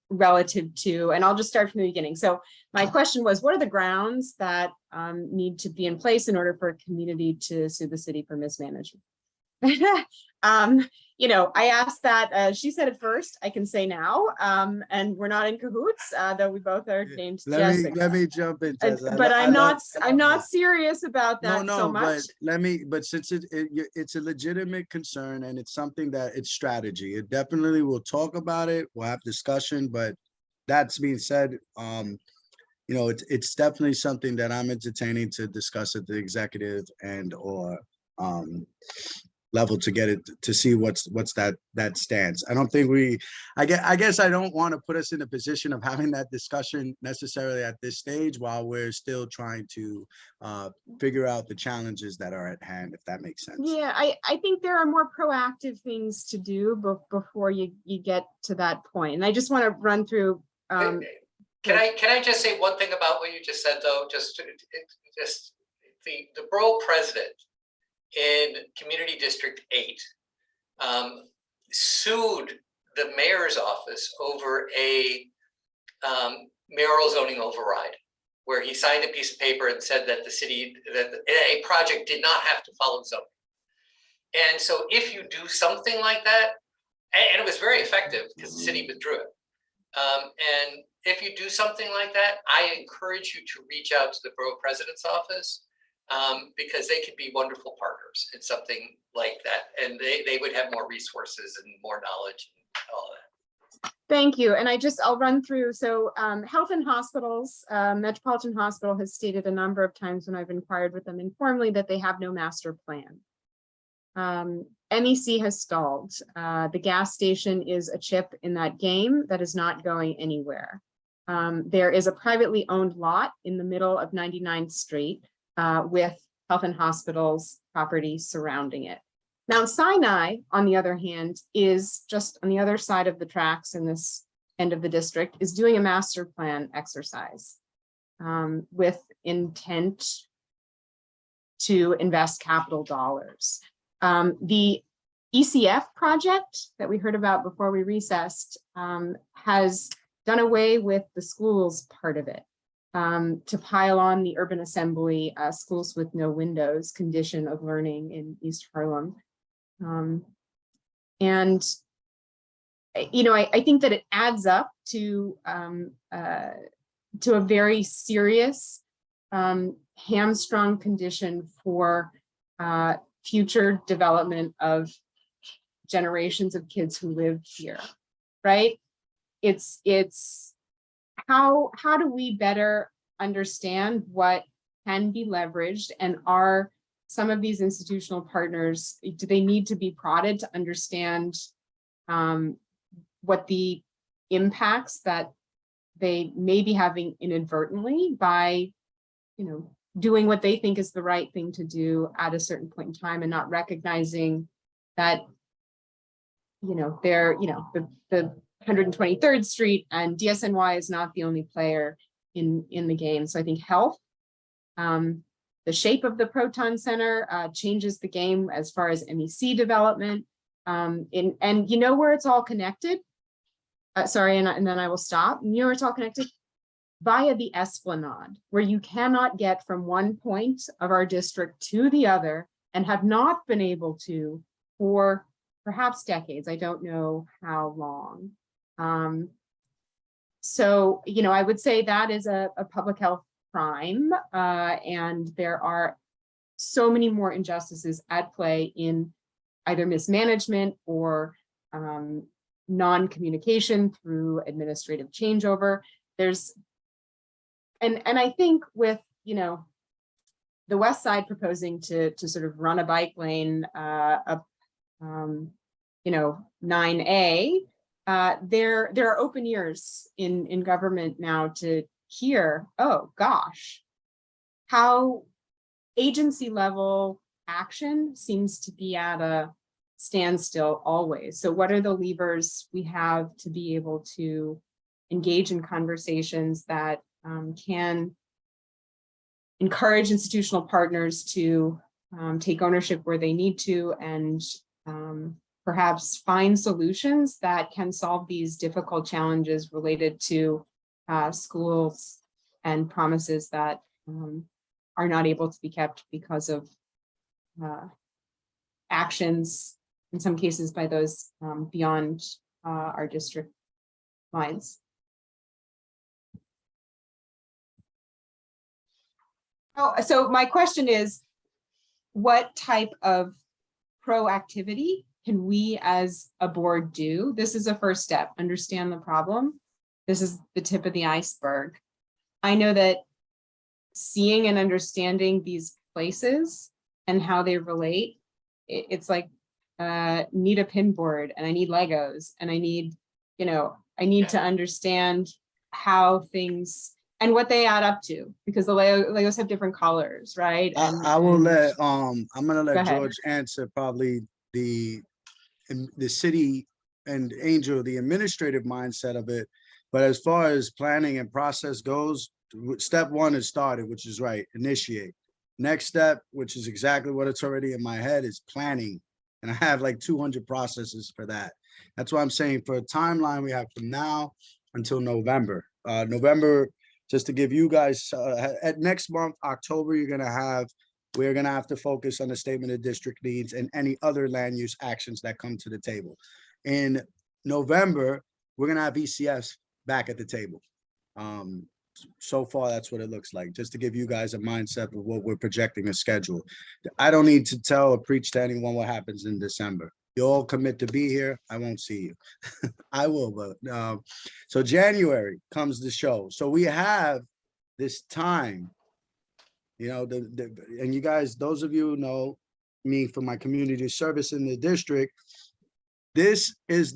relative to, and I'll just start from the beginning. So my question was, what are the grounds that need to be in place in order for a community to sue the city for mismanagement? You know, I asked that, she said it first, I can say now, and we're not in cahoots, though we both are named Jessica. Let me jump in, Jessica. But I'm not serious about that so much. But since it's a legitimate concern, and it's something that it's strategy, it definitely will talk about it, we'll have discussion, but that's being said, you know, it's definitely something that I'm entertaining to discuss at the executive and or level to get it to see what's that stance. I don't think I guess I don't want to put us in a position of having that discussion necessarily at this stage while we're still trying to figure out the challenges that are at hand, if that makes sense. Yeah, I think there are more proactive things to do before you get to that point. And I just want to run through. Can I just say one thing about what you just said, though? Just the borough president in Community District 8 sued the mayor's office over a mayoral zoning override, where he signed a piece of paper and said that that a project did not have to follow zoning. And so if you do something like that, and it was very effective because the city withdrew it, and if you do something like that, I encourage you to reach out to the borough president's office, because they could be wonderful partners in something like that. And they would have more resources and more knowledge and all that. Thank you. And I'll run through. So Health and Hospitals, Metropolitan Hospital has stated a number of times when I've inquired with them informally that they have no master plan. MEC has stalled. The gas station is a chip in that game that is not going anywhere. There is a privately owned lot in the middle of 99th Street with Health and Hospitals property surrounding it. Mount Sinai, on the other hand, is just on the other side of the tracks in this end of the district, is doing a master plan exercise with intent to invest capital dollars. The ECF project that we heard about before we recessed has done away with the schools part of it to pile on the urban assembly schools with no windows condition of learning in East Harlem. And, you know, I think that it adds up to a very serious hamstrung condition for future development of generations of kids who live here, right? It's how do we better understand what can be leveraged, and are some of these institutional partners, do they need to be prodded to understand what the impacts that they may be having inadvertently by, you know, doing what they think is the right thing to do at a certain point in time, and not recognizing that, you know, they're, you know, the 123rd Street and DSNY is not the only player in the game. So I think health, the shape of the Proton Center changes the game as far as MEC development. And you know where it's all connected? Sorry, and then I will stop. You know where it's all connected? Via the Esplanade, where you cannot get from one point of our district to the other, and have not been able to for perhaps decades. I don't know how long. So, you know, I would say that is a public health crime, and there are so many more injustices at play in either mismanagement or non-communication through administrative changeover. There's, and I think with, you know, the West Side proposing to sort of run a bike lane up, you know, 9A, there are open ears in government now to hear, oh gosh, how agency level action seems to be at a standstill always. So what are the levers we have to be able to engage in conversations that can encourage institutional partners to take ownership where they need to, and perhaps find solutions that can solve these difficult challenges related to schools and promises that are not able to be kept because of actions, in some cases by those beyond our district lines. Oh, so my question is, what type of proactivity can we as a board do? This is a first step. Understand the problem. This is the tip of the iceberg. I know that seeing and understanding these places and how they relate, it's like need a pinboard, and I need Legos, and I need, you know, I need to understand how things and what they add up to, because the Legos have different colors, right? And, I will let I'm gonna let ahead. George answer probably the city and Angel, the administrative mindset of it. But as far as planning and process goes, step one is started, which is right, initiate. Next step, which is exactly what it's already in my head, is planning. And I have like 200 processes for that. That's why I'm saying for a timeline we have from now until November. November, just to give you guys, at next month, October, we're gonna have to focus on the statement of district needs and any other land use actions that come to the table. In November, we're gonna have ECS back at the table. So far, that's what it looks like, just to give you guys a mindset of what we're projecting a schedule. I don't need to tell or preach to anyone what happens in December. You all commit to be here, I won't see you. I will, but so January comes the show. So we have this time, you know, and you guys, those of you who know me from my community service in the district, this is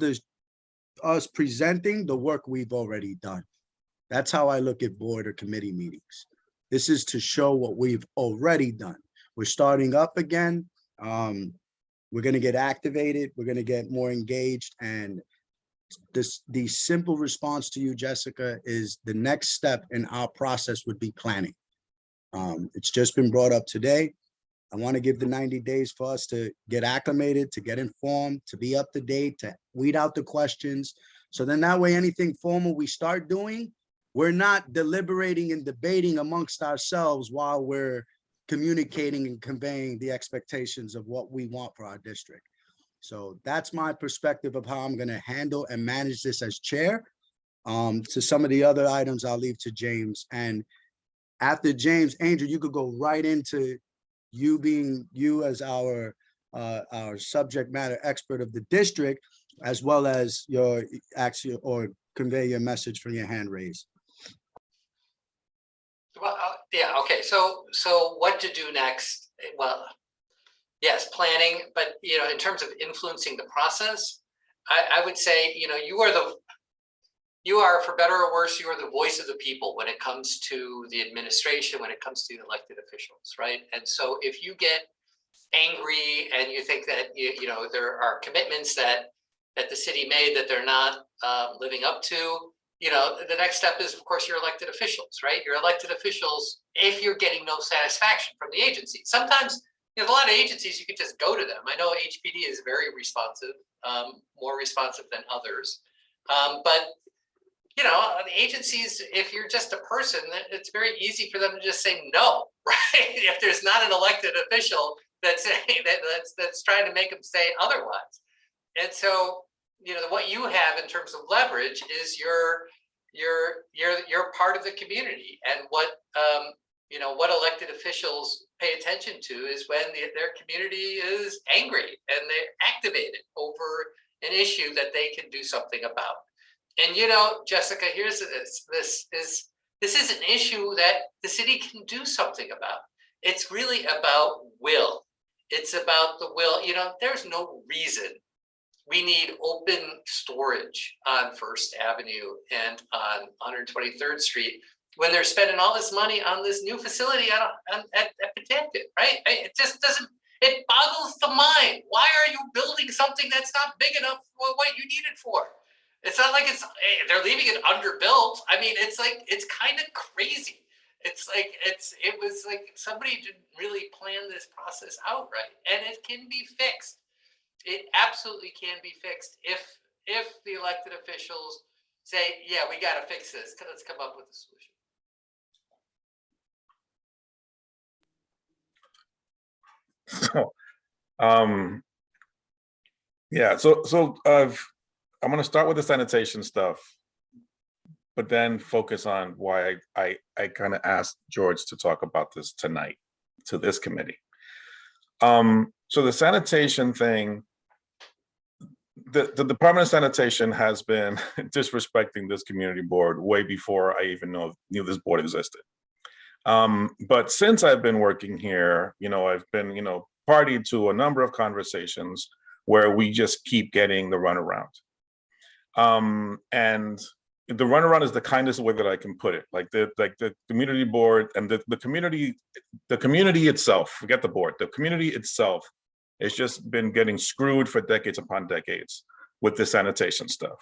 us presenting the work we've already done. That's how I look at board or committee meetings. This is to show what we've already done. We're starting up again. We're going to get activated. We're going to get more engaged. And the simple response to you, Jessica, is the next step in our process would be planning. It's just been brought up today. I want to give the 90 days for us to get acclimated, to get informed, to be up to date, to weed out the questions. So then that way, anything formal we start doing, we're not deliberating and debating amongst ourselves while we're communicating and conveying the expectations of what we want for our district. So that's my perspective of how I'm going to handle and manage this as chair. To some of the other items, I'll leave to James. And after James, Angel, you could go right into you being you as our subject matter expert of the district, as well as your action or convey your message from your hand raised. Well, yeah, okay. So what to do next? Well, yes, planning, but you know, in terms of influencing the process, I would say, you know, you are, for better or worse, you are the voice of the people when it comes to the administration, when it comes to the elected officials, right? And so if you get angry and you think that you know there are commitments that the city made that they're not living up to, you know, the next step is, of course, your elected officials, right? Your elected officials, if you're getting no satisfaction from the agency. Sometimes, you know, a lot of agencies, you could just go to them. I know HPD is very responsive, more responsive than others. But, you know, the agencies, if you're just a person, it's very easy for them to just say no, right? If there's not an elected official that's trying to make them say otherwise. And so, you know, what you have in terms of leverage is you're part of the community, and what you know, what elected officials pay attention to is when their community is angry and they're activated over an issue that they can do something about. And you know, Jessica, here's this is an issue that the city can do something about. It's really about will. It's about the will. You know, there's no reason we need open storage on First Avenue and on 123rd Street when they're spending all this money on this new facility at Potemkin, right? It just doesn't, it boggles the mind. Why are you building something that's not big enough for what you need it for? It's not like they're leaving it underbuilt. I mean, it's like, it's kind of crazy. It's like, it was like somebody didn't really plan this process out right, and it can be fixed. It absolutely can be fixed if the elected officials say, yeah, we got to fix this. Let's come up with a solution. So, yeah, so I'm going to start with the sanitation stuff, but then focus on why I kind of asked George to talk about this tonight to this committee. So the sanitation thing, the Department of Sanitation has been disrespecting this community board way before I even knew this board existed. But since I've been working here, you know, I've been, you know, party to a number of conversations where we just keep getting the runaround. And the runaround is the kindest way that I can put it. Like the community board and the community itself, forget the board, the community itself has just been getting screwed for decades upon decades with the sanitation stuff.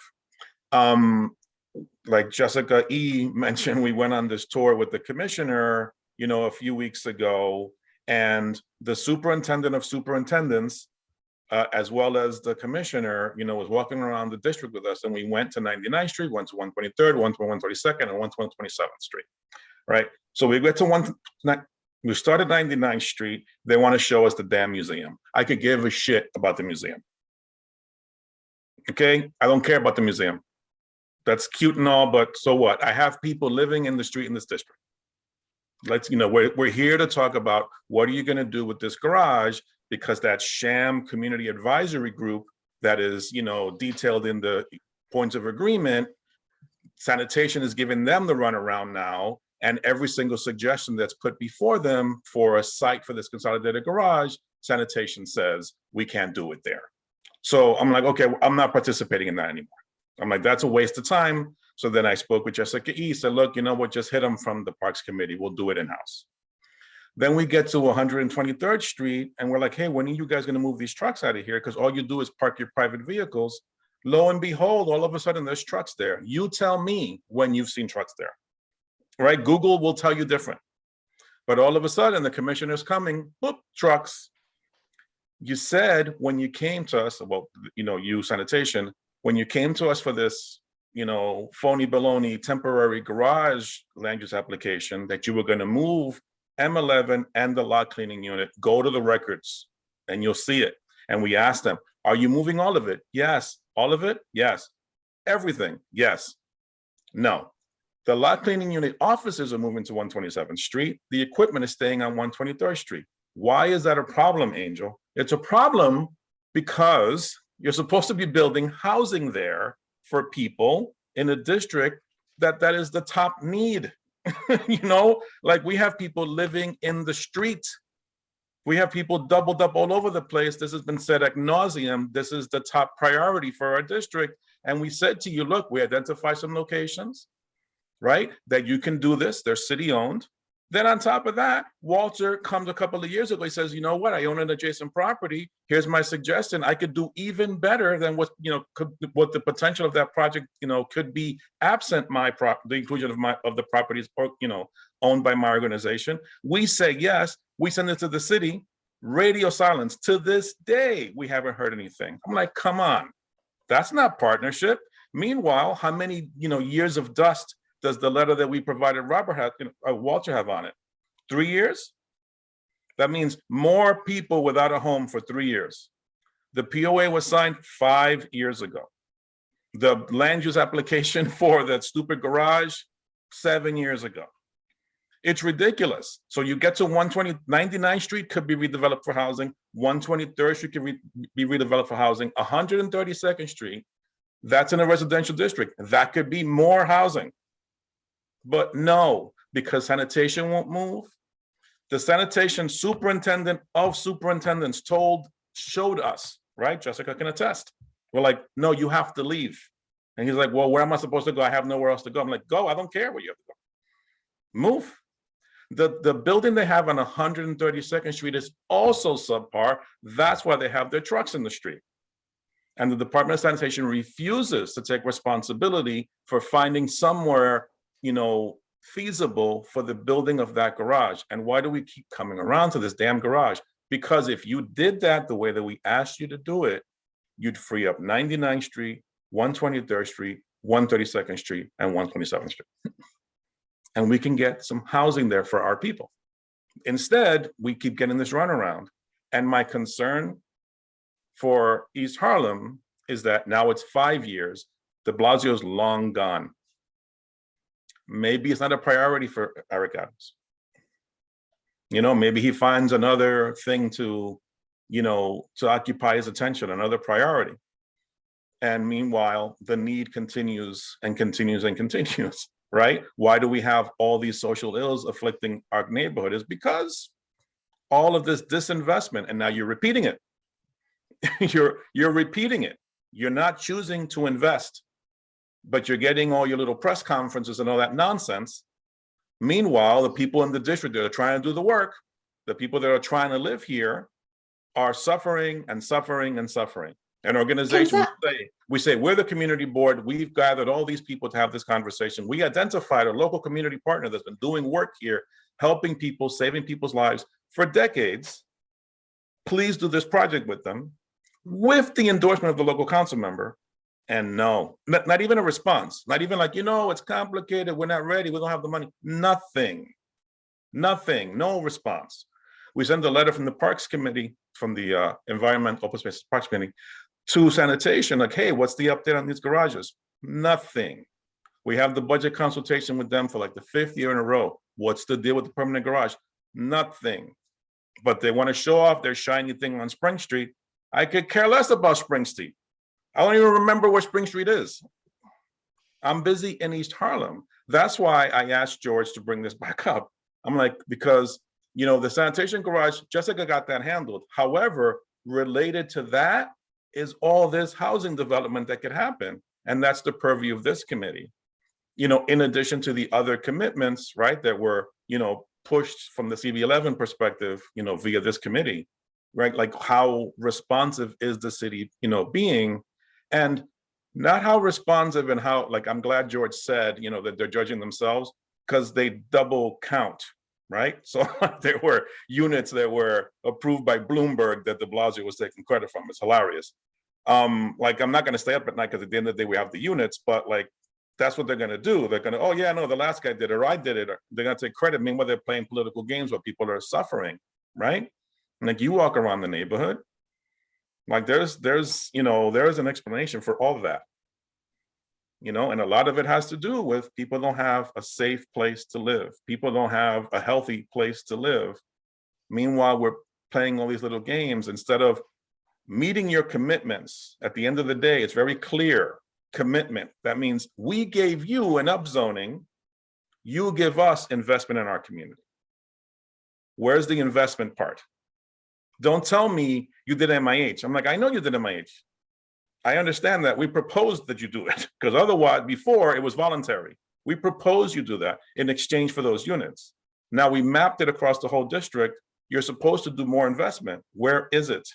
Like Jessica E mentioned, we went on this tour with the commissioner, you know, a few weeks ago, and the superintendent of superintendents, as well as the commissioner, you know, was walking around the district with us, and we went to 99th Street, went to 123rd, went to 132nd, and went to 127th Street, right? So we get to we started 99th Street. They want to show us the damn museum. I could give a shit about the museum. Okay, I don't care about the museum. That's cute and all, but so what? I have people living in the street in this district. Let's, we're here to talk about what are you going to do with this garage, because that sham community advisory group that is, detailed in the points of agreement, sanitation is giving them the runaround now, and every single suggestion that's put before them for a site for this consolidated garage, sanitation says we can't do it there. So I'm like, okay, I'm not participating in that anymore. I'm like, that's a waste of time. So then I spoke with Jessica E. Said, look, you know what? Just hit them from the Parks Committee. We'll do it in-house. Then we get to 123rd Street, and we're like, hey, when are you guys going to move these trucks out of here? Because all you do is park your private vehicles. Lo and behold, all of a sudden there's trucks there. You tell me when you've seen trucks there, right? Google will tell you different. But all of a sudden the commissioner's coming, boop, trucks. You said when you came to us, well, you sanitation, when you came to us for this, phony baloney temporary garage land use application, that you were going to move M11 and the lot cleaning unit. Go to the records and you'll see it. And we asked them, are you moving all of it? Yes. All of it? Yes. Everything? Yes. No. The lot cleaning unit offices are moving to 127th Street. The equipment is staying on 123rd Street. Why is that a problem, Angel? It's a problem because you're supposed to be building housing there for people in a district that is the top need. Like we have people living in the street. We have people doubled up all over the place. This has been said ad nauseum. This is the top priority for our district. And we said to you, look, we identify some locations, right? That you can do this. They're city owned. Then on top of that, Walter comes a couple of years ago. He says, you know what? I own an adjacent property. Here's my suggestion. I could do even better than what the potential of that project, could be absent the inclusion of the properties or, owned by my organization. We say yes. We send it to the city. Radio silence. To this day, we haven't heard anything. I'm like, come on, that's not partnership. Meanwhile, how many years of dust does the letter that we provided Walter have on it? 3 years? That means more people without a home for 3 years. The POA was signed 5 years ago. The land use application for that stupid garage, 7 years ago. It's ridiculous. So you get to 99th Street could be redeveloped for housing. 123rd Street could be redeveloped for housing. 132nd Street, that's in a residential district. That could be more housing. But no, because sanitation won't move. The sanitation superintendent of superintendents showed us, right? Jessica can attest. We're like, no, you have to leave. And he's like, well, where am I supposed to go? I have nowhere else to go. I'm like, go, I don't care where you have to go. Move. The building they have on 132nd Street is also subpar. That's why they have their trucks in the street. And the Department of Sanitation refuses to take responsibility for finding somewhere feasible for the building of that garage. And why do we keep coming around to this damn garage? Because if you did that the way that we asked you to do it, you'd free up 99th Street, 123rd Street, 132nd Street, and 127th Street. And we can get some housing there for our people. Instead, we keep getting this runaround. And my concern for East Harlem is that now it's 5 years, de Blasio's long gone. Maybe it's not a priority for Eric Adams. Maybe he finds another thing to occupy his attention, another priority. And meanwhile, the need continues and continues and continues, right? Why do we have all these social ills afflicting our neighborhood? Is because all of this disinvestment, and now you're repeating it. You're repeating it. You're not choosing to invest, but you're getting all your little press conferences and all that nonsense. Meanwhile, the people in the district that are trying to do the work, the people that are trying to live here, are suffering and suffering and suffering. An organization, we say, we're the community board. We've gathered all these people to have this conversation. We identified a local community partner that's been doing work here, helping people, saving people's lives for decades. Please do this project with them, with the endorsement of the local council member. And no, not even a response, not even like, it's complicated, we're not ready, we don't have the money. Nothing, no response. We send a letter from the Parks Committee, from the Environment, Open Spaces Parks Committee, to sanitation, like, hey, what's the update on these garages? Nothing. We have the budget consultation with them for like the 5th year in a row. What's the deal with the permanent garage? Nothing. But they want to show off their shiny thing on Spring Street. I could care less about Spring Street. I don't even remember where Spring Street is. I'm busy in East Harlem. That's why I asked George to bring this back up. I'm like, because, you know, the sanitation garage, Jessica got that handled. However, related to that is all this housing development that could happen. And that's the purview of this committee. You know, in addition to the other commitments, right, that were, you know, pushed from the CB11 perspective, you know, via this committee, right? Like how responsive is the city, you know, being, and not how responsive and how, like, I'm glad George said, you know, that they're judging themselves because they double count, right? So there were units that were approved by Bloomberg that de Blasio was taking credit from. It's hilarious. Like, I'm not going to stay up at night because at the end of the day, we have the units, but like, that's what they're going to do. They're going to, oh yeah, no, the last guy did it, or I did it. Or they're going to take credit. Meanwhile, they're playing political games where people are suffering, right? And like, you walk around the neighborhood, like there's, you know, there is an explanation for all of that, you know, and a lot of it has to do with people don't have a safe place to live. People don't have a healthy place to live. Meanwhile, we're playing all these little games instead of meeting your commitments. At the end of the day, it's very clear commitment. That means we gave you an upzoning, you give us investment in our community. Where's the investment part? Don't tell me you did MIH. I'm like, I know you did MIH. I understand that. We proposed that you do it because otherwise, before it was voluntary. We proposed you do that in exchange for those units. Now we mapped it across the whole district. You're supposed to do more investment. Where is it?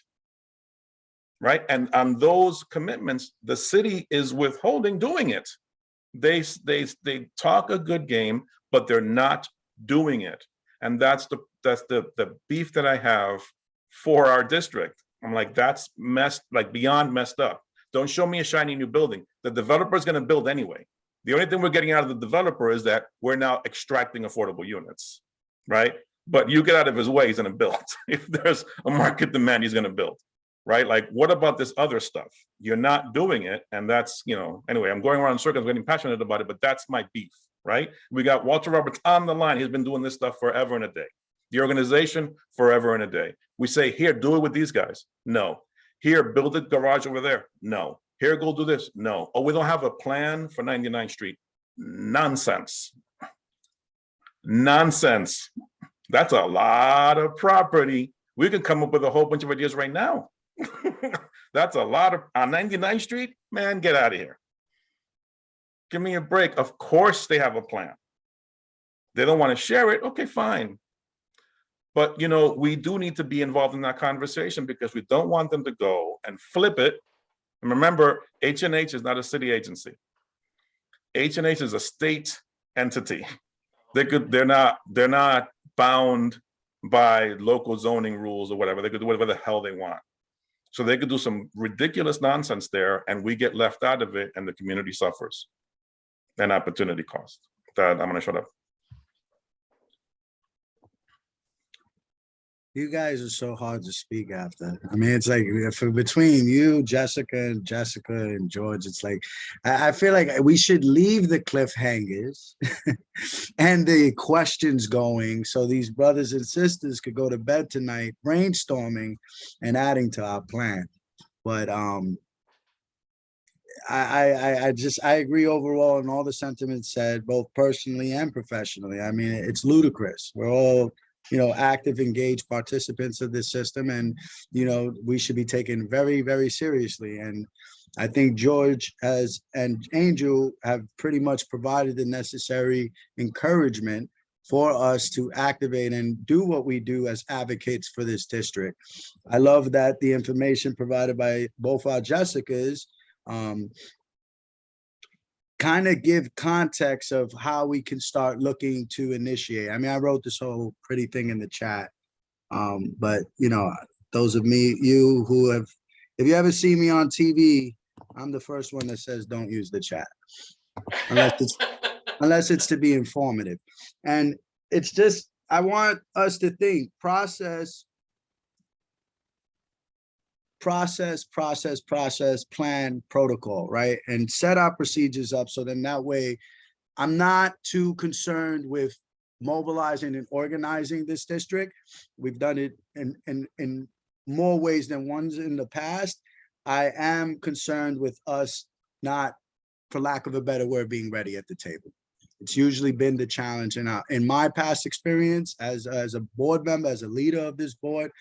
Right? And on those commitments, the city is withholding doing it. They talk a good game, but they're not doing it. And that's the beef that I have for our district. I'm like, that's beyond messed up. Don't show me a shiny new building. The developer is going to build anyway. The only thing we're getting out of the developer is that we're now extracting affordable units, right? But you get out of his way, he's going to build. If there's a market demand, he's going to build, right? Like, what about this other stuff? You're not doing it. And that's, you know, anyway, I'm going around in circles, getting passionate about it, but that's my beef, right? We got Walter Roberts on the line. He's been doing this stuff forever and a day. The organization, forever and a day. We say, here, do it with these guys. No. Here, build a garage over there. No. Here, go do this. No. Oh, we don't have a plan for 99th Street. Nonsense. Nonsense. That's a lot of property. We can come up with a whole bunch of ideas right now. That's a lot of, on 99th Street, man, get out of here. Give me a break. Of course they have a plan. They don't want to share it. Okay, fine. But, you know, we do need to be involved in that conversation because we don't want them to go and flip it. And remember, H&H is not a city agency. H&H is a state entity. They're not bound by local zoning rules or whatever. They could do whatever the hell they want. So they could do some ridiculous nonsense there and we get left out of it and the community suffers an opportunity cost. That I'm gonna shut up. You guys are so hard to speak after. I mean, it's like between you, Jessica, and George, it's like, I feel like we should leave the cliffhangers and the questions going so these brothers and sisters could go to bed tonight brainstorming and adding to our plan. But I agree overall on all the sentiments said, both personally and professionally. I mean, it's ludicrous. We're all, you know, active, engaged participants of this system. And, you know, we should be taken very, very seriously. And I think George and Angel have pretty much provided the necessary encouragement for us to activate and do what we do as advocates for this district. I love that the information provided by both our Jessicas kind of give context of how we can start looking to initiate. I mean, I wrote this whole pretty thing in the chat, but you know, those of you who have, if you ever see me on TV, I'm the first one that says don't use the chat unless it's to be informative. And it's just, I want us to think, process process, plan, protocol, right? And set our procedures up so then that way I'm not too concerned with mobilizing and organizing this district. We've done it in more ways than ones in the past. I am concerned with us not, for lack of a better word, being ready at the table. It's usually been the challenge in my past experience as a board member, as a leader of this board.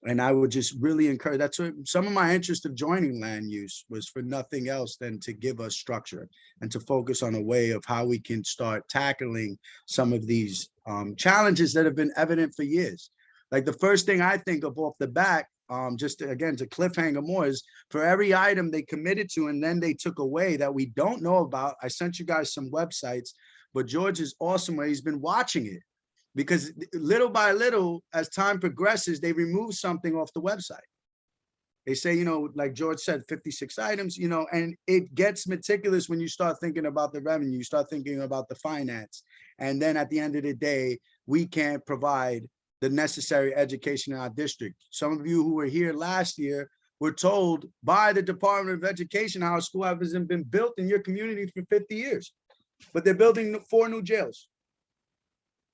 And I would just really encourage, that's what some of my interest of joining land use was, for nothing else than to give us structure and to focus on a way of how we can start tackling some of these challenges that have been evident for years. Like the first thing I think of off the bat, just again to cliffhanger more, is for every item they committed to and then they took away that we don't know about. I sent you guys some websites, but George is awesome where he's been watching it, because little by little, as time progresses, they remove something off the website. They say, you know, like George said, 56 items, you know, and it gets meticulous when you start thinking about the revenue, you start thinking about the finance. And then at the end of the day, we can't provide the necessary education in our district. Some of you who were here last year were told by the Department of Education how a school hasn't been built in your community for 50 years, but they're building 4 new jails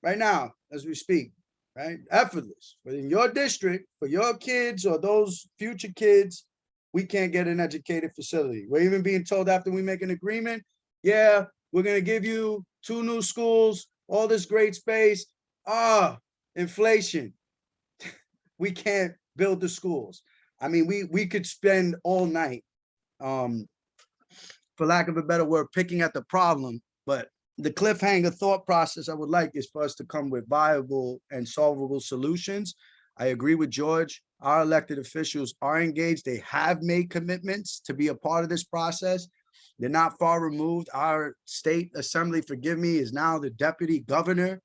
right now as we speak, right? Effortless. But in your district, for your kids or those future kids, we can't get an educated facility. We're even being told after we make an agreement, yeah, we're gonna give you 2 new schools, all this great space. Inflation. We can't build the schools. I mean, we could spend all night, for lack of a better word, picking at the problem, but the cliffhanger thought process I would like is for us to come with viable and solvable solutions. I agree with George. Our elected officials are engaged. They have made commitments to be a part of this process. They're not far removed. Our state assembly, forgive me, is now the deputy governor,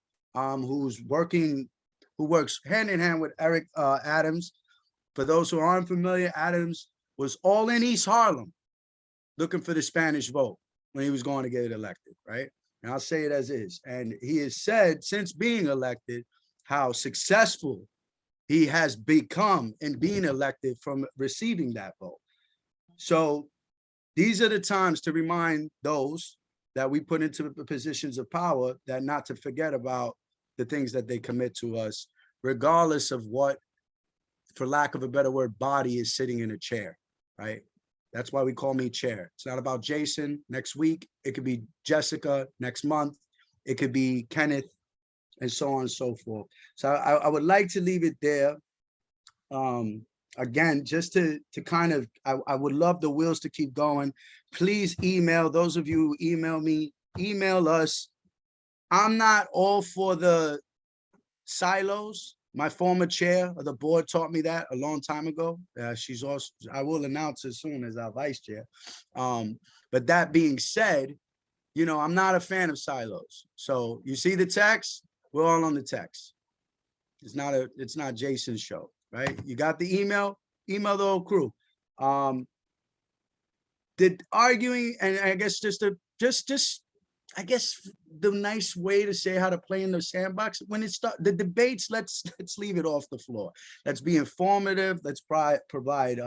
who works hand in hand with Eric Adams. For those who aren't familiar, Adams was all in East Harlem looking for the Spanish vote when he was going to get elected, right? And I'll say it as is. And he has said since being elected how successful he has become in being elected from receiving that vote. So these are the times to remind those that we put into the positions of power that not to forget about the things that they commit to us, regardless of what, for lack of a better word, body is sitting in a chair, right? That's why we call me chair. It's not about Jason next week. It could be Jessica next month. It could be Kenneth, and so on and so forth. So I would like to leave it there. Again, just to kind of, I would love the wheels to keep going. Please email, those of you who email me, email us. I'm not all for the silos. My former chair of the board taught me that a long time ago. She's also, I will announce as soon as our vice chair. But that being said, you know, I'm not a fan of silos. So you see the text, we're all on the text. It's not Jason's show, right? You got the email the whole crew. The arguing, and I guess I guess the nice way to say how to play in the sandbox, when it starts, the debates, let's leave it off the floor. Let's be informative. Let's provide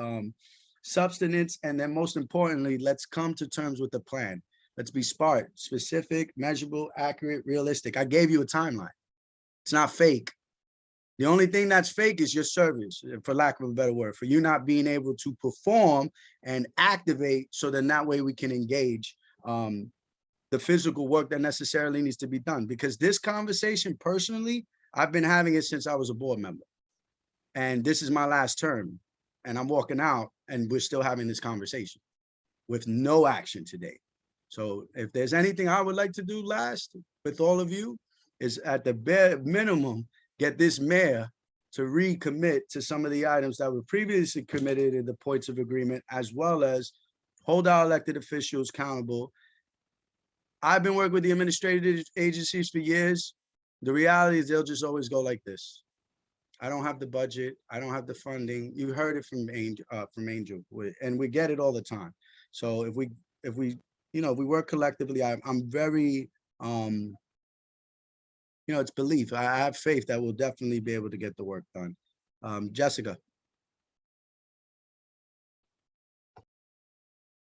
substance. And then most importantly, let's come to terms with the plan. Let's be smart, specific, measurable, accurate, realistic. I gave you a timeline. It's not fake. The only thing that's fake is your service, for lack of a better word, for you not being able to perform and activate, so then that way we can engage the physical work that necessarily needs to be done. Because this conversation, personally, I've been having it since I was a board member. And this is my last term. And I'm walking out and we're still having this conversation with no action today. So if there's anything I would like to do last with all of you, is at the bare minimum, get this mayor to recommit to some of the items that were previously committed in the points of agreement, as well as hold our elected officials accountable. I've been working with the administrative agencies for years. The reality is they'll just always go like this. I don't have the budget. I don't have the funding. You heard it from Angel, and we get it all the time. So if we work collectively, I'm very, it's belief. I have faith that we'll definitely be able to get the work done. Jessica.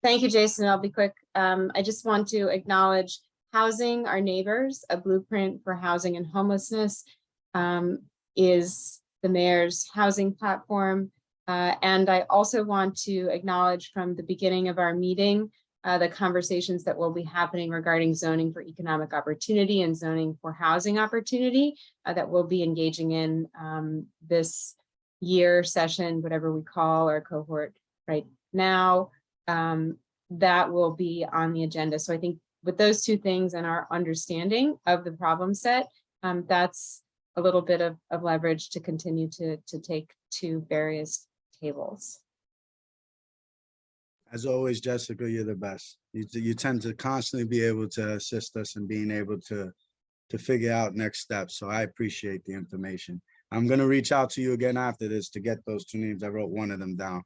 Thank you, Jason. I'll be quick. I just want to acknowledge Housing Our Neighbors, a blueprint for housing and homelessness, is the mayor's housing platform. And I also want to acknowledge from the beginning of our meeting, the conversations that will be happening regarding zoning for economic opportunity and zoning for housing opportunity that we'll be engaging in this year session, whatever we call our cohort right now. That will be on the agenda. So I think with those two things and our understanding of the problem set, that's a little bit of leverage to continue to take to various tables. As always, Jessica, you're the best. You tend to constantly be able to assist us in being able to figure out next steps. So I appreciate the information. I'm going to reach out to you again after this to get those two names. I wrote one of them down.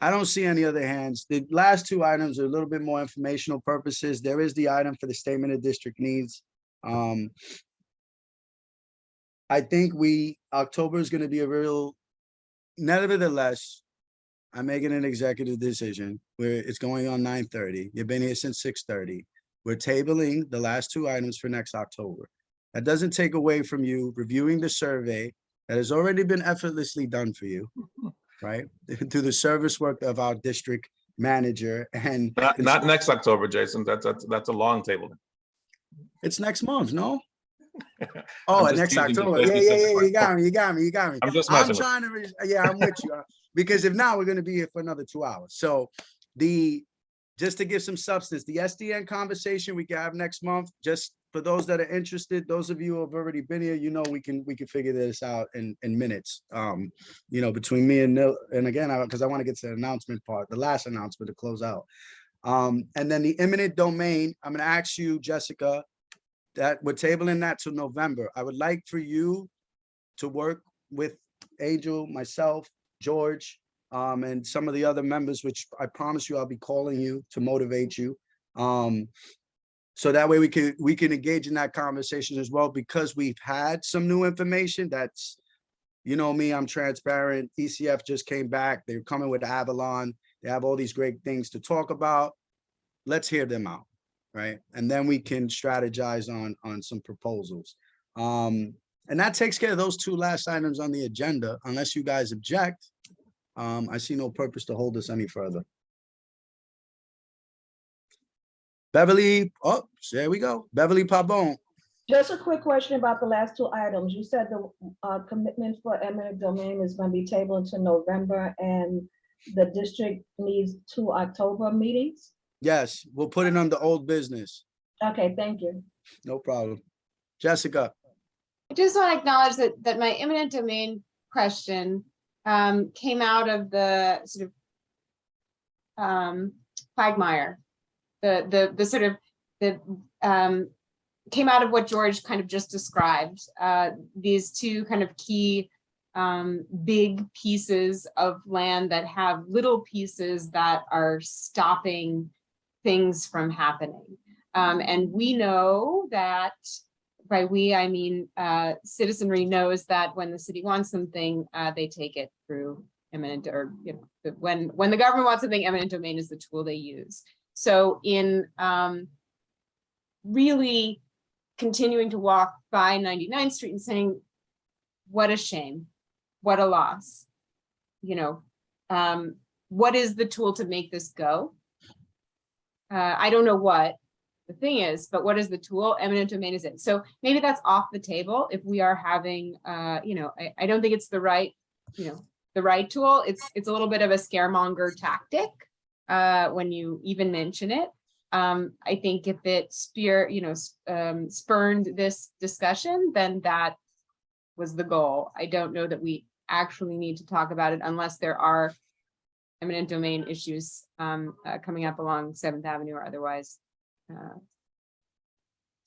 I don't see any other hands. The last two items are a little bit more informational purposes. There is the item for the statement of district needs. I think October is going to be a real, nevertheless, I'm making an executive decision where it's going on 9:30. You've been here since 6:30. We're tabling the last two items for next October. That doesn't take away from you reviewing the survey that has already been effortlessly done for you, right? Through the service work of our district manager and Not next October, Jason. That's a long table. It's next month, no? Oh, next teasing you October. because Yeah, you said you got me. I'm just messing with you. trying to, yeah, I'm with you. Because if not, we're going to be here for another 2 hours. So just to give some substance, the SDN conversation we can have next month, just for those that are interested, those of you who have already been here, you know, we can figure this out in minutes. You know, between me and Nil, and again, because I want to get to the announcement part, the last announcement to close out. And then the eminent domain, I'm going to ask you, Jessica, that we're tabling that to November. I would like for you to work with Angel, myself, George, and some of the other members, which I promise you I'll be calling you to motivate you. So that way we can engage in that conversation as well, because we've had some new information that's, you know me, I'm transparent. ECF just came back. They're coming with Avalon. They have all these great things to talk about. Let's hear them out, right? And then we can strategize on some proposals. And that takes care of those two last items on the agenda, unless you guys object. I see no purpose to hold this any further. Beverly, oh, there we go. Beverly Pabon. Just a quick question about the last two items. You said the commitment for eminent domain is going to be tabled until November, and the district needs 2 October meetings? Yes, we'll put it under old business. Okay, thank you. No problem. Jessica. I just want to acknowledge that my eminent domain question came out of the sort of quagmire, the sort of came out of what George kind of just described. These two kind of key big pieces of land that have little pieces that are stopping things from happening. And we know that, by we, I mean citizenry knows that when the city wants something, they take it through eminent, or you know, when the government wants something, eminent domain is the tool they use. So in really continuing to walk by 99th Street and saying, what a shame, what a loss, you know, what is the tool to make this go? I don't know what the thing is, but what is the tool? Eminent domain is it. So maybe that's off the table if we are having, you know, I don't think it's the right, you know, the right tool. It's a little bit of a scaremonger tactic when you even mention it. I think if it spurned this discussion, then that was the goal. I don't know that we actually need to talk about it unless there are eminent domain issues coming up along 7th Avenue or otherwise.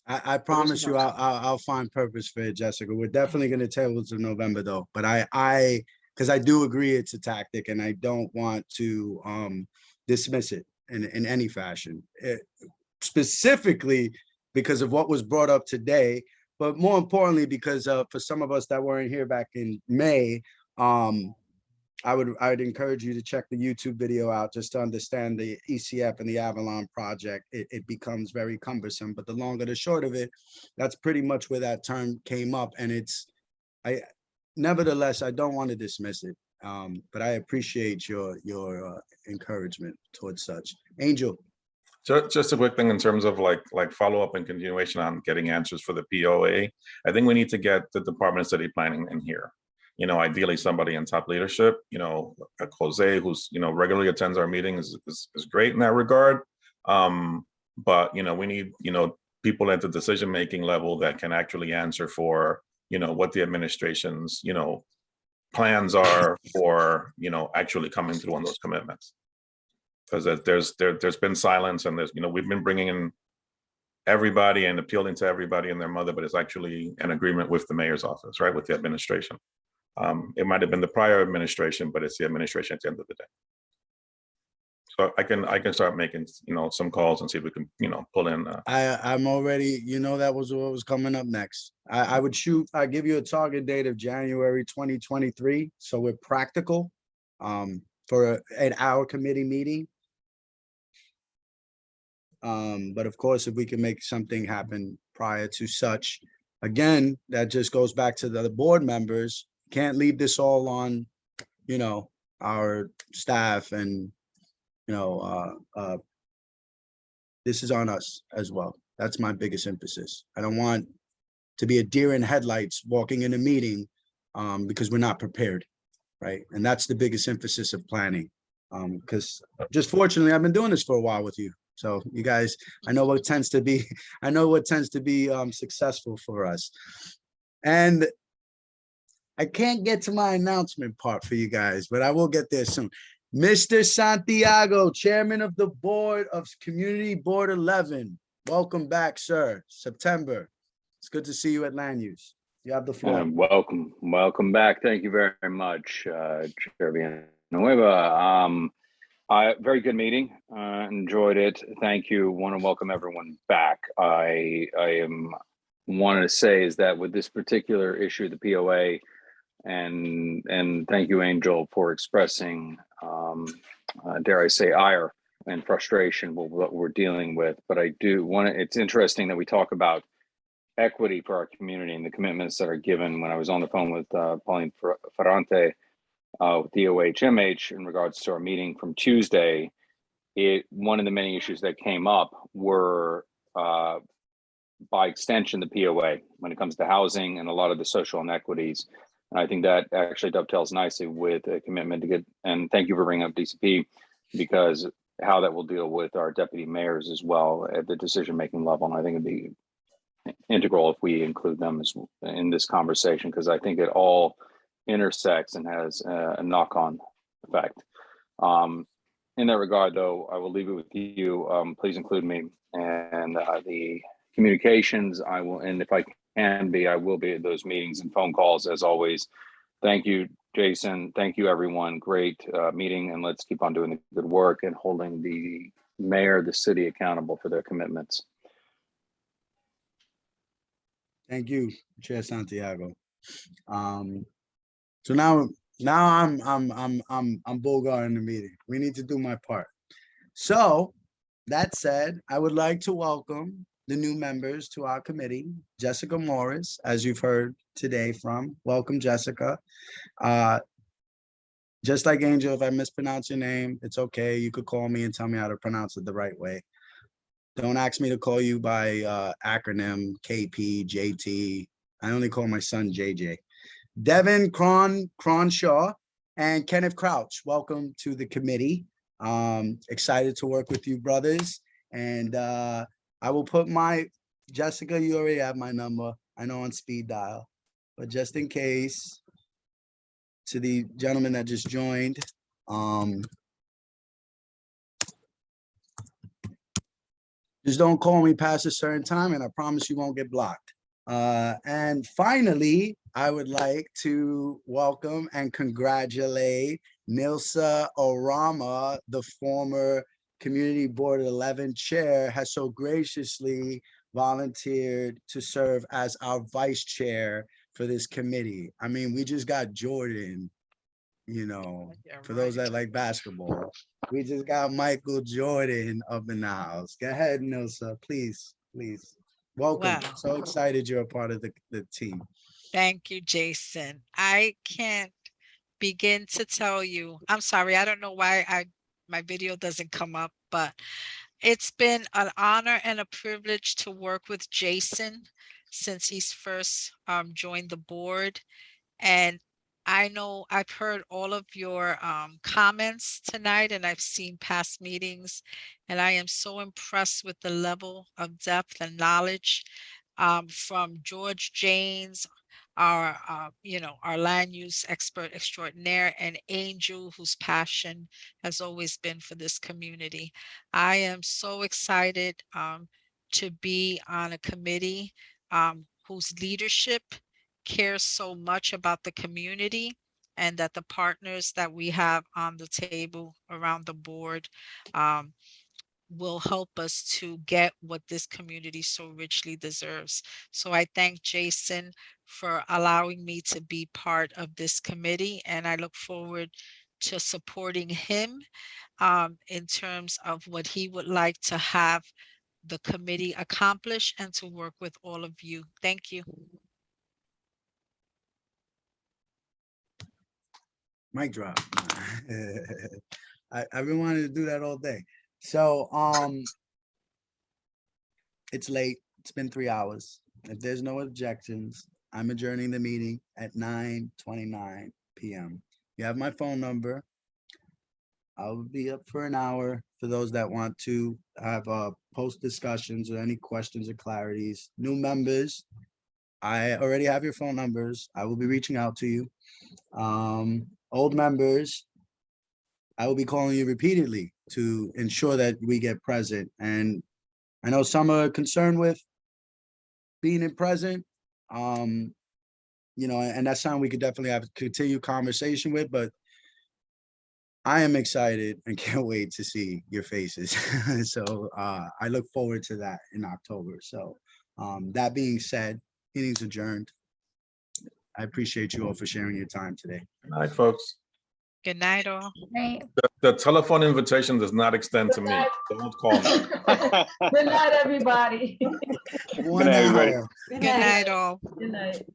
I promise you I'll find purpose for it, Jessica. We're definitely going to table it to November though, but because I do agree it's a tactic and I don't want to dismiss it in any fashion, specifically because of what was brought up today, but more importantly because for some of us that weren't here back in May, I'd encourage you to check the YouTube video out just to understand the ECF and the Avalon project. It becomes very cumbersome, but the longer the short of it, that's pretty much where that term came up. And nevertheless, I don't want to dismiss it. But I appreciate your encouragement towards such. Angel. Just a quick thing in terms of like follow-up and continuation on getting answers for the POA. I think we need to get the Department of City Planning in here. Ideally somebody in top leadership, like Jose, who's, regularly attends our meetings is great in that regard. But, we need, people at the decision-making level that can actually answer for, what the administration's, plans are for, actually coming through on those commitments. Because there's been silence, and we've been bringing in everybody and appealing to everybody and their mother, but it's actually an agreement with the mayor's office, right, with the administration. It might have been the prior administration, but it's the administration at the end of the day. So I can start making some calls and see if we can pull in. I'm already, that was what was coming up next. I give you a target date of January 2023, so we're practical for an hour committee meeting. But of course, if we can make something happen prior to such, again, that just goes back to the board members. Can't leave this all on, our staff, and, this is on us as well. That's my biggest emphasis. I don't want to be a deer in headlights walking in a meeting because we're not prepared, right? And that's the biggest emphasis of planning. Because just fortunately, I've been doing this for a while with you. So you guys, I know what tends to be successful for us. And I can't get to my announcement part for you guys, but I will get there soon. Mr. Santiago, Chairman of the Board of Community Board 11. Welcome back, sir. September. It's good to see you at Land Use. You have the floor. Welcome back. Thank you very much, Chair Villanueva. Very good meeting. Enjoyed it. Thank you. Want to welcome everyone back. I wanted to say is that with this particular issue, the POA, and thank you, Angel, for expressing, dare I say, ire and frustration with what we're dealing with. But I do want to, it's interesting that we talk about equity for our community and the commitments that are given. When I was on the phone with Pauline Ferrante, with DOH-MH in regards to our meeting from Tuesday, one of the many issues that came up were, by extension, the POA when it comes to housing and a lot of the social inequities. And I think that actually dovetails nicely with a commitment to get, and thank you for bringing up DCP, because how that will deal with our deputy mayors as well at the decision-making level. And I think it'd be integral if we include them in this conversation, because I think it all intersects and has a knock-on effect. In that regard, though, I will leave it with you. Please include me and the communications. I will, and if I can be, I will be at those meetings and phone calls as always. Thank you, Jason. Thank you, everyone. Great meeting, and let's keep on doing the good work and holding the mayor, the city accountable for their commitments. Thank you, Chair Santiago. So now I'm Bulgar in the meeting. We need to do my part. So that said, I would like to welcome the new members to our committee. Jessica Morris, as you've heard today from. Welcome, Jessica. Just like Angel, if I mispronounce your name, it's okay. You could call me and tell me how to pronounce it the right way. Don't ask me to call you by acronym KP, JT. I only call my son JJ. Devin Cronshaw and Kenneth Crouch, welcome to the committee. Excited to work with you, brothers. And I will put Jessica, you already have my number. I know on speed dial, but just in case, to the gentleman that just joined, just don't call me past a certain time and I promise you won't get blocked. And finally, I would like to welcome and congratulate Nilsa Orama, the former Community Board 11 chair, has so graciously volunteered to serve as our vice chair for this committee. I mean, we just got Jordan you know, Yeah, for those right. that like basketball. We just got Michael Jordan up in the house. Go ahead, Nilsa, please, please. Welcome. Wow. So excited you're a part of the team. Thank you, Jason. I can't begin to tell you. I'm sorry, I don't know why my video doesn't come up, but it's been an honor and a privilege to work with Jason since he's first joined the board. And I know I've heard all of your comments tonight, and I've seen past meetings, and I am so impressed with the level of depth and knowledge from George Janes, our our land use expert extraordinaire, and Angel, whose passion has always been for this community. I am so excited to be on a committee whose leadership cares so much about the community, and that the partners that we have on the table around the board will help us to get what this community so richly deserves. So I thank Jason for allowing me to be part of this committee, and I look forward to supporting him in terms of what he would like to have the committee accomplish, and to work with all of you. Thank you. Mic drop. I've been wanting to do that all day. So it's late. It's been 3 hours. If there's no objections, I'm adjourning the meeting at 9:29 p.m. You have my phone number. I'll be up for an hour for those that want to have post discussions or any questions or clarities. New members, I already have your phone numbers. I will be reaching out to you. Old members, I will be calling you repeatedly to ensure that we get present. And I know some are concerned with being in present, and that's something we could definitely have a continued conversation with, but I am excited and can't wait to see your faces. So I look forward to that in October. So that being said, meeting's adjourned. I appreciate you all for sharing your time today. Good night, folks. Good night, all. Right. The telephone invitation does not extend to me. Don't call me. Good night, everybody. One night, everybody. hour. Good night, all. Good night.